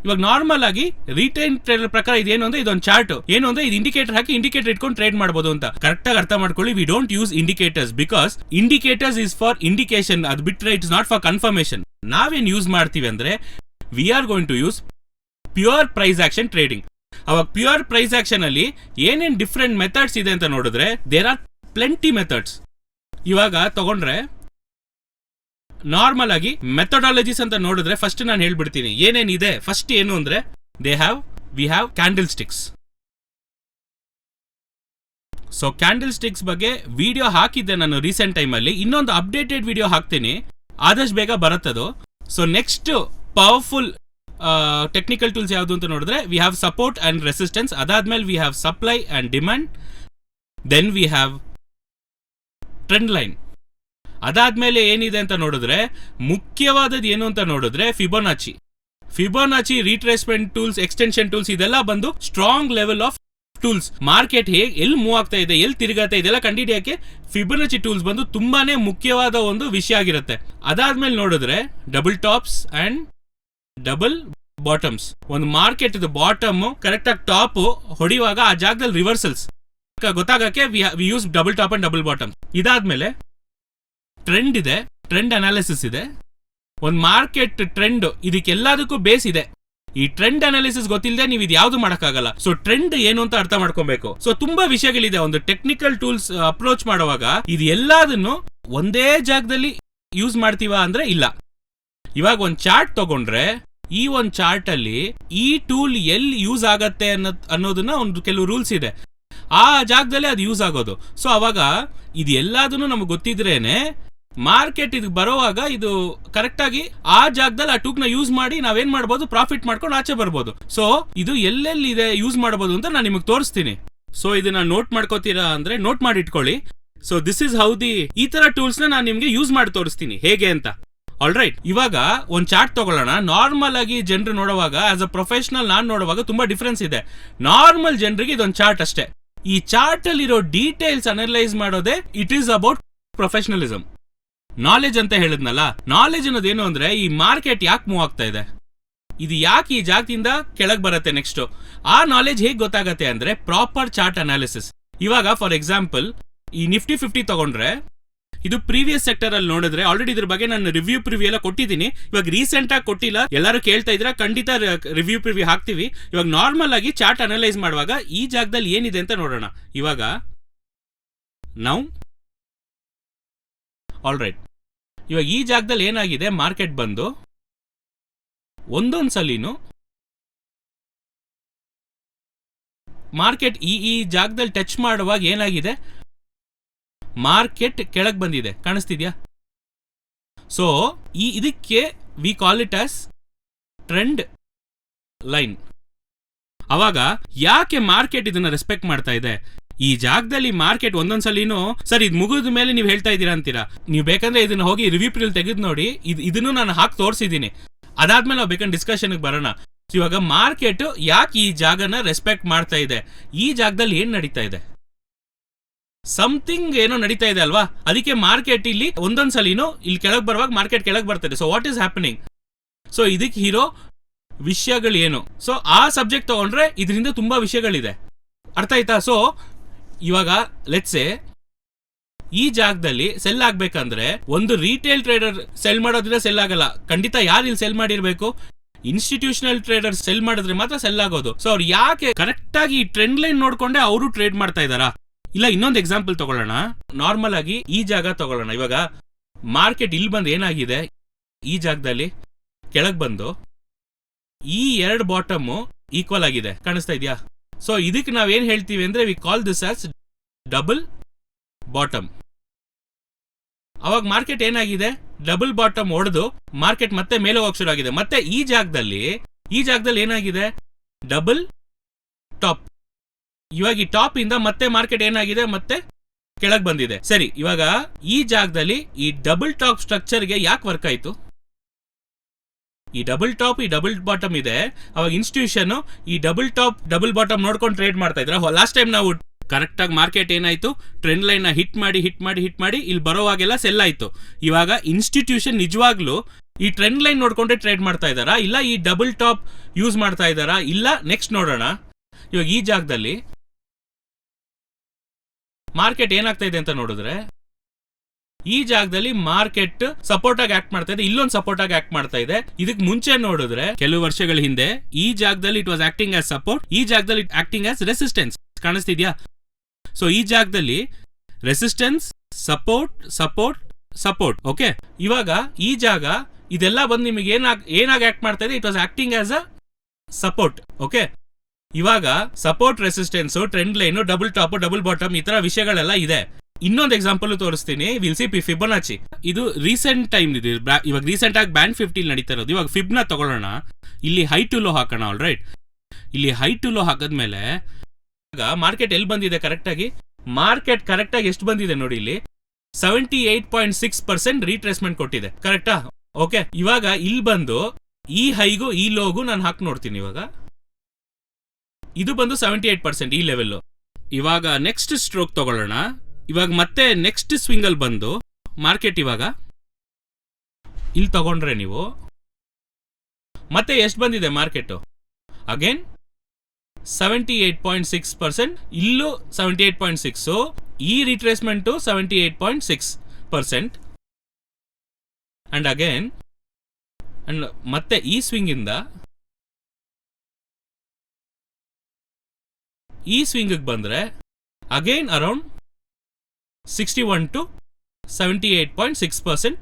ಇವಾಗ ನಾರ್ಮಲ್ ಆಗಿ ರಿಟೇಲ್ ಟ್ರೇಡರ್ ಪ್ರಕಾರ ಇದೇನು ಅಂದ್ರೆ ಇದೊಂದು ಚಾರ್ಟ್, ಏನು ಅಂದ್ರೆ ಇದು ಇಂಡಿಕೇಟರ್ ಹಾಕಿ ಇಂಡಿಕೇಟರ್ ಇಟ್ಕೊಂಡು ಟ್ರೇಡ್ ಮಾಡಬಹುದು ಅಂತ. ಕರೆಕ್ಟ್ ಆಗಿ ಅರ್ಥ ಮಾಡ್ಕೊಳ್ಳಿ, we don't use indicators because indicators is for indication, ಅದು ಬಿಟ್ರೆ ಇಟ್ಸ್ ನಾಟ್ ಫಾರ್ ಕನ್ಫರ್ಮೇಶನ್. ನಾವೇನ್ ಯೂಸ್ ಮಾಡ್ತೀವಿ ಅಂದ್ರೆ we are going to use pure price action trading. ಅವಾಗ ಪ್ಯೂರ್ ಪ್ರೈಸ್ ಆಕ್ಷನ್ ಅಲ್ಲಿ ಏನೇನ್ ಡಿಫ್ರೆಂಟ್ ಮೆಥಡ್ಸ್ ಇದೆ ಅಂತ ನೋಡಿದ್ರೆ ದೇರ್ ಆರ್ ಪ್ಲೆಂಟಿ ಮೆಥಡ್ಸ್. ಇವಾಗ ತಗೊಂಡ್ರೆ ನಾರ್ಮಲ್ ಆಗಿ ಮೆಥಡಾಲಜೀಸ್ ಅಂತ ನೋಡಿದ್ರೆ ಫಸ್ಟ್ ನಾನು ಹೇಳ್ಬಿಡ್ತೀನಿ ಏನೇನಿದೆ. ಫಸ್ಟ್ ಏನು ಅಂದ್ರೆ we have candle sticks. So candle sticks ಬಗ್ಗೆ ವಿಡಿಯೋ ಹಾಕಿದ್ದೆ ನಾನು ರೀಸೆಂಟ್ ಟೈಮಲ್ಲಿ. ಇನ್ನೊಂದು ಅಪ್ಡೇಟೆಡ್ ವಿಡಿಯೋ ಹಾಕ್ತೀನಿ, ಆದಷ್ಟು ಬೇಗ ಬರುತ್ತದು. So next powerful technical tools ಯಾವುದು ಅಂತ ನೋಡಿದ್ರೆ we have support and resistance. ಅದಾದ್ಮೇಲೆ we have supply and demand. Then we have trend line. ಅದಾದ್ಮೇಲೆ ಏನಿದೆ ಅಂತ ನೋಡಿದ್ರೆ ಮುಖ್ಯವಾದದ್ದು ಏನು ಅಂತ ನೋಡಿದ್ರೆ Fibonacci retracement tools, extension tools, ಇದೆಲ್ಲ ಬಂದು strong level of tools. Market ಹೇಗೆ ಎಲ್ಲಿ ಮೂವ್ ಆಗ್ತಾ ಇದೆ, ಎಲ್ಲಿ ತಿರುಗತ್ತೆ, ಇದೆಲ್ಲ ಕಂಡುಹಿಡಿಯಕ್ಕೆ ಫಿಬೋನಾಚಿ ಟೂಲ್ಸ್ ಬಂದು ತುಂಬಾನೇ ಮುಖ್ಯವಾದ ಒಂದು ವಿಷಯ ಆಗಿರುತ್ತೆ. ಅದಾದ್ಮೇಲೆ ನೋಡಿದ್ರೆ double tops and double bottoms. ಒಂದು ಮಾರ್ಕೆಟ್ ಇದು ಬಾಟಮ್ ಕರೆಕ್ಟ್ ಆಗಿ ಟಾಪ್ ಹೊಡೆಯುವಾಗ ಆ ಜಾಗದಲ್ಲಿ ರಿವರ್ಸಲ್ಸ್ ಗೊತ್ತಾಗಕ್ಕೆ we use double top and double bottom. ಇದಾದ್ಮೇಲೆ ಟ್ರೆಂಡ್ ಇದೆ, ಟ್ರೆಂಡ್ ಅನಾಲಿಸಿಸ್ ಇದೆ. ಒಂದು ಮಾರ್ಕೆಟ್ ಟ್ರೆಂಡ್ ಇದಕ್ಕೆಲ್ಲದಕ್ಕೂ ಬೇಸ್ ಇದೆ. ಈ ಟ್ರೆಂಡ್ ಅನಾಲಿಸಿಸ್ ಗೊತ್ತಿಲ್ಲದೆ ನೀವು ಇದು ಯಾವ್ದು ಮಾಡಕ್ಕಾಗಲ್ಲ. ಸೊ ಟ್ರೆಂಡ್ ಏನು ಅಂತ ಅರ್ಥ ಮಾಡ್ಕೊಬೇಕು. ಸೊ ತುಂಬಾ ವಿಷಯಗಳಿದೆ ಒಂದು ಟೆಕ್ನಿಕಲ್ ಟೂಲ್ಸ್ ಅಪ್ರೋಚ್ ಮಾಡುವಾಗ. ಇದು ಎಲ್ಲದನ್ನು ಒಂದೇ ಜಾಗದಲ್ಲಿ ಯೂಸ್ ಮಾಡ್ತೀವಾ ಅಂದ್ರೆ ಇಲ್ಲ. ಇವಾಗ ಒಂದು ಚಾರ್ಟ್ ತಗೊಂಡ್ರೆ ಈ ಒಂದು ಚಾರ್ಟ್ ಅಲ್ಲಿ ಈ ಟೂಲ್ ಎಲ್ಲಿ ಯೂಸ್ ಆಗತ್ತೆ ಅನ್ನೋದನ್ನ ಒಂದು ಕೆಲವು ರೂಲ್ಸ್ ಇದೆ. ಆ ಜಾಗದಲ್ಲಿ ಅದು ಯೂಸ್ ಆಗೋದು. ಸೊ ಅವಾಗ ಇದು ಎಲ್ಲದನ್ನು ನಮ್ಗೆ ಗೊತ್ತಿದ್ರೇನೆ ಮಾರ್ಕೆಟ್ ಇದಕ್ಕೆ ಬರೋವಾಗ ಇದು ಕರೆಕ್ಟ್ ಆಗಿ ಆ ಜಾಗದಲ್ಲಿ ಆ ಟೂಕ್ ನ ಯೂಸ್ ಮಾಡಿ ನಾವೇನ್ ಮಾಡ್ಬೋದು, ಪ್ರಾಫಿಟ್ ಮಾಡ್ಕೊಂಡು ಆಚೆ ಬರ್ಬೋದು. ಸೊ ಇದು ಎಲ್ಲೆಲ್ಲಿ ಇದೆ ಯೂಸ್ ಮಾಡಬಹುದು ಅಂತ ನಾನು ನಿಮಗೆ ತೋರಿಸ್ತೀನಿ. ಸೊ ಇದನ್ನ ನೋಟ್ ಮಾಡ್ಕೋತೀರಾ ಅಂದ್ರೆ ನೋಟ್ ಮಾಡಿ ಇಟ್ಕೊಳ್ಳಿ. ಸೊ ದಿಸ್ ಇಸ್ ಹೌ ಈ ತರ ಟೂಲ್ಸ್ ನ ನಾನು ನಿಮ್ಗೆ ಯೂಸ್ ಮಾಡಿ ತೋರಿಸ್ತೀನಿ ಹೇಗೆ ಅಂತ. ಆಲ್ರೈಟ್, ಇವಾಗ ಒಂದು ಚಾರ್ಟ್ ತಗೊಳ್ಳೋಣ. ನಾರ್ಮಲ್ ಆಗಿ ಜನರು ನೋಡುವಾಗ ಆಸ್ ಅ ಪ್ರೊಫೆಷನಲ್ ನಾನು ನೋಡುವಾಗ ತುಂಬಾ ಡಿಫ್ರೆನ್ಸ್ ಇದೆ. ನಾರ್ಮಲ್ ಜನರಿಗೆ ಇದೊಂದು ಚಾರ್ಟ್ ಅಷ್ಟೇ. ಈ ಚಾರ್ಟ್ ಅಲ್ಲಿರೋ ಡೀಟೇಲ್ಸ್ ಅನಲೈಸ್ ಮಾಡೋದೇ it is about professionalism. Knowledge ಅಂತ ಹೇಳಿದ್ನಲ್ಲ, ನಾಲೆಜ್ ಅನ್ನೋದೇನು ಅಂದ್ರೆ ಈ ಮಾರ್ಕೆಟ್ ಯಾಕೆ ಮೂವ್ ಆಗ್ತಾ ಇದೆ, ಇದು ಯಾಕೆ ಈ ಜಾಗದಿಂದ ಕೆಳಗೆ ಬರುತ್ತೆ, ನೆಕ್ಸ್ಟ್ ಆ ನಾಲೆಜ್ ಹೇಗೆ ಗೊತ್ತಾಗತ್ತೆ ಅಂದ್ರೆ ಪ್ರಾಪರ್ ಚಾರ್ಟ್ ಅನಾಲಿಸಿಸ್. ಇವಾಗ ಫಾರ್ ಎಕ್ಸಾಂಪಲ್ ಈ ನಿಫ್ಟಿ 50 ತಗೊಂಡ್ರೆ ಇದು ಪ್ರೀವಿಯಸ್ ಸೆಕ್ಟರ್ ಅಲ್ಲಿ ನೋಡಿದ್ರೆ ಆಲ್ರೆಡಿ ಇದ್ರ ಬಗ್ಗೆ ನಾನು ರಿವ್ಯೂ ಪ್ರಿವ್ಯೂ ಎಲ್ಲ ಕೊಟ್ಟಿದ್ದೀನಿ. ಇವಾಗ ರೀಸೆಂಟ್ ಆಗಿ ಕೊಟ್ಟಿಲ್ಲ, ಎಲ್ಲರೂ ಕೇಳ್ತಾ ಇದ್ರೆ ಖಂಡಿತ ರಿವ್ಯೂ ಪ್ರಿವ್ಯೂ ಹಾಕ್ತಿವಿ. ಇವಾಗ ನಾರ್ಮಲ್ ಆಗಿ ಚಾರ್ಟ್ ಅನಲೈಸ್ ಮಾಡುವಾಗ ಈ ಜಾಗದಲ್ಲಿ ಏನಿದೆ ಅಂತ ನೋಡೋಣ. ಇವಾಗ ನಾವು ಆಲ್ರೈಟ್, ಇವಾಗ ಈ ಜಾಗದಲ್ಲಿ ಏನಾಗಿದೆ, ಮಾರ್ಕೆಟ್ ಬಂದು ಒಂದೊಂದ್ ಸಲಿನೂ ಮಾರ್ಕೆಟ್ ಈ ಜಾಗದಲ್ಲಿ ಟಚ್ ಮಾಡುವಾಗ ಏನಾಗಿದೆ, ಮಾರ್ಕೆಟ್ ಕೆಳಗೆ ಬಂದಿದೆ, ಕಾಣಿಸ್ತಿದ್ಯಾ? ಸೊ ಇದಕ್ಕೆ we call it as trend line. ಅವಾಗ ಯಾಕೆ ಮಾರ್ಕೆಟ್ ಇದನ್ನ ರೆಸ್ಪೆಕ್ಟ್ ಮಾಡ್ತಾ ಇದೆ? ಈ ಜಾಗದಲ್ಲಿ ಮಾರ್ಕೆಟ್ ಒಂದೊಂದ್ಸಲಿನೂ ಸರ್ ಇದು ಮುಗಿದ ಮೇಲೆ ನೀವು ಹೇಳ್ತಾ ಇದ್ದೀರಾ ಅಂತೀರಾ. ನೀವು ಬೇಕಂದ್ರೆ ಇದನ್ನ ಹೋಗಿ ರಿವ್ಯೂ ಪ್ರಿಲ್ ತೆಗೆದು ನೋಡಿ, ಇದನ್ನು ನಾನು ಹಾಕಿ ತೋರಿಸಿದ್ದೀನಿ. ಅದಾದ್ಮೇಲೆ ನಾವು ಬೇಕಂದ್ರೆ ಡಿಸ್ಕಷನ್ಗೆ ಬರೋಣ. ಇವಾಗ ಮಾರ್ಕೆಟ್ ಯಾಕೆ ಈ ಜಾಗನ ರೆಸ್ಪೆಕ್ಟ್ ಮಾಡ್ತಾ ಇದೆ, ಈ ಜಾಗದಲ್ಲಿ ಏನ್ ನಡೀತಾ ಇದೆ, ಸಮಥಿಂಗ್ ಏನೋ ನಡೀತಾ ಇದೆ ಅಲ್ವಾ, ಅದಕ್ಕೆ ಮಾರ್ಕೆಟ್ ಇಲ್ಲಿ ಒಂದೊಂದ್ಸಲಿನೂ ಇಲ್ಲಿ ಕೆಳಗೆ ಬರುವಾಗ ಮಾರ್ಕೆಟ್ ಕೆಳಗೆ ಬರ್ತದೆ. So what is happening? So ಇದಕ್ಕೆ ಇರೋ ವಿಷಯಗಳು ಏನು? ಸೊ ಆ ಸಬ್ಜೆಕ್ಟ್ ತಗೊಂಡ್ರೆ ಇದರಿಂದ ತುಂಬಾ ವಿಷಯಗಳಿದೆ, ಅರ್ಥ ಆಯ್ತಾ? ಸೊ ಇವಾಗ ಲೆಟ್ಸ್ ಈ ಜಾಗದಲ್ಲಿ ಸೆಲ್ ಆಗ್ಬೇಕಂದ್ರೆ ಒಂದು ರಿಟೇಲ್ ಟ್ರೇಡರ್ ಸೆಲ್ ಮಾಡೋದ್ರಿಂದ ಸೆಲ್ ಆಗಲ್ಲ. ಖಂಡಿತ ಯಾರು ಇಲ್ಲಿ ಸೆಲ್ ಮಾಡಿರ್ಬೇಕು, ಇನ್ಸ್ಟಿಟ್ಯೂಷನಲ್ ಟ್ರೇಡರ್ ಸೆಲ್ ಮಾಡಿದ್ರೆ ಮಾತ್ರ ಸೆಲ್ ಆಗೋದು. ಸೊ ಅವ್ರು ಯಾಕೆ ಕರೆಕ್ಟ್ ಆಗಿ ಟ್ರೆಂಡ್ ಲೈನ್ ನೋಡ್ಕೊಂಡೆ ಅವರು ಟ್ರೇಡ್ ಮಾಡ್ತಾ ಇದಾರಾ? ಇಲ್ಲ, ಇನ್ನೊಂದು ಎಕ್ಸಾಂಪಲ್ ತಗೊಳ್ಳೋಣ. ನಾರ್ಮಲ್ ಆಗಿ ಈ ಜಾಗ ತಗೊಳ್ಳೋಣ. ಇವಾಗ ಮಾರ್ಕೆಟ್ ಇಲ್ಲಿ ಬಂದು ಏನಾಗಿದೆ, ಈ ಜಾಗದಲ್ಲಿ ಕೆಳಗೆ ಬಂದು ಈ ಎರಡು ಬಾಟಮ್ ಈಕ್ವಲ್ ಆಗಿದೆ, ಕಾಣಿಸ್ತಾ ಇದೆಯಾ? ಸೊ ಇದಕ್ಕೆ ನಾವೇನ್ ಹೇಳ್ತೀವಿ ಅಂದ್ರೆ we call this as double bottom. ಅವಾಗ ಮಾರ್ಕೆಟ್ ಏನಾಗಿದೆ, ಡಬಲ್ ಬಾಟಮ್ ಹೊಡೆದು ಮಾರ್ಕೆಟ್ ಮತ್ತೆ ಮೇಲೆ ಹೋಗಕ್ ಶುರು ಆಗಿದೆ. ಮತ್ತೆ ಈ ಜಾಗದಲ್ಲಿ ಏನಾಗಿದೆ, ಡಬಲ್ ಟಾಪ್. ಇವಾಗ ಈ ಟಾಪ್ ಇಂದ ಮತ್ತೆ ಮಾರ್ಕೆಟ್ ಏನಾಗಿದೆ, ಮತ್ತೆ ಕೆಳಗೆ ಬಂದಿದೆ. ಸರಿ, ಇವಾಗ ಈ ಜಾಗದಲ್ಲಿ ಈ ಡಬಲ್ ಟಾಪ್ ಸ್ಟ್ರಕ್ಚರ್ಗೆ ಯಾಕೆ ವರ್ಕ್ ಆಯ್ತು? ಈ ಡಬಲ್ ಟಾಪ್, ಈ ಡಬಲ್ ಬಾಟಮ್ ಇದೆ. ಅವಾಗ ಇನ್ಸ್ಟಿಟ್ಯೂಷನ್ ಈ ಡಬಲ್ ಟಾಪ್ ಡಬಲ್ ಬಾಟಮ್ ನೋಡ್ಕೊಂಡು ಟ್ರೇಡ್ ಮಾಡ್ತಾ ಇದ್ರ. ಲಾಸ್ಟ್ ಟೈಮ್ ನಾವು ಕರೆಕ್ಟ್ ಆಗಿ ಮಾರ್ಕೆಟ್ ಏನಾಯ್ತು, ಟ್ರೆಂಡ್ ಲೈನ್ ನ ಹಿಟ್ ಮಾಡಿ ಇಲ್ಲಿ ಬರೋವಾಗೆಲ್ಲ ಸೆಲ್ ಆಯ್ತು. ಇವಾಗ ಇನ್ಸ್ಟಿಟ್ಯೂಷನ್ ನಿಜವಾಗ್ಲೂ ಈ ಟ್ರೆಂಡ್ ಲೈನ್ ನೋಡ್ಕೊಂಡೆ ಟ್ರೇಡ್ ಮಾಡ್ತಾ ಇದಾರಾ, ಇಲ್ಲ ಈ ಡಬಲ್ ಟಾಪ್ ಯೂಸ್ ಮಾಡ್ತಾ ಇದಾರಾ? ಇಲ್ಲ, ನೆಕ್ಸ್ಟ್ ನೋಡೋಣ. ಇವಾಗ ಈ ಜಾಗದಲ್ಲಿ ಮಾರ್ಕೆಟ್ ಏನಾಗ್ತಾ ಇದೆ ಅಂತ ನೋಡಿದ್ರೆ, ಈ ಜಾಗದಲ್ಲಿ ಮಾರ್ಕೆಟ್ ಸಪೋರ್ಟ್ ಆಗಿ ಆಕ್ಟ್ ಮಾಡ್ತಾ ಇದೆ, ಇಲ್ಲೊಂದು ಸಪೋರ್ಟ್ ಆಗಿ ಆಕ್ಟ್ ಮಾಡ್ತಾ ಇದೆ. ಇದಕ್ಕೆ ಮುಂಚೆ ನೋಡಿದ್ರೆ ಕೆಲವು ವರ್ಷಗಳ ಹಿಂದೆ ಈ ಜಾಗದಲ್ಲಿ it was acting as support, ಈ ಜಾಗದಲ್ಲಿ ಇಟ್ ಆಕ್ಟಿಂಗ್ ಆಸ್ ರೆಸಿಸ್ಟೆನ್ಸ್, ಕಾಣಿಸ್ತಿದ್ಯಾ? ಸೊ ಈ ಜಾಗದಲ್ಲಿ ರೆಸಿಸ್ಟೆನ್ಸ್, ಸಪೋರ್ಟ್, ಸಪೋರ್ಟ್. ಓಕೆ, ಇವಾಗ ಈ ಜಾಗ ಇದೆಲ್ಲ ಬಂದು ನಿಮಗೆ ಏನಾಗಿ ಆಕ್ಟ್ ಮಾಡ್ತಾ ಇದೆ, it was acting as a support. Okay, ಇವಾಗ support, resistance, trend line, double top, double bottom, ಈ ತರ ವಿಷಯಗಳೆಲ್ಲ ಇದೆ. ಇನ್ನೊಂದು ಎಕ್ಸಾಂಪಲ್ ತೋರಿಸ್ತೀನಿ. Will see Fibonacci. ಇದು ರೀಸೆಂಟ್ ಟೈಮ್ ಇದೆ, ಇವಾಗ ರೀಸೆಂಟ್ ಆಗಿ ಬ್ಯಾಂಡ್ 50 ನಡೀತಾ ಇರೋದು. ಇವಾಗ ಫಿಬ್ನ ತಗೊಳ್ಳೋಣ, ಇಲ್ಲಿ ಹೈ ಟು ಲೋ ಹಾಕೋಣ. ಆಲ್ ರೈಟ್, ಇಲ್ಲಿ ಹೈ ಟು ಲೋ ಹಾಕಿದ್ಮೇಲೆ ಮಾರ್ಕೆಟ್ ಎಲ್ಲಿ ಬಂದಿದೆ ಕರೆಕ್ಟ್ ಆಗಿ, ಮಾರ್ಕೆಟ್ ಕರೆಕ್ಟ್ ಆಗಿ ಎಷ್ಟು ಬಂದಿದೆ ನೋಡಿ, ಇಲ್ಲಿ 78.6% ರೀಟ್ರೇಸ್ಮೆಂಟ್ ಕೊಟ್ಟಿದೆ. ಕರೆಕ್ಟಾ? ಓಕೆ, ಇವಾಗ ಇಲ್ಲಿ ಬಂದು ಈ ಹೈಗೂ ಈ ಲೋಗೂ ನಾನು ಹಾಕಿ ನೋಡ್ತೀನಿ. ಇವಾಗ ಇದು ಬಂದು 78% ಈ ಲೆವೆಲ್. ಇವಾಗ ನೆಕ್ಸ್ಟ್ ಸ್ಟ್ರೋಕ್ ತಗೊಳ್ಳೋಣ. ಇವಾಗ ಮತ್ತೆ ನೆಕ್ಸ್ಟ್ ಸ್ವಿಂಗ್ ಅಲ್ಲಿ ಬಂದು ಮಾರ್ಕೆಟ್ ಇವಾಗ ಇಲ್ಲಿ ತಗೊಂಡ್ರೆ ನೀವು ಮತ್ತೆ ಎಷ್ಟು ಬಂದಿದೆ ಮಾರ್ಕೆಟ್, ಅಗೇನ್ 78.6%, ಇಲ್ಲೂ 78.6, ಈ ರಿಟ್ರೇಸ್ಮೆಂಟು 78.6%, ಅಂಡ್ ಅಗೇನ್ ಅಂಡ್ ಮತ್ತೆ ಈ ಸ್ವಿಂಗ್ ಇಂದ ಈ ಸ್ವಿಂಗ್ ಬಂದ್ರೆ again around 61 to 78.6%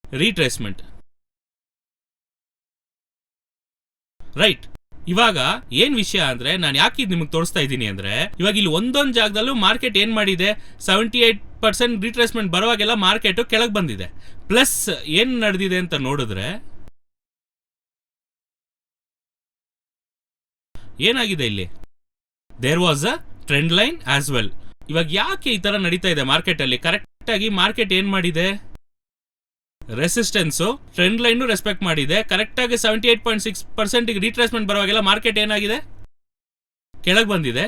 retracement. Right, ಇವಾಗ ಏನ್ ವಿಷಯ ಅಂದ್ರೆ ನಾನು ಯಾಕೆ ನಿಮಗೆ ತೋರಿಸ್ತಾ ಇದ್ದೀನಿ ಅಂದ್ರೆ, ಇವಾಗ ಇಲ್ಲಿ ಒಂದೊಂದು ಜಾಗದಲ್ಲೂ ಮಾರ್ಕೆಟ್ ಏನ್ ಮಾಡಿದೆ, 78% ರೀಟ್ರೇಸ್ಮೆಂಟ್ ಬರುವಾಗೆಲ್ಲ ಮಾರ್ಕೆಟ್ ಕೆಳಗೆ ಬಂದಿದೆ. ಪ್ಲಸ್ ಏನ್ ನಡೆದಿದೆ ಅಂತ ನೋಡಿದ್ರೆ ಏನಾಗಿದೆ, ಇಲ್ಲಿ there was a trend line as well. ಇವಾಗ ಯಾಕೆ ಈ ತರ ನಡೀತಾ ಇದೆ ಮಾರ್ಕೆಟ್ ಅಲ್ಲಿ, ಕರೆಕ್ಟ್ ಆಗಿ ಮಾರ್ಕೆಟ್ ಏನ್ ಮಾಡಿದೆ, ರೆಸಿಸ್ಟೆನ್ಸ್, ಟ್ರೆಂಡ್ ಲೈನ್ ರೆಸ್ಪೆಕ್ಟ್ ಮಾಡಿದೆ. ಕರೆಕ್ಟ್ ಆಗಿ 78.6% ರೀಟ್ರೇಸ್ಮೆಂಟ್ ಬರುವಾಗೆಲ್ಲ ಮಾರ್ಕೆಟ್ ಏನಾಗಿದೆ, ಕೆಳಗೆ ಬಂದಿದೆ.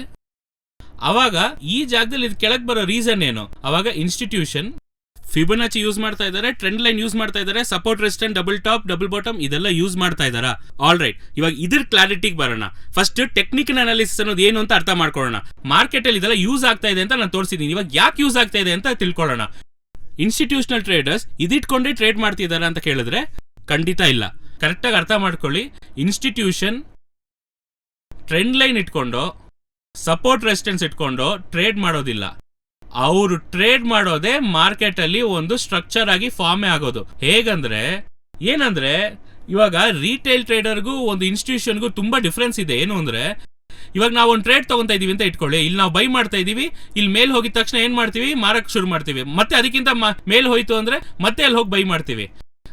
ಅವಾಗ ಈ ಜಾಗದಲ್ಲಿ ಇದು ಕೆಳಗೆ ಬರೋ ರೀಸನ್ ಏನು, ಅವಾಗ ಇನ್ಸ್ಟಿಟ್ಯೂಷನ್ ಫಿಬೊನಾಚಿ ಯೂಸ್ ಮಾಡ್ತಾ ಇದ್ದಾರೆ, ಟ್ರೆಂಡ್ ಲೈನ್ ಯೂಸ್ ಮಾಡ್ತಾ ಇದ್ದಾರೆ, support, resistance, double top, double bottom ಇದೆಲ್ಲ ಯೂಸ್ ಮಾಡ್ತಾ ಇದ್ದಾರಾ. ಆಲ್ ರೈಟ್, ಇವಾಗ ಇದ್ರ ಕ್ಲಾರಿಟಿಗೆ ಬರೋಣ. ಫಸ್ಟ್ ಟೆಕ್ನಿಕಲ್ ಅನಾಲಿಸಿಸ್ ಅನ್ನೋದು ಏನು ಅಂತ ಅರ್ಥ ಮಾಡ್ಕೊಳ್ಳೋಣ. ಮಾರ್ಕೆಟ್ ಅಲ್ಲಿ ಇದೆಲ್ಲ ಯೂಸ್ ಆಗ್ತಾ ಇದೆ ಅಂತ ನಾನು ತೋರಿಸಿದ್ದೀನಿ. ಇವಾಗ ಯಾಕೆ ಯೂಸ್ ಆಗ್ತಾ ಇದೆ ಅಂತ ತಿಳ್ಕೊಳ್ಳೋಣ. ಇನ್ಸ್ಟಿಟ್ಯೂಷನಲ್ ಟ್ರೇಡರ್ಸ್ ಇದಿಟ್ಕೊಂಡೇ ಟ್ರೇಡ್ ಮಾಡ್ತಿದ್ದಾರೆ ಅಂತ ಕೇಳಿದ್ರೆ ಖಂಡಿತ ಇಲ್ಲ. ಕರೆಕ್ಟಾಗಿ ಅರ್ಥ ಮಾಡ್ಕೊಳ್ಳಿ. ಇನ್ಸ್ಟಿಟ್ಯೂಷನ್ ಟ್ರೆಂಡ್ ಲೈನ್ ಇಟ್ಕೊಂಡು, ಸಪೋರ್ಟ್, ರೆಸಿಸ್ಟೆನ್ಸ್ ಇಟ್ಕೊಂಡು ಟ್ರೇಡ್ ಮಾಡೋದಿಲ್ಲ. ಅವರು ಟ್ರೇಡ್ ಮಾಡೋದೇ ಮಾರ್ಕೆಟ್ ಅಲ್ಲಿ ಒಂದು ಸ್ಟ್ರಕ್ಚರ್ ಆಗಿ ಫಾರ್ಮೇ ಆಗೋದು. ಹೇಗಂದ್ರೆ ಏನಂದ್ರೆ, ಇವಾಗ ರಿಟೇಲ್ ಟ್ರೇಡರ್ಗೂ ಒಂದು ಇನ್ಸ್ಟಿಟ್ಯೂಷನ್ಗೂ ತುಂಬಾ ಡಿಫ್ರೆನ್ಸ್ ಇದೆ. ಏನು ಅಂದ್ರೆ, ಇವಾಗ ನಾವು ಒಂದು ಟ್ರೇಡ್ ತಗೊಂತಾ ಇದೀವಿ ಅಂತ ಇಟ್ಕೊಳ್ಳಿ, ಇಲ್ಲಿ ನಾವು ಬೈ ಮಾಡ್ತಾ ಇದೀವಿ, ಇಲ್ಲಿ ಮೇಲ್ ಹೋಗಿದ ತಕ್ಷಣ ಏನ್ ಮಾಡ್ತೀವಿ, ಮಾರಕ್ ಶುರು ಮಾಡ್ತೀವಿ. ಮತ್ತೆ ಅದಕ್ಕಿಂತ ಮೇಲ್ ಹೋಯ್ತು ಅಂದ್ರೆ ಮತ್ತೆ ಅಲ್ಲಿ ಹೋಗಿ ಬೈ ಮಾಡ್ತೀವಿ.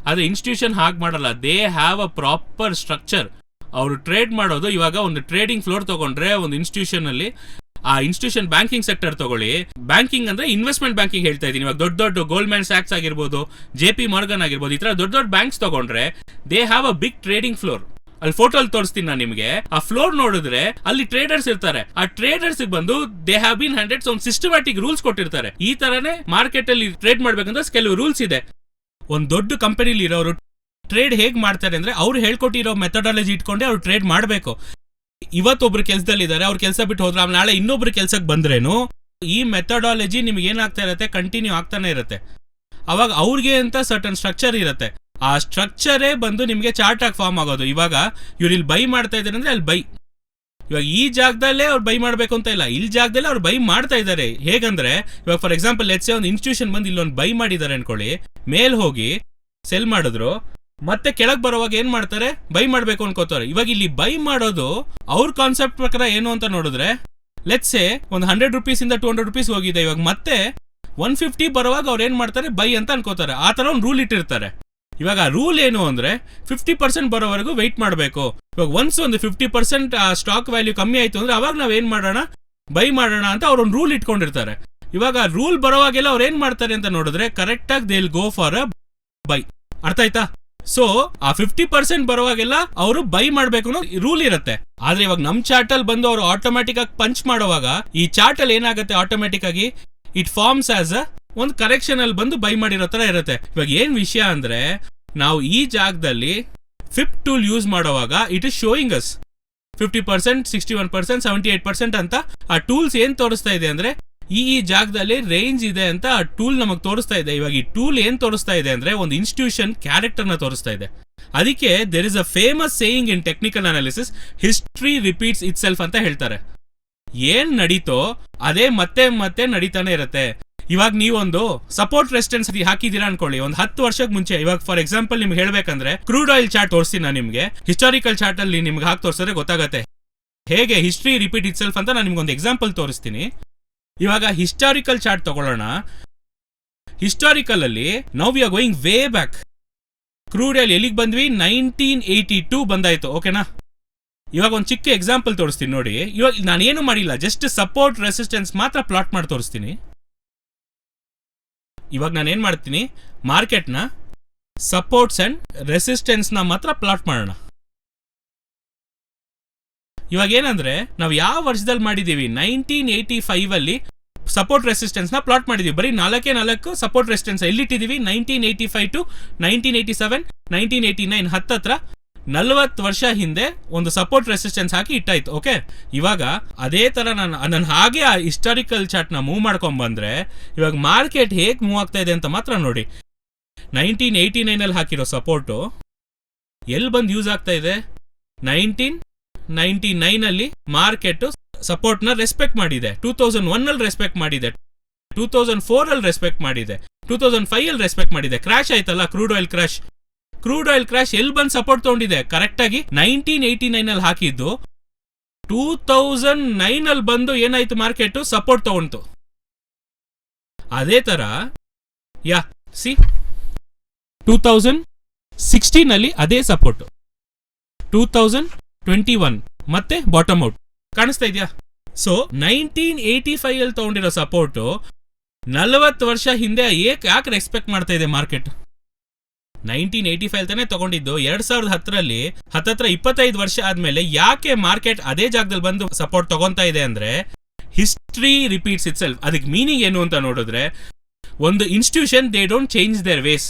ಆದ್ರೆ ಇನ್ಸ್ಟಿಟ್ಯೂಷನ್ ಹಾಗೆ ಮಾಡಲ್ಲ. They have a proper structure. ಅವರು ಟ್ರೇಡ್ ಮಾಡೋದು, ಇವಾಗ ಒಂದು ಟ್ರೇಡಿಂಗ್ ಫ್ಲೋರ್ ತಗೊಂಡ್ರೆ ಒಂದು ಇನ್ಸ್ಟಿಟ್ಯೂಷನ್ ಅಲ್ಲಿ, ಆ ಇನ್ಸ್ಟಿಟ್ಯೂಷನ್ ಬ್ಯಾಂಕಿಂಗ್ ಸೆಕ್ಟರ್ ತಗೊಳ್ಳಿ. ಬ್ಯಾಂಕಿಂಗ್ ಅಂದ್ರೆ ಇನ್ವೆಸ್ಟ್ಮೆಂಟ್ ಬ್ಯಾಂಕಿಂಗ್ ಹೇಳ್ತಾ ಇದೀನಿ. ಇವಾಗ ದೊಡ್ಡ ದೊಡ್ಡ ಗೋಲ್ಡ್ಮ್ಯಾನ್ ಸ್ಯಾಕ್ಸ್ ಆಗಿರ್ಬೋದು, JP Morgan ಆಗಿರ್ಬೋದು, ಈ ತರ ದೊಡ್ಡ ದೊಡ್ಡ ಬ್ಯಾಂಕ್ಸ್ ತಗೊಂಡ್ರೆ they have a big trading floor. ಅಲ್ಲಿ ಫೋಟೋ ಅಲ್ಲಿ ತೋರಿಸ್ತೀನಿ ನಾನು ನಿಮಗೆ. ಆ ಫ್ಲೋರ್ ನೋಡಿದ್ರೆ ಅಲ್ಲಿ ಟ್ರೇಡರ್ಸ್ ಇರ್ತಾರೆ. ಆ ಟ್ರೇಡರ್ಸ್ ಬಂದು ದೇ ಹ್ಯಾವ್ ಬೀನ್ ಹ್ಯಾಂಡೆಡ್ ಒಂದು ಸಿಸ್ಟಮ್ಯಾಟಿಕ್ ರೂಲ್ಸ್ ಕೊಟ್ಟಿರ್ತಾರೆ. ಈ ತರನೇ ಮಾರ್ಕೆಟ್ ಅಲ್ಲಿ ಟ್ರೇಡ್ ಮಾಡ್ಬೇಕಂದ್ರೆ ಕೆಲವು ರೂಲ್ಸ್ ಇದೆ. ಒಂದ್ ದೊಡ್ಡ ಕಂಪನಿಲಿ ಇರೋರು ಟ್ರೇಡ್ ಹೇಗ್ ಮಾಡ್ತಾರೆ ಅಂದ್ರೆ, ಅವ್ರು ಹೇಳ್ಕೊಟ್ಟಿರೋ ಮೆಥಡಾಲಜಿ ಇಟ್ಕೊಂಡೆ ಅವ್ರು ಟ್ರೇಡ್ ಮಾಡಬೇಕು. ಇವತ್ತೊಬ್ರು ಕೆಲಸದಲ್ಲಿ ಇದ್ದಾರೆ, ಅವ್ರ ಕೆಲಸ ಬಿಟ್ಟು ಹೋದ್ರೆ ಆಮೇಲೆ ನಾಳೆ ಇನ್ನೊಬ್ರು ಕೆಲ್ಸಕ್ಕೆ ಬಂದ್ರೇನು ಈ ಮೆಥಡಾಲಜಿ ನಿಮ್ಗೆ ಏನಾಗ್ತಾ ಇರುತ್ತೆ, ಕಂಟಿನ್ಯೂ ಆಗ್ತಾನೆ ಇರುತ್ತೆ. ಅವಾಗ ಅವ್ರಿಗೆ ಅಂತ ಸರ್ಟನ್ ಸ್ಟ್ರಕ್ಚರ್ ಇರುತ್ತೆ. ಆ ಸ್ಟ್ರಕ್ಚರೇ ಬಂದು ನಿಮಗೆ ಚಾರ್ಟ್ ಆಗಿ ಫಾರ್ಮ್ ಆಗೋದು. ಇವಾಗ ಇವ್ರು ಇಲ್ಲಿ ಬೈ ಮಾಡ್ತಾ ಇದ್ದಾರೆ ಅಂದ್ರೆ ಅಲ್ಲಿ ಬೈ, ಇವಾಗ ಈ ಜಾಗದಲ್ಲೇ ಅವ್ರು ಬೈ ಮಾಡಬೇಕು ಅಂತ ಇಲ್ಲ, ಇಲ್ಲಿ ಜಾಗದಲ್ಲೇ ಅವ್ರು ಬೈ ಮಾಡ್ತಾ ಇದ್ದಾರೆ. ಹೇಗಂದ್ರೆ, ಇವಾಗ ಫಾರ್ ಎಕ್ಸಾಂಪಲ್ ಲೆಟ್ಸ್ ಸೇ ಒಂದು ಇನ್ಸ್ಟಿಟ್ಯೂಷನ್ ಬಂದು ಇಲ್ಲೊಂದು ಬೈ ಮಾಡಿದ್ದಾರೆ ಅನ್ಕೊಳ್ಳಿ, ಮೇಲ್ ಹೋಗಿ ಸೆಲ್ ಮಾಡಿದ್ರು, ಮತ್ತೆ ಕೆಳಗೆ ಬರೋವಾಗ ಏನ್ ಮಾಡ್ತಾರೆ, ಬೈ ಮಾಡ್ಬೇಕು ಅನ್ಕೋತಾರೆ. ಇವಾಗ ಇಲ್ಲಿ ಬೈ ಮಾಡೋದು ಅವ್ರ ಕಾನ್ಸೆಪ್ಟ್ ಪ್ರಕಾರ ಏನು ಅಂತ ನೋಡಿದ್ರೆ, ಲೆಟ್ಸ್ ಸೇ ಒಂದು 100 ರೂಪೀಸ್ ಇಂದ 200 ರೂಪೀಸ್ ಹೋಗಿದೆ. ಇವಾಗ ಮತ್ತೆ 150 ಬರುವಾಗ ಅವ್ರು ಏನ್ ಮಾಡ್ತಾರೆ, ಬೈ ಅಂತ ಅನ್ಕೋತಾರೆ. ಆ ತರ ಒಂದು ರೂಲ್ ಇಟ್ಟಿರ್ತಾರೆ. ಇವಾಗ ರೂಲ್ ಏನು ಅಂದ್ರೆ 50% ಬರೋವರೆಗೂ ವೆಯ್ಟ್ ಮಾಡಬೇಕು. ಇವಾಗ ಒನ್ಸ್ ಒಂದು 50% ಆ ಸ್ಟಾಕ್ ವ್ಯಾಲ್ಯೂ ಕಮ್ಮಿ ಆಯ್ತು ಅಂದ್ರೆ ಅವಾಗ ನಾವ್ ಏನ್ ಮಾಡೋಣ, ಬೈ ಮಾಡೋಣ ಅಂತ ಅವ್ರ ಒಂದು ರೂಲ್ ಇಟ್ಕೊಂಡಿರ್ತಾರೆ. ಇವಾಗ ರೂಲ್ ಬರೋವಾಗೆಲ್ಲ ಅವ್ರು ಏನ್ ಮಾಡ್ತಾರೆ ಅಂತ ನೋಡಿದ್ರೆ ಕರೆಕ್ಟ್ ಆಗಿ they will go for a by. ಅರ್ಥ ಆಯ್ತಾ? ಸೊ ಆ 50% ಬರುವಾಗೆಲ್ಲ ಅವರು ಬೈ ಮಾಡ್ಬೇಕು ಅನ್ನೋ ರೂಲ್ ಇರುತ್ತೆ. ಆದ್ರೆ ಇವಾಗ ನಮ್ ಚಾರ್ಟ್ ಅಲ್ಲಿ ಬಂದು ಅವರು ಆಟೋಮ್ಯಾಟಿಕ್ ಆಗಿ ಪಂಚ್ ಮಾಡುವಾಗ ಈ ಚಾರ್ಟ್ ಅಲ್ಲಿ ಏನಾಗುತ್ತೆ, ಆಟೋಮ್ಯಾಟಿಕ್ ಆಗಿ ಇಟ್ ಫಾರ್ಮ್ಸ್ ಆಸ್ ಅ ಒಂದು ಕರೆಕ್ಷನ್ ಅಲ್ಲಿ ಬಂದು ಬೈ ಮಾಡಿರೋ ತರ ಇರುತ್ತೆ. ಇವಾಗ ಏನ್ ವಿಷಯ ಅಂದ್ರೆ, ನಾವು ಈ ಜಾಗದಲ್ಲಿ ಫಿಪ್ ಟೂಲ್ ಯೂಸ್ ಮಾಡುವಾಗ ಇಟ್ ಇಸ್ ಶೋಯಿಂಗ್ ಅಸ್ 50%, 61%, 78% ಅಂತ ಆ ಟೂಲ್ಸ್ ಏನ್ ತೋರಿಸ್ತಾ ಇದೆ ಅಂದ್ರೆ ಈ ಜಾಗದಲ್ಲಿ ರೇಂಜ್ ಇದೆ ಅಂತ ಆ ಟೂಲ್ ನಮಗೆ ತೋರಿಸ್ತಾ ಇದೆ. ಇವಾಗ ಈ ಟೂಲ್ ಏನ್ ತೋರಿಸ್ತಾ ಇದೆ ಅಂದ್ರೆ ಒಂದು ಇನ್ಸ್ಟಿಟ್ಯೂಷನ್ ಕ್ಯಾರೆಕ್ಟರ್ ನ ತೋರಿಸ್ತಾ ಇದೆ. ಅದಕ್ಕೆ there is a famous saying in technical analysis, history repeats itself ಅಂತ ಹೇಳ್ತಾರೆ. ಏನ್ ನಡೀತೋ ಅದೇ ಮತ್ತೆ ಮತ್ತೆ ನಡೀತಾನೆ ಇರುತ್ತೆ. ಇವಾಗ ನೀವೊಂದು ಸಪೋರ್ಟ್ ರೆಸಿಸ್ಟೆನ್ಸ್ ಹಾಕಿದೀರಾ ಅನ್ಕೊಳ್ಳಿ, ಒಂದು 10 ವರ್ಷಕ್ಕೆ ಮುಂಚೆ. ಇವಾಗ ಫಾರ್ ಎಕ್ಸಾಂಪಲ್ ನಿಮ್ಗೆ ಹೇಳ್ಬೇಕಂದ್ರೆ ಕ್ರೂಡ್ ಆಯಿಲ್ ಚಾರ್ಟ್ ತೋರಿಸ್ತೀನಿ ನಾನು ನಿಮ್ಗೆ. ಹಿಸ್ಟಾರಿಕಲ್ ಚಾರ್ಟ್ ಅಲ್ಲಿ ನಿಮ್ಗೆ ಹಾಕಿ ತೋರಿಸಿದ್ರೆ ಗೊತ್ತಾಗತ್ತೆ ಹೇಗೆ ಹಿಸ್ಟ್ರಿ ರಿಪೀಟ್ ಇಟ್ ಸೆಲ್ಫ್ ಅಂತ. ನಾನು ನಿಮ್ಗೊಂದು ಎಕ್ಸಾಂಪಲ್ ತೋರಿಸ್ತೀನಿ. ಇವಾಗ ಹಿಸ್ಟಾರಿಕಲ್ ಚಾರ್ಟ್ ತಗೊಳ್ಳೋಣ. ಹಿಸ್ಟಾರಿಕಲ್ ಅಲ್ಲಿ now we are going way back. Crude oil ಎಲ್ಲಿಗೆ ಬಂದ್ವಿ? 1982 ಬಂದಾಯ್ತು, ಓಕೆನಾ? ಇವಾಗ ಒಂದು ಚಿಕ್ಕ ಎಕ್ಸಾಂಪಲ್ ತೋರಿಸ್ತೀನಿ ನೋಡಿ. ಇವಾಗ ನಾನೇನು ಮಾಡಿಲ್ಲ, ಜಸ್ಟ್ ಸಪೋರ್ಟ್ ರೆಸಿಸ್ಟೆನ್ಸ್ ಮಾತ್ರ ಪ್ಲಾಟ್ ಮಾಡಿ ತೋರಿಸ್ತೀನಿ. ಇವಾಗ ನಾನೇನ್ ಮಾಡ್ತೀನಿ, ಮಾರ್ಕೆಟ್ನ ಸಪೋರ್ಟ್ಸ್ ಅಂಡ್ ರೆಸಿಸ್ಟೆನ್ಸ್ ನ ಮಾತ್ರ ಪ್ಲಾಟ್ ಮಾಡೋಣ. ಇವಾಗ ಏನಂದ್ರೆ ನಾವು ಯಾವ ವರ್ಷದಲ್ಲಿ ಮಾಡಿದೀವಿ? 1985 ಅಲ್ಲಿ ಸಪೋರ್ಟ್ ರೆಸಿಸ್ಟೆನ್ಸ್ ನ ಪ್ಲಾಟ್ ಮಾಡಿದೀವಿ. ಬರೀ 4 ಸಪೋರ್ಟ್ ರೆಸಿಸ್ಟೆನ್ಸ್ ಎಲ್ಲಿಟ್ಟಿದೀವಿ? 1985 ಟು 1987, 1989 ಹತ್ತತ್ರ 40 ವರ್ಷ ಹಿಂದೆ ಒಂದು ಸಪೋರ್ಟ್ ರೆಸಿಸ್ಟೆನ್ಸ್ ಹಾಕಿ ಇಟ್ಟಾಯ್ತು, ಓಕೆ? ಇವಾಗ ಅದೇ ತರ ನಾನು ಹಾಗೆ ಆ ಹಿಸ್ಟಾರಿಕಲ್ ಚಾರ್ಟ್ ನ ಮೂವ್ ಮಾಡ್ಕೊಂಡ್ ಬಂದ್ರೆ ಇವಾಗ ಮಾರ್ಕೆಟ್ ಹೇಗ್ ಮೂವ್ ಆಗ್ತಾ ಇದೆ ಅಂತ ಮಾತ್ರ ನೋಡಿ. 1989 ಅಲ್ಲಿ ಹಾಕಿರೋ ಸಪೋರ್ಟು ಎಲ್ಲಿ ಬಂದು ಯೂಸ್ ಆಗ್ತಾ ಇದೆ? 1999 ಅಲ್ಲಿ ಮಾರ್ಕೆಟ್ ಸಪೋರ್ಟ್ ನ ರೆಸ್ಪೆಕ್ಟ್ ಮಾಡಿದೆ, 2001 ಅಲ್ಲಿ ರೆಸ್ಪೆಕ್ಟ್ ಮಾಡಿದೆ, 2004 ಅಲ್ಲಿ ರೆಸ್ಪೆಕ್ಟ್ ಮಾಡಿದೆ, 2005 ಅಲ್ಲಿ ರೆಸ್ಪೆಕ್ಟ್ ಮಾಡಿದೆ. ಕ್ರಾಶ್ ಆಯ್ತಲ್ಲ, crude oil crash. Crude oil crash ಎಲ್ಲಿ ಬಂದು ಸಪೋರ್ಟ್ ತಗೊಂಡಿದೆ? ಕರೆಕ್ಟ್ ಆಗಿ 1989 ಅಲ್ಲಿ ಹಾಕಿದ್ದು 2009 ಅಲ್ಲಿ ಬಂದು ಏನಾಯ್ತು? ಮಾರ್ಕೆಟ್ ಸಪೋರ್ಟ್ ತಗೊಂಡು. ಅದೇ ತರ ಸಿ 2016 ಅಲ್ಲಿ ಅದೇ ಸಪೋರ್ಟ್, 2021 ಮತ್ತೆ ಬಾಟಮ್ ಔಟ್ ಕಾಣಿಸ್ತಾ ಇದೆಯಾ? ಸೊ 1985 ಅಲ್ಲಿ ತಗೊಂಡಿರೋ ಸಪೋರ್ಟ್ 40 ವರ್ಷ ಹಿಂದೆ ಯಾಕೆ ರೆಸ್ಪೆಕ್ಟ್ ಮಾಡ್ತಾ ಇದೆ ಮಾರ್ಕೆಟ್? 1985 ತಾನೇ ತಗೊಂಡಿದ್ದು. 2010ರಲ್ಲಿ ಹತ್ತತ್ರ 25 ವರ್ಷ ಆದ್ಮೇಲೆ ಯಾಕೆ ಮಾರ್ಕೆಟ್ ಅದೇ ಜಾಗದಲ್ಲಿ ಬಂದು ಸಪೋರ್ಟ್ ತಗೊಂತಾ ಇದೆ ಅಂದ್ರೆ ಹಿಸ್ಟ್ರಿ ರಿಪೀಟ್ಸ್ ಇಟ್ ಸೆಲ್ಫ್. ಅದಕ್ಕೆ ಮೀನಿಂಗ್ ಏನು ಅಂತ ನೋಡಿದ್ರೆ, ಒಂದು institution they don't change their ways.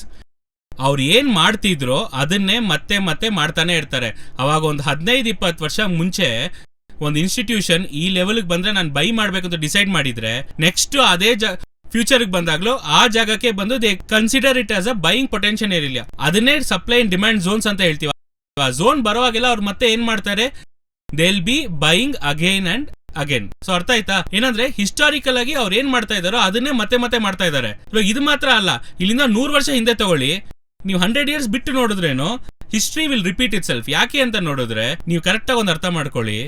ಅವ್ರು ಏನ್ ಮಾಡ್ತಿದ್ರೋ ಅದನ್ನೇ ಮತ್ತೆ ಮತ್ತೆ ಮಾಡ್ತಾನೆ ಇರ್ತಾರೆ. ಅವಾಗ ಒಂದು 15-20 ವರ್ಷ ಮುಂಚೆ ಒಂದು ಇನ್ಸ್ಟಿಟ್ಯೂಷನ್ ಈ ಲೆವೆಲ್ಗೆ ಬಂದ್ರೆ ನಾನು ಬೈ ಮಾಡ್ಬೇಕಂತ ಡಿಸೈಡ್ ಮಾಡಿದ್ರೆ ನೆಕ್ಸ್ಟ್ ಅದೇ ಫ್ಯೂಚರ್ಗೆ ಬಂದಾಗ್ಲೂ ಆ ಜಾಗಕ್ಕೆ ಬಂದು they consider it as a buying potential area. ಅದನ್ನೇ ಸಪ್ಲೈ ಅಂಡ್ ಡಿಮ್ಯಾಂಡ್ ಝೋನ್ಸ್ ಅಂತ ಹೇಳ್ತೀವಿ. ಆ ಝೋನ್ ಬರುವಾಗೆಲ್ಲ ಅವ್ರು ಮತ್ತೆ ಏನ್ ಮಾಡ್ತಾರೆ? They will be buying again and again. So ಅರ್ಥ ಆಯ್ತಾ? ಏನಂದ್ರೆ ಹಿಸ್ಟಾರಿಕಲ್ ಆಗಿ ಅವ್ರು ಏನ್ ಮಾಡ್ತಾ ಇದಾರೋ ಅದನ್ನೇ ಮತ್ತೆ ಮತ್ತೆ ಮಾಡ್ತಾ ಇದಾರೆ. ಇವಾಗ ಇದು ಮಾತ್ರ ಅಲ್ಲ, ಇಲ್ಲಿಂದ 100 ವರ್ಷ ಹಿಂದೆ ತಗೊಳ್ಳಿ, ನೀವು 100 ಇಯರ್ಸ್ ಬಿಟ್ಟು ನೋಡಿದ್ರೇನು history will repeat itself. ಯಾಕೆ ಅಂತ ನೋಡಿದ್ರೆ ನೀವು ಕರೆಕ್ಟ್ ಆಗಿ ಒಂದು ಅರ್ಥ ಮಾಡ್ಕೊಳ್ಳಿ.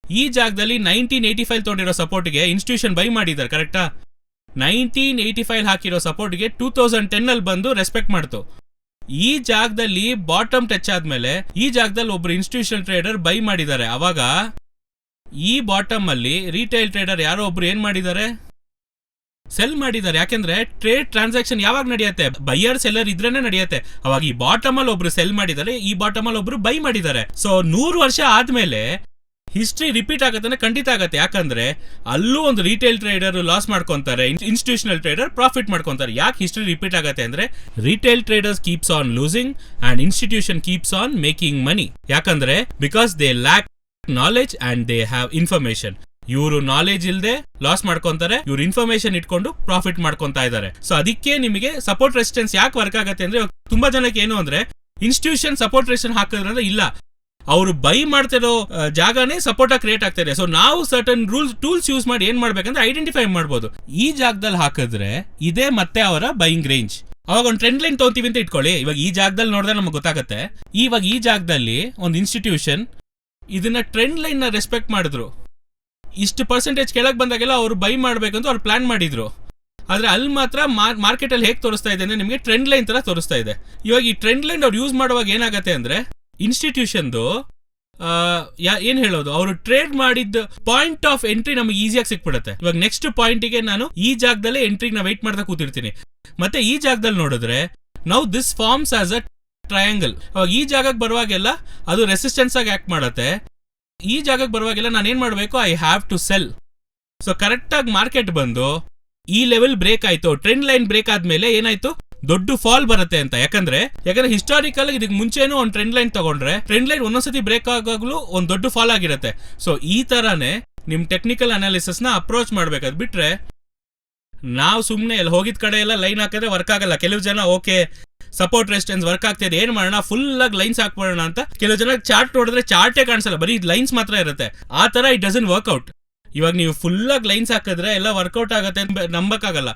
ಈ ಜಾಗದಲ್ಲಿ 1985 ತಗೊಂಡಿರೋ ಸಪೋರ್ಟ್ಗೆ ಇನ್ಸ್ಟಿಟ್ಯೂಷನ್ ಬೈ ಮಾಡಿದ್ದಾರೆ, ಕರೆಕ್ಟಾ? 1985 ಹಾಕಿರೋ ಸಪೋರ್ಟ್ಗೆ 2010 ಅಲ್ಲಿ ಬಂದು ರೆಸ್ಪೆಕ್ಟ್ ಮಾಡ್ತು. ಈ ಜಾಗದಲ್ಲಿ ಬಾಟಮ್ ಟಚ್ ಆದ್ಮೇಲೆ ಈ ಜಾಗದಲ್ಲಿ ಒಬ್ರು ಇನ್ಸ್ಟಿಟ್ಯೂಷನ್ ಟ್ರೇಡರ್ ಬೈ ಮಾಡಿದ್ದಾರೆ. ಅವಾಗ ಈ ಬಾಟಮ್ ಅಲ್ಲಿ ರಿಟೇಲ್ ಟ್ರೇಡರ್ ಯಾರೋ ಒಬ್ರು ಏನ್ ಮಾಡಿದ್ದಾರೆ? ಸೆಲ್ ಮಾಡಿದ್ದಾರೆ. ಯಾಕೆಂದ್ರೆ ಟ್ರೇಡ್ ಟ್ರಾನ್ಸಾಕ್ಷನ್ ಯಾವಾಗ ನಡೆಯುತ್ತೆ? ಬೈಯರ್ ಸೆಲ್ಲರ್ ಇದ್ರೇನೆ ನಡೆಯುತ್ತೆ. ಅವಾಗ ಈ ಬಾಟಮ್ ಅಲ್ಲಿ ಒಬ್ರು ಸೆಲ್ ಮಾಡಿದ್ದಾರೆ, ಈ ಬಾಟಮ್ ಅಲ್ಲಿ ಒಬ್ರು ಬೈ ಮಾಡಿದ್ದಾರೆ. ಸೊ 100 ವರ್ಷ ಆದ್ಮೇಲೆ ಹಿಸ್ಟ್ರಿ ರಿಪೀಟ್ ಆಗತ್ತೆ, ಖಂಡಿತ ಆಗತ್ತೆ. ಯಾಕಂದ್ರೆ ಅಲ್ಲೂ ಒಂದು ರಿಟೇಲ್ ಟ್ರೇಡರ್ ಲಾಸ್ ಮಾಡ್ಕೊಂತಾರೆ, ಇನ್ಸ್ಟಿಟ್ಯೂಷನಲ್ ಟ್ರೇಡರ್ ಪ್ರಾಫಿಟ್ ಮಾಡ್ಕೊಂತಾರೆ. ಯಾಕೆ ಹಿಸ್ಟ್ರಿ ರಿಪೀಟ್ ಆಗತ್ತೆ ಅಂದ್ರೆ retail traders keeps on losing and institution keeps on making money. ಯಾಕಂದ್ರೆ because they lack knowledge and they have information. ಇವರು ನಾಲೆಜ್ ಇಲ್ಲದೆ ಲಾಸ್ ಮಾಡ್ಕೊಂತಾರೆ, ಇವ್ರು ಇನ್ಫಾರ್ಮೇಶನ್ ಇಟ್ಕೊಂಡು ಪ್ರಾಫಿಟ್ ಮಾಡ್ಕೊಂತಾ ಇದ್ದಾರೆ. ಸೊ ಅದಕ್ಕೆ ನಿಮಗೆ ಸಪೋರ್ಟ್ ರೆಸಿಸ್ಟೆನ್ಸ್ ಯಾಕೆ ವರ್ಕ್ ಆಗತ್ತೆ ಅಂದ್ರೆ ತುಂಬಾ ಜನಕ್ಕೆ ಏನು ಅಂದ್ರೆ ಇನ್ಸ್ಟಿಟ್ಯೂಷನ್ ಸಪೋರ್ಟ್ ರೆಸಿಸ್ಟೆನ್ಸ್ ಹಾಕಿದ್ರೆ ಇಲ್ಲ, ಅವರು ಬೈ ಮಾಡ್ತಿರೋ ಜಾಗನೇ ಸಪೋರ್ಟ್ ಕ್ರಿಯೇಟ್ ಆಗ್ತಾ ಇದೆ. ಸೊ ನಾವು ಸರ್ಟನ್ ಟೂಲ್ಸ್ ಯೂಸ್ ಮಾಡಿ ಏನ್ ಮಾಡ್ಬೇಕಂದ್ರೆ ಐಡೆಂಟಿಫೈ ಮಾಡ್ಬೋದು. ಈ ಜಾಗದಲ್ಲಿ ಹಾಕಿದ್ರೆ ಇದೇ ಮತ್ತೆ ಅವರ ಬೈಯಿಂಗ್ ರೇಂಜ್. ಅವಾಗ ಒಂದು ಟ್ರೆಂಡ್ ಲೈನ್ ತಗೋತೀವಿ ಅಂತ ಇಟ್ಕೊಳ್ಳಿ. ಇವಾಗ ಈ ಜಾಗದಲ್ಲಿ ನೋಡಿದ್ರೆ ನಮ್ಗೆ ಗೊತ್ತಾಗುತ್ತೆ. ಇವಾಗ ಈ ಜಾಗದಲ್ಲಿ ಒಂದು ಇನ್ಸ್ಟಿಟ್ಯೂಷನ್ ಇದನ್ನ ಟ್ರೆಂಡ್ ಲೈನ್ ನ ರೆಸ್ಪೆಕ್ಟ್ ಮಾಡಿದ್ರು. ಇಷ್ಟು ಪರ್ಸೆಂಟೇಜ್ ಕೆಳಗೆ ಬಂದಾಗೆಲ್ಲ ಅವರು ಬೈ ಮಾಡ್ಬೇಕಂತ ಅವ್ರು ಪ್ಲಾನ್ ಮಾಡಿದ್ರು. ಆದ್ರೆ ಅಲ್ಲಿ ಮಾತ್ರ ಮಾರ್ಕೆಟ್ ಅಲ್ಲಿ ಹೇಗೆ ತೋರಿಸ್ತಾ ಇದೆ ಅಂದ್ರೆ ನಿಮಗೆ ಟ್ರೆಂಡ್ ಲೈನ್ ತರ ತೋರಿಸ್ತಾ ಇದೆ. ಇವಾಗ ಈ ಟ್ರೆಂಡ್ ಲೈನ್ ಅವ್ರು ಯೂಸ್ ಮಾಡುವಾಗ ಏನಾಗತ್ತೆ ಅಂದ್ರೆ ಇನ್ಸ್ಟಿಟ್ಯೂಷನ್ದು ಏನ್ ಹೇಳೋದು, ಅವರು ಟ್ರೇಡ್ ಮಾಡಿದ ಪಾಯಿಂಟ್ ಆಫ್ ಎಂಟ್ರಿ ನಮಗೆ ಈಸಿಯಾಗಿ ಸಿಕ್ಬಿಡುತ್ತೆ. ಇವಾಗ ನೆಕ್ಸ್ಟ್ ಪಾಯಿಂಟ್ಗೆ ನಾನು ಈ ಜಾಗದಲ್ಲೇ ಎಂಟ್ರಿಗೆ ನಾ ವೆಯ್ಟ್ ಮಾಡ್ತಾ ಕೂತಿರ್ತೀನಿ. ಮತ್ತೆ ಈ ಜಾಗದಲ್ಲಿ ನೋಡಿದ್ರೆ ನಾವು this forms as a triangle. ಅವಾಗ ಈ ಜಾಗಕ್ಕೆ ಬರುವಾಗೆಲ್ಲ ಅದು ರೆಸಿಸ್ಟೆನ್ಸ್ ಆಗಿ ಆಕ್ಟ್ ಮಾಡುತ್ತೆ. ಈ ಜಾಗಕ್ಕೆ ಬರುವಾಗೆಲ್ಲ ನಾನು ಏನ್ ಮಾಡಬೇಕು? I have to sell. So correct ಆಗಿ ಮಾರ್ಕೆಟ್ ಬಂದು ಈ ಲೆವೆಲ್ ಬ್ರೇಕ್ ಆಯ್ತು, ಟ್ರೆಂಡ್ ಲೈನ್ ಬ್ರೇಕ್ ಆದ್ಮೇಲೆ ಏನಾಯ್ತು? ದೊಡ್ಡ ಫಾಲ್ ಬರುತ್ತೆ ಅಂತ. ಯಾಕಂದ್ರೆ ಹಿಸ್ಟಾರಿಕಲ್ ಇದಕ್ಕೆ ಮುಂಚೆನೂ ಒಂದು ಟ್ರೆಂಡ್ ಲೈನ್ ತಗೊಂಡ್ರೆ ಟ್ರೆಂಡ್ ಲೈನ್ ಒಂದೊಂದ್ಸತಿ ಬ್ರೇಕ್ ಆಗಾಗ್ಲೂ ಒಂದು ದೊಡ್ಡ ಫಾಲ್ ಆಗಿರುತ್ತೆ. ಸೊ ಈ ತರಾನೇ ನಿಮ್ ಟೆಕ್ನಿಕಲ್ ಅನಾಲಿಸಿಸ್ ನ ಅಪ್ರೋಚ್ ಮಾಡ್ಬೇಕಾದ್ ಬಿಟ್ರೆ ನಾವು ಸುಮ್ನೆ ಎಲ್ಲ ಹೋಗಿದ ಕಡೆ ಎಲ್ಲ ಲೈನ್ ಹಾಕಿದ್ರೆ ವರ್ಕ್ ಆಗಲ್ಲ. ಕೆಲವು ಜನ ಓಕೆ ಸಪೋರ್ಟ್ ರೆಸಿಸ್ಟೆನ್ಸ್ ವರ್ಕ್ ಆಗ್ತಿದೆ, ಏನ್ ಮಾಡೋಣ ಫುಲ್ ಆಗಿ ಲೈನ್ಸ್ ಹಾಕ್ಬೋಣ ಅಂತ. ಕೆಲವು ಜನ ಚಾರ್ಟ್ ನೋಡಿದ್ರೆ ಚಾರ್ಟೇ ಕಾಣಿಸಲ್ಲ, ಬರೀ ಲೈನ್ಸ್ ಮಾತ್ರ ಇರುತ್ತೆ. ಆ ತರ ಇಟ್ ಡಸಂಟ್ ವರ್ಕ್ ಔಟ್. ಇವಾಗ ನೀವು ಫುಲ್ ಆಗಿ ಲೈನ್ಸ್ ಹಾಕಿದ್ರೆ ಎಲ್ಲ ವರ್ಕೌಟ್ ಆಗತ್ತೆ ಅಂತ ನಂಬಕ್ಕಾಗಲ್ಲ.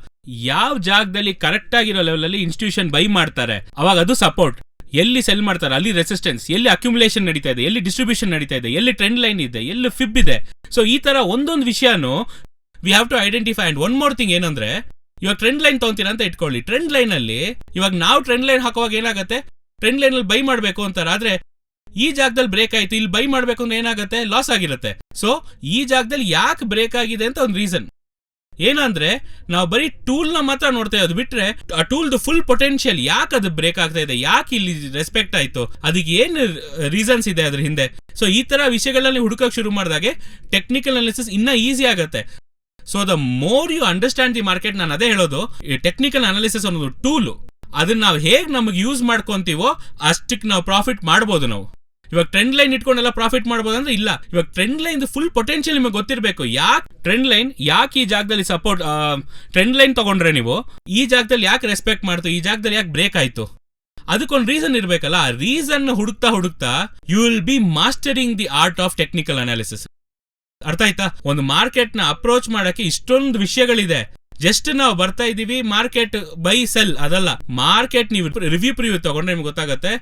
ಯಾವ ಜಾಗದಲ್ಲಿ ಕರೆಕ್ಟ್ ಆಗಿರೋ ಲೆವೆಲ್ ಅಲ್ಲಿ ಇನ್ಸ್ಟಿಟ್ಯೂಷನ್ ಬೈ ಮಾಡ್ತಾರೆ ಅವಾಗ ಅದು ಸಪೋರ್ಟ್. ಎಲ್ಲಿ ಸೆಲ್ ಮಾಡ್ತಾರೆ ಅಲ್ಲಿ ರೆಸಿಸ್ಟೆನ್ಸ್, ಎಲ್ಲಿ ಅಕ್ಯುಮುಲೇಷನ್ ನಡೀತಾ ಇದೆ, ಎಲ್ಲಿ ಡಿಸ್ಟ್ರಿಬ್ಯೂಷನ್ ನಡೀತಾ ಇದೆ, ಎಲ್ಲಿ ಟ್ರೆಂಡ್ ಲೈನ್ ಇದೆ, ಎಲ್ಲಿ ಫಿಬ್ ಇದೆ. ಸೊ ಈ ತರ ಒಂದೊಂದು ವಿಷಯನೂ we have to identify. And one more thing ಏನಂದ್ರೆ, ಇವಾಗ ಟ್ರೆಂಡ್ ಲೈನ್ ತಗೊಂತೀರಾ ಅಂತ ಇಟ್ಕೊಳ್ಳಿ. ಟ್ರೆಂಡ್ ಲೈನ್ ಅಲ್ಲಿ ಇವಾಗ ನಾವು ಟ್ರೆಂಡ್ ಲೈನ್ ಹಾಕುವಾಗ ಏನಾಗುತ್ತೆ, ಟ್ರೆಂಡ್ ಲೈನ್ ಅಲ್ಲಿ ಬೈ ಮಾಡಬೇಕು ಅಂತಾರೆ, ಆದ್ರೆ ಈ ಜಾಗದಲ್ಲಿ ಬ್ರೇಕ್ ಆಯ್ತು, ಇಲ್ಲಿ ಬೈ ಮಾಡ್ಬೇಕು ಅಂದ್ರೆ ಏನಾಗುತ್ತೆ, ಲಾಸ್ ಆಗಿರುತ್ತೆ. ಸೊ ಈ ಜಾಗದಲ್ಲಿ ಯಾಕೆ ಬ್ರೇಕ್ ಆಗಿದೆ ಅಂತ ಒಂದು ರೀಸನ್ ಏನಂದ್ರೆ, ನಾವು ಬರೀ ಟೂಲ್ ನ ಮಾತ್ರ ನೋಡ್ತಾ ಇರೋದು ಬಿಟ್ರೆ ಆ ಟೂಲ್ ಫುಲ್ ಪೊಟೆನ್ಶಿಯಲ್ ಯಾಕೆ ಅದು ಬ್ರೇಕ್ ಆಗ್ತಾ ಇದೆ, ಯಾಕೆ ಇಲ್ಲಿ ರೆಸ್ಪೆಕ್ಟ್ ಆಯ್ತು, ಅದಕ್ಕೆ ಏನು ರೀಸನ್ಸ್ ಇದೆ ಅದ್ರ ಹಿಂದೆ. ಸೊ ಈ ತರ ವಿಷಯಗಳಲ್ಲಿ ಹುಡುಕಕ್ ಶುರು ಮಾಡಿದಾಗೆ ಟೆಕ್ನಿಕಲ್ ಅನಾಲಿಸಿಸ್ ಇನ್ನ ಈಸಿ ಆಗುತ್ತೆ. So the more you understand the market, ನಾನು ಅದೇ ಹೇಳೋದು, ಟೆಕ್ನಿಕಲ್ ಅನಾಲಿಸಿಸ್ ಅನ್ನೋದು ಟೂಲು. ಅದನ್ನ ನಾವು ಹೇಗೆ ನಮಗೆ ಯೂಸ್ ಮಾಡ್ಕೊಂತೀವೋ ಅಷ್ಟಕ್ಕೆ ನಾವು ಪ್ರಾಫಿಟ್ ಮಾಡ್ಬೋದು. ನಾವು ಇವಾಗ ಟ್ರೆಂಡ್ ಲೈನ್ ಇಟ್ಕೊಂಡೆಲ್ಲ ಪ್ರಾಫಿಟ್ ಮಾಡ್ಬೋದು ಅಂದ್ರೆ ಇಲ್ಲ. ಇವಾಗ ಟ್ರೆಂಡ್ ಲೈನ್ ಫುಲ್ ಪೊಟೆನ್ಶಿಯಲ್ ನಿಮಗೆ ಗೊತ್ತಿರಬೇಕು. ಯಾಕೆ ಟ್ರೆಂಡ್ ಲೈನ್, ಯಾಕೆ ಈ ಜಾಗದಲ್ಲಿ ಸಪೋರ್ಟ್, ಟ್ರೆಂಡ್ ಲೈನ್ ತಗೊಂಡ್ರೆ ನೀವು ಈ ಜಾಗದಲ್ಲಿ ಯಾಕೆ ರೆಸ್ಪೆಕ್ಟ್ ಮಾಡ್ತು, ಈ ಜಾಗದಲ್ಲಿ ಯಾಕೆ ಬ್ರೇಕ್ ಆಯ್ತು, ಅದಕ್ಕೊಂದು ರೀಸನ್ ಇರ್ಬೇಕಲ್ಲ. ಆ ರೀಸನ್ ಹುಡುಕ್ತಾ you will be mastering the art of technical analysis. ಅರ್ಥ ಆಯ್ತಾ? ಒಂದು ಮಾರ್ಕೆಟ್ ನ ಅಪ್ರೋಚ್ ಮಾಡಕ್ಕೆ ಇಷ್ಟೊಂದು ವಿಷಯಗಳಿದೆ. ಜಸ್ಟ್ ನಾವು ಬರ್ತಾ ಇದೀವಿ ಮಾರ್ಕೆಟ್ ಬೈ ಸೆಲ್ ಅದಲ್ಲ. ಮಾರ್ಕೆಟ್ ನೀವು ರಿವ್ಯೂ ಪ್ರಿವ್ಯೂ ತಗೊಂಡ್ರೆ ನಿಮ್ಗೆ ಗೊತ್ತಾಗತ್ತೆ,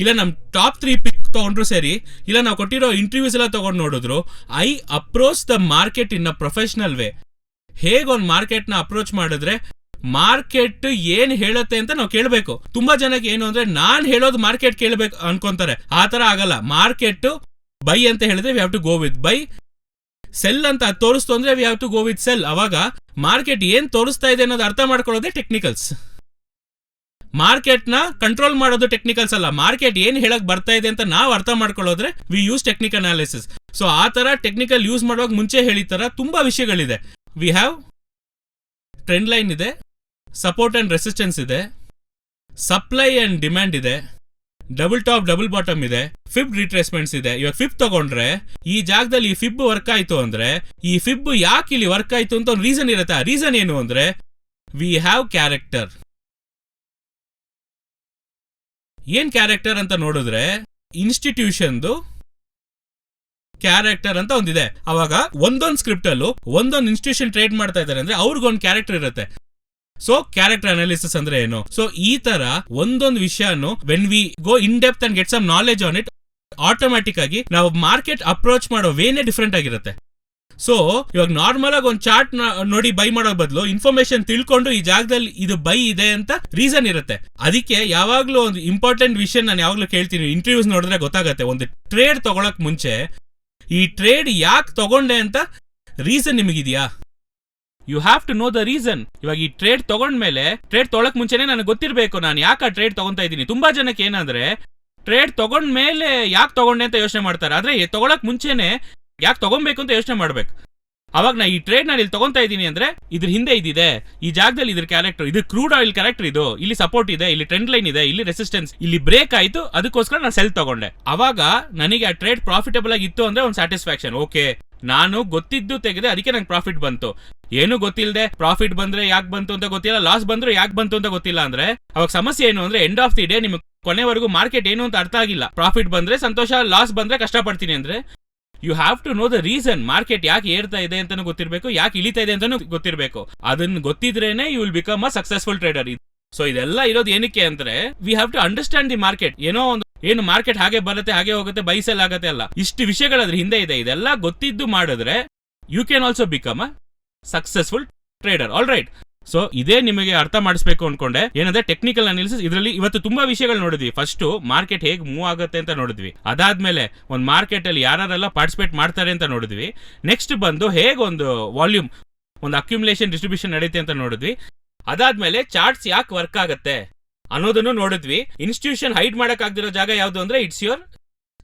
ಇಲ್ಲ ನಮ್ ಟಾಪ್ 3 ಪಿಕ್ ತಗೊಂಡ್ರು ಸರಿ, ಇಲ್ಲ ನಾವು ಕೊಟ್ಟಿರೋ ಇಂಟರ್ವ್ಯೂಸ್ ಎಲ್ಲ ತಗೊಂಡು ನೋಡಿದ್ರು, I approach the market in a professional way. ಹೇಗೆ ಒಂದು ಮಾರ್ಕೆಟ್ ನ ಅಪ್ರೋಚ್ ಮಾಡಿದ್ರೆ ಮಾರ್ಕೆಟ್ ಏನ್ ಹೇಳುತ್ತೆ ಅಂತ ನಾವು ಕೇಳಬೇಕು. ತುಂಬಾ ಜನಕ್ಕೆ ಏನು ಅಂದ್ರೆ, ನಾನ್ ಹೇಳೋದು ಮಾರ್ಕೆಟ್ ಕೇಳಬೇಕು ಅನ್ಕೊಂತಾರೆ. ಆ ತರ ಆಗಲ್ಲ. ಮಾರ್ಕೆಟ್ ಬೈ ಅಂತ ಹೇಳಿದ್ರೆ we have to go with buy, sell ಅಂತ ತೋರಿಸ್ತು ಅಂದ್ರೆ we have to go with sell. ಅವಾಗ ಮಾರ್ಕೆಟ್ ಏನ್ ತೋರಿಸ್ತಾ ಇದೆ ಅನ್ನೋದು ಅರ್ಥ ಮಾಡ್ಕೊಳ್ಳೋದೇ ಟೆಕ್ನಿಕಲ್ಸ್. ಮಾರ್ಕೆಟ್ ನ ಕಂಟ್ರೋಲ್ ಮಾಡೋದು ಟೆಕ್ನಿಕಲ್ಸ್ ಅಲ್ಲ. ಮಾರ್ಕೆಟ್ ಏನ್ ಹೇಳಕ್ ಬರ್ತಾ ಇದೆ ಅಂತ ನಾವು ಅರ್ಥ ಮಾಡ್ಕೊಳ್ಳೋದ್ರೆ we use technical analysis. So ಆ ತರ ಟೆಕ್ನಿಕಲ್ ಯೂಸ್ ಮಾಡುವಾಗ ಮುಂಚೆ ಹೇಳಿತರ ತುಂಬಾ ವಿಷಯಗಳಿದೆ. ವಿ ಹ್ಯಾವ್ ಟ್ರೆಂಡ್ ಲೈನ್ ಇದೆ, ಸಪೋರ್ಟ್ ಅಂಡ್ ರೆಸಿಸ್ಟೆನ್ಸ್ ಇದೆ, ಸಪ್ಲೈ ಅಂಡ್ ಡಿಮ್ಯಾಂಡ್ ಇದೆ, ಡಬಲ್ ಟಾಪ್ ಡಬಲ್ ಬಾಟಮ್ ಇದೆ, ಫಿಬ್ ರಿಟ್ರೇಸ್ಮೆಂಟ್ಸ್ ಇದೆ. ಇವಾಗ ಫಿಬ್ ತಗೊಂಡ್ರೆ ಈ ಜಾಗದಲ್ಲಿ ಈ ಫಿಬ್ ವರ್ಕ್ ಆಯ್ತು ಅಂದ್ರೆ ಈ ಫಿಬ್ ಯಾಕೆ ಇಲ್ಲಿ ವರ್ಕ್ ಆಯ್ತು ಅಂತ ಒಂದು ರೀಸನ್ ಇರುತ್ತೆ. ಆ ರೀಸನ್ ಏನು ಅಂದ್ರೆ, ವಿ ಹ್ಯಾವ್ ಕ್ಯಾರೆಕ್ಟರ್. ಏನ್ ಕ್ಯಾರೆಕ್ಟರ್ ಅಂತ ನೋಡಿದ್ರೆ, ಇನ್ಸ್ಟಿಟ್ಯೂಷನ್ದು ಕ್ಯಾರೆಕ್ಟರ್ ಅಂತ ಒಂದಿದೆ. ಅವಾಗ ಒಂದೊಂದು ಸ್ಕ್ರಿಪ್ಟ್ ಅಲ್ಲೂ ಒಂದೊಂದು ಇನ್ಸ್ಟಿಟ್ಯೂಷನ್ ಟ್ರೇಡ್ ಮಾಡ್ತಾ ಇದ್ದಾರೆ ಅಂದ್ರೆ ಅವ್ರಿಗೊಂದು ಕ್ಯಾರೆಕ್ಟರ್ ಇರುತ್ತೆ. ಸೊ ಕ್ಯಾರೆಕ್ಟರ್ ಅನಾಲಿಸಿಸ್ ಅಂದ್ರೆ ಏನು? ಸೊ ಈ ತರ ಒಂದೊಂದು ವಿಷಯನು when we go in depth and get some knowledge on it, automatic ಆಗಿ ನಾವು ಮಾರ್ಕೆಟ್ ಅಪ್ರೋಚ್ ಮಾಡೋ ವೇನೇ ಡಿಫ್ರೆಂಟ್ ಆಗಿರುತ್ತೆ. ಸೊ ಇವಾಗ ನಾರ್ಮಲ್ ಆಗಿ ಒಂದು ಚಾರ್ಟ್ ನೋಡಿ ಬೈ ಮಾಡೋ ಬದಲು ಇನ್ಫಾರ್ಮೇಶನ್ ತಿಳ್ಕೊಂಡು ಈ ಜಾಗದಲ್ಲಿ ಇದು ಬೈ ಇದೆ ಅಂತ ರೀಸನ್ ಇರುತ್ತೆ. ಅದಕ್ಕೆ ಯಾವಾಗ್ಲೂ ಒಂದು ಇಂಪಾರ್ಟೆಂಟ್ ವಿಷಯ ನಾನು ಯಾವಾಗ್ಲೂ ಕೇಳ್ತೀನಿ, ಇಂಟರ್ವ್ಯೂಸ್ ನೋಡಿದ್ರೆ ಗೊತ್ತಾಗತ್ತೆ. ಒಂದು ಟ್ರೇಡ್ ತಗೊಳಕ್ ಮುಂಚೆ ಈ ಟ್ರೇಡ್ ಯಾಕೆ ತಗೊಂಡೆ ಅಂತ ರೀಸನ್ ನಿಮಗಿದ್ಯಾ? You have to know the reason. ಇವಾಗ ಈ ಟ್ರೇಡ್ ತಗೊಂಡ್ಮೇಲೆ, ಟ್ರೇಡ್ ತೊಗೊಳಕ್ ಮುಂಚೆನೆ ನನಗೆ ಗೊತ್ತಿರಬೇಕು ನಾನು ಯಾಕೆ ಆ ಟ್ರೇಡ್ ತಗೊಂತಾ ಇದ್ದೀನಿ. ತುಂಬಾ ಜನಕ್ಕೆ ಏನಂದ್ರೆ, ಟ್ರೇಡ್ ತಗೊಂಡ್ಮೇಲೆ ಯಾಕೆ ತಗೊಂಡೆ ಅಂತ ಯೋಚನೆ ಮಾಡ್ತಾರೆ. ಆದ್ರೆ ತಗೊಳಕ್ ಮುಂಚೆನೆ ಯಾಕೆ ತಗೊಬೇಕು ಅಂತ ಯೋಚನೆ ಮಾಡ್ಬೇಕು. ಅವಾಗ ನಾ ಈ ಟ್ರೇಡ್ ನಾನು ಇಲ್ಲಿ ತಗೊಂತಾ ಇದ್ದೀನಿ ಅಂದ್ರೆ ಇದ್ರ ಹಿಂದೆ ಇದಿದೆ, ಈ ಜಾಗದಲ್ಲಿ ಇದ್ರ ಕ್ಯಾರೆಕ್ಟರ್, ಇದು ಕ್ರೂಡ್ ಆಯಿಲ್ ಕ್ಯಾರೆಕ್ಟರ್, ಇದು ಇಲ್ಲಿ ಸಪೋರ್ಟ್ ಇದೆ, ಇಲ್ಲಿ ಟ್ರೆಂಡ್ ಲೈನ್ ಇದೆ, ಇಲ್ಲಿ ರೆಸಿಸ್ಟೆನ್ಸ್, ಇಲ್ಲಿ ಬ್ರೇಕ್ ಆಯ್ತು, ಅದಕ್ಕೋಸ್ಕರ ನಾನು ಸೆಲ್ ತಗೊಂಡೆ. ಅವಾಗ ನನಗೆ ಆ ಟ್ರೇಡ್ ಪ್ರಾಫಿಟಬಲ್ ಆಗಿತ್ತು ಅಂದ್ರೆ ಒಂದು ಸ್ಯಾಟಿಸ್ಫ್ಯಾಕ್ಷನ್. ಓಕೆ, ನಾನು ಗೊತ್ತಿದ್ದು ತೆಗೆದೆ, ಅದಕ್ಕೆ ನಂಗೆ ಪ್ರಾಫಿಟ್ ಬಂತು. ಏನು ಗೊತ್ತಿಲ್ಲದೆ ಪ್ರಾಫಿಟ್ ಬಂದ್ರೆ ಯಾಕೆ ಬಂತು ಅಂತ ಗೊತ್ತಿಲ್ಲ, ಲಾಸ್ ಬಂದ್ರೆ ಯಾಕೆ ಬಂತು ಅಂತ ಗೊತ್ತಿಲ್ಲ ಅಂದ್ರೆ ಅವಾಗ ಸಮಸ್ಯೆ ಏನು ಅಂದ್ರೆ, ಎಂಡ್ ಆಫ್ ದಿ ಡೇ ನಿಮ್ಗೆ ಕೊನೆವರೆಗೂ ಮಾರ್ಕೆಟ್ ಏನು ಅಂತ ಅರ್ಥ ಆಗಿಲ್ಲ. ಪ್ರಾಫಿಟ್ ಬಂದ್ರೆ ಸಂತೋಷ, ಲಾಸ್ ಬಂದ್ರೆ ಕಷ್ಟಪಡ್ತೀನಿ ಅಂದ್ರೆ you have to know the reason. Market ಯಾಕೆ ಏರ್ತಾ ಇದೆ ಅಂತಾನು ಗೊತ್ತಿರಬೇಕು, ಯಾಕೆ ಇಳಿತಾ ಇದೆ ಅಂತಾನು ಗೊತ್ತಿರಬೇಕು. ಅದನ್ನ ಗೊತ್ತಿದ್ರೇನೆ you will become a successful trader. So ಇದೆಲ್ಲ ಇರೋದು ಏನಕ್ಕೆ ಅಂದ್ರೆ, we have to understand the market. ಏನೋ ಒಂದು ಏನು ಮಾರ್ಕೆಟ್ ಹಾಗೆ ಬರುತ್ತೆ, ಹಾಗೆ ಹೋಗುತ್ತೆ, ಬೈಸೆಲ್ ಆಗತ್ತೆ ಅಲ್ಲ, ಇಷ್ಟು ವಿಷಯಗಳದ್ರ ಹಿಂದೆ ಇದೆ. ಇದೆಲ್ಲ ಗೊತ್ತಿದ್ದು ಮಾಡಿದ್ರೆ you can also become a successful trader. All right. So ಇದೇ ನಿಮಗೆ ಅರ್ಥ ಮಾಡಿಸ್ಬೇಕು ಅನ್ಕೊಂಡೆ. ಏನಂದ್ರೆ ಟೆಕ್ನಿಕಲ್ ಅನಾಲಿಸಿಸ್, ಇದರಲ್ಲಿ ಇವತ್ತು ತುಂಬಾ ವಿಷಯಗಳು ನೋಡಿದ್ವಿ. ಫಸ್ಟ್ ಮಾರ್ಕೆಟ್ ಹೇಗೆ ಮೂವ್ ಆಗುತ್ತೆ ಅಂತ ನೋಡಿದ್ವಿ. ಅದಾದ್ಮೇಲೆ ಒಂದು ಮಾರ್ಕೆಟ್ ಅಲ್ಲಿ ಯಾರೆಲ್ಲ ಪಾರ್ಟಿಸಿಪೇಟ್ ಮಾಡ್ತಾರೆ ಅಂತ ನೋಡಿದ್ವಿ. ನೆಕ್ಸ್ಟ್ ಬಂದು ಹೇಗೆ ಒಂದು ವಾಲ್ಯೂಮ್, ಒಂದು ಅಕ್ಯುಮುಲೇಷನ್ ಡಿಸ್ಟ್ರಿಬ್ಯೂಷನ್ ನಡೆಯುತ್ತೆ ಅಂತ ನೋಡಿದ್ವಿ. ಅದಾದ್ಮೇಲೆ ಚಾರ್ಟ್ಸ್ ಯಾಕೆ ವರ್ಕ್ ಆಗುತ್ತೆ ಅನ್ನೋದನ್ನು ನೋಡಿದ್ವಿ. ಇನ್ಸ್ಟಿಟ್ಯೂಷನ್ ಹೈಡ್ ಮಾಡಕ್ ಆಗದಿರೋ ಜಾಗ ಯಾವ್ದು ಅಂದ್ರೆ ಇಟ್ಸ್ ಯುವರ್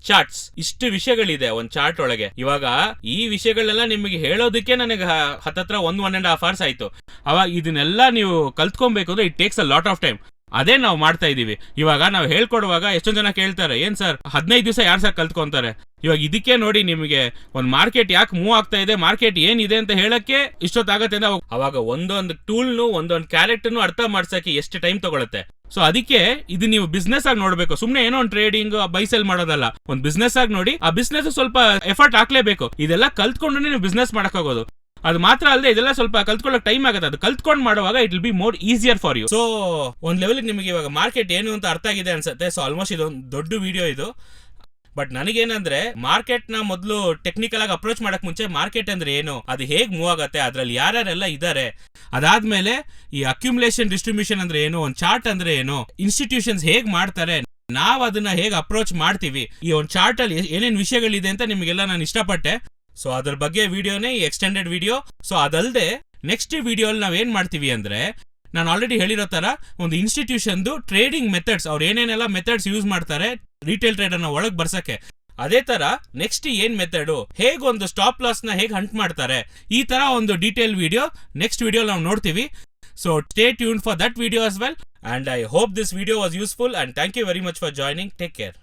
ಚಾರ್ಟ್ಸ್. ಇಷ್ಟು ವಿಷಯಗಳಿದೆ ಒಂದು ಚಾರ್ಟ್ ಒಳಗೆ. ಇವಾಗ ಈ ವಿಷಯಗಳೆಲ್ಲ ನಿಮಗೆ ಹೇಳೋದಕ್ಕೆ ನನಗೆ ಹತ್ತತ್ರ 1.5 hours ಆಯ್ತು. ಅವಾಗ ಇದನ್ನೆಲ್ಲ ನೀವು ಕಲ್ತ್ಕೊಬೇಕು ಅಂದ್ರೆ it takes a lot of time. ಅದೇ ನಾವು ಮಾಡ್ತಾ ಇದೀವಿ. ಇವಾಗ ನಾವು ಹೇಳ್ಕೊಡುವಾಗ ಎಷ್ಟೊಂದು ಜನ ಕೇಳ್ತಾರೆ, ಏನ್ ಸರ್ 15 ದಿವಸ ಯಾರು ಸರ್ ಕಲ್ತ್ಕೊಂತಾರೆ? ಇವಾಗ ಇದಕ್ಕೆ ನೋಡಿ ನಿಮಗೆ ಒಂದು ಮಾರ್ಕೆಟ್ ಯಾಕೆ ಮೂವ್ ಆಗ್ತಾ ಇದೆ, ಮಾರ್ಕೆಟ್ ಏನಿದೆ ಅಂತ ಹೇಳಕ್ಕೆ ಇಷ್ಟೊತ್ತಾಗತ್ತೆ ಅಂದ್ರೆ ಅವಾಗ ಒಂದೊಂದು ಟೂಲ್ನು ಒಂದೊಂದು ಕ್ಯಾರೆಕ್ಟರ್ನು ಅರ್ಥ ಮಾಡ್ಸಕ್ಕೆ ಎಷ್ಟು ಟೈಮ್ ತಗೊಳುತ್ತೆ. ಸೊ ಅದಕ್ಕೆ ಇದು ನೀವು ಬಿಸ್ನೆಸ್ ಆಗಿ ನೋಡ್ಬೇಕು. ಸುಮ್ನೆ ಏನೋ ಒಂದು ಟ್ರೇಡಿಂಗ್ ಬೈ ಸೆಲ್ ಮಾಡೋದಲ್ಲ, ಒಂದು ಬಿಸ್ನೆಸ್ ಆಗಿ ನೋಡಿ. ಆ ಬಿಸ್ನೆಸ್ ಸ್ವಲ್ಪ ಎಫರ್ಟ್ ಹಾಕ್ಲೇಬೇಕು. ಇದೆಲ್ಲ ಕಲ್ತ್ಕೊಂಡ್ರೆ ನೀವು ಬಿಸ್ನೆಸ್ ಮಾಡಕ್ಕಾಗೋದು. ಅದು ಮಾತ್ರ ಅಲ್ಲದೆ ಇದೆಲ್ಲ ಸ್ವಲ್ಪ ಕಲ್ತ್ಕೊಳ್ಳೋಕೆ ಟೈಮ್ ಆಗುತ್ತೆ. ಅದು ಕಲ್ತ್ಕೊಂಡು ಮಾಡುವಾಗ it will be more easier for you. So ಒಂದು ಲೆವೆಲ್ ನಿಮಗೆ ಇವಾಗ ಮಾರ್ಕೆಟ್ ಏನು ಅಂತ ಅರ್ಥ ಆಗಿದೆ ಅನ್ಸುತ್ತೆ. ಸೊ ಆಲ್ಮೋಸ್ಟ್ ಇದೊಂದು ದೊಡ್ಡ ವಿಡಿಯೋ ಇದು. ಬಟ್ ನನಗೇನಂದ್ರೆ ಮಾರ್ಕೆಟ್ ನ ಮೊದಲು ಟೆಕ್ನಿಕಲ್ ಆಗಿ ಅಪ್ರೋಚ್ ಮಾಡಕ್ ಮುಂಚೆ ಮಾರ್ಕೆಟ್ ಅಂದ್ರೆ ಏನು, ಅದು ಹೇಗ್ ಮೂವ್ ಆಗುತ್ತೆ, ಅದ್ರಲ್ಲಿ ಯಾರ್ಯಾರೆಲ್ಲ ಇದ್ದಾರೆ, ಅದಾದ್ಮೇಲೆ ಈ ಅಕ್ಯುಮುಲೇಷನ್ ಡಿಸ್ಟ್ರಿಬ್ಯೂಷನ್ ಅಂದ್ರೆ ಏನು, ಒಂದು ಚಾರ್ಟ್ ಅಂದ್ರೆ ಏನು, ಇನ್ಸ್ಟಿಟ್ಯೂಷನ್ಸ್ ಹೇಗ್ ಮಾಡ್ತಾರೆ, ನಾವ್ ಅದನ್ನ ಹೇಗ್ ಅಪ್ರೋಚ್ ಮಾಡ್ತೀವಿ, ಈ ಒಂದು ಚಾರ್ಟ್ ಅಲ್ಲಿ ಏನೇನ್ ವಿಷಯಗಳಿದೆ ಅಂತ ನಿಮಗೆಲ್ಲ ನಾನು ಇಷ್ಟಪಟ್ಟೆ. ಸೊ ಅದ್ರ ಬಗ್ಗೆ ವಿಡಿಯೋನೇ ಈ ಎಕ್ಸ್ಟೆಂಡೆಡ್ ವಿಡಿಯೋ. ಸೊ ಅದಲ್ಲದೆ ನೆಕ್ಸ್ಟ್ ವಿಡಿಯೋ ಅಲ್ಲಿ ನಾವ್ ಏನ್ ಮಾಡ್ತೀವಿ ಅಂದ್ರೆ, ನಾನು ಆಲ್ರೆಡಿ ಹೇಳಿರೋ ತರ ಒಂದು ಇನ್ಸ್ಟಿಟ್ಯೂಷನ್ದು ಟ್ರೇಡಿಂಗ್ ಮೆಥಡ್ಸ್, ಅವ್ರು ಏನೇನೆಲ್ಲ ಮೆಥಡ್ಸ್ ಯೂಸ್ ಮಾಡ್ತಾರೆ ರಿಟೇಲ್ ಟ್ರೇಡ್ ಅನ್ನ ಒಳಗ್ ಬರ್ಸಕ್ಕೆ, ಅದೇ ತರ ನೆಕ್ಸ್ಟ್ ಏನ್ ಮೆಥಡ್, ಹೇಗ್ ಒಂದು ಸ್ಟಾಪ್ ಲಾಸ್ ನ ಹೇಗ್ ಹಂಟ್ ಮಾಡ್ತಾರೆ, ಈ ತರ ಒಂದು ಡೀಟೇಲ್ ವಿಡಿಯೋ ನೆಕ್ಸ್ಟ್ ವಿಡಿಯೋ ನಾವು ನೋಡ್ತೀವಿ. So stay tuned for that video as well, and I hope this video was useful, and thank you very much for joining. Take care.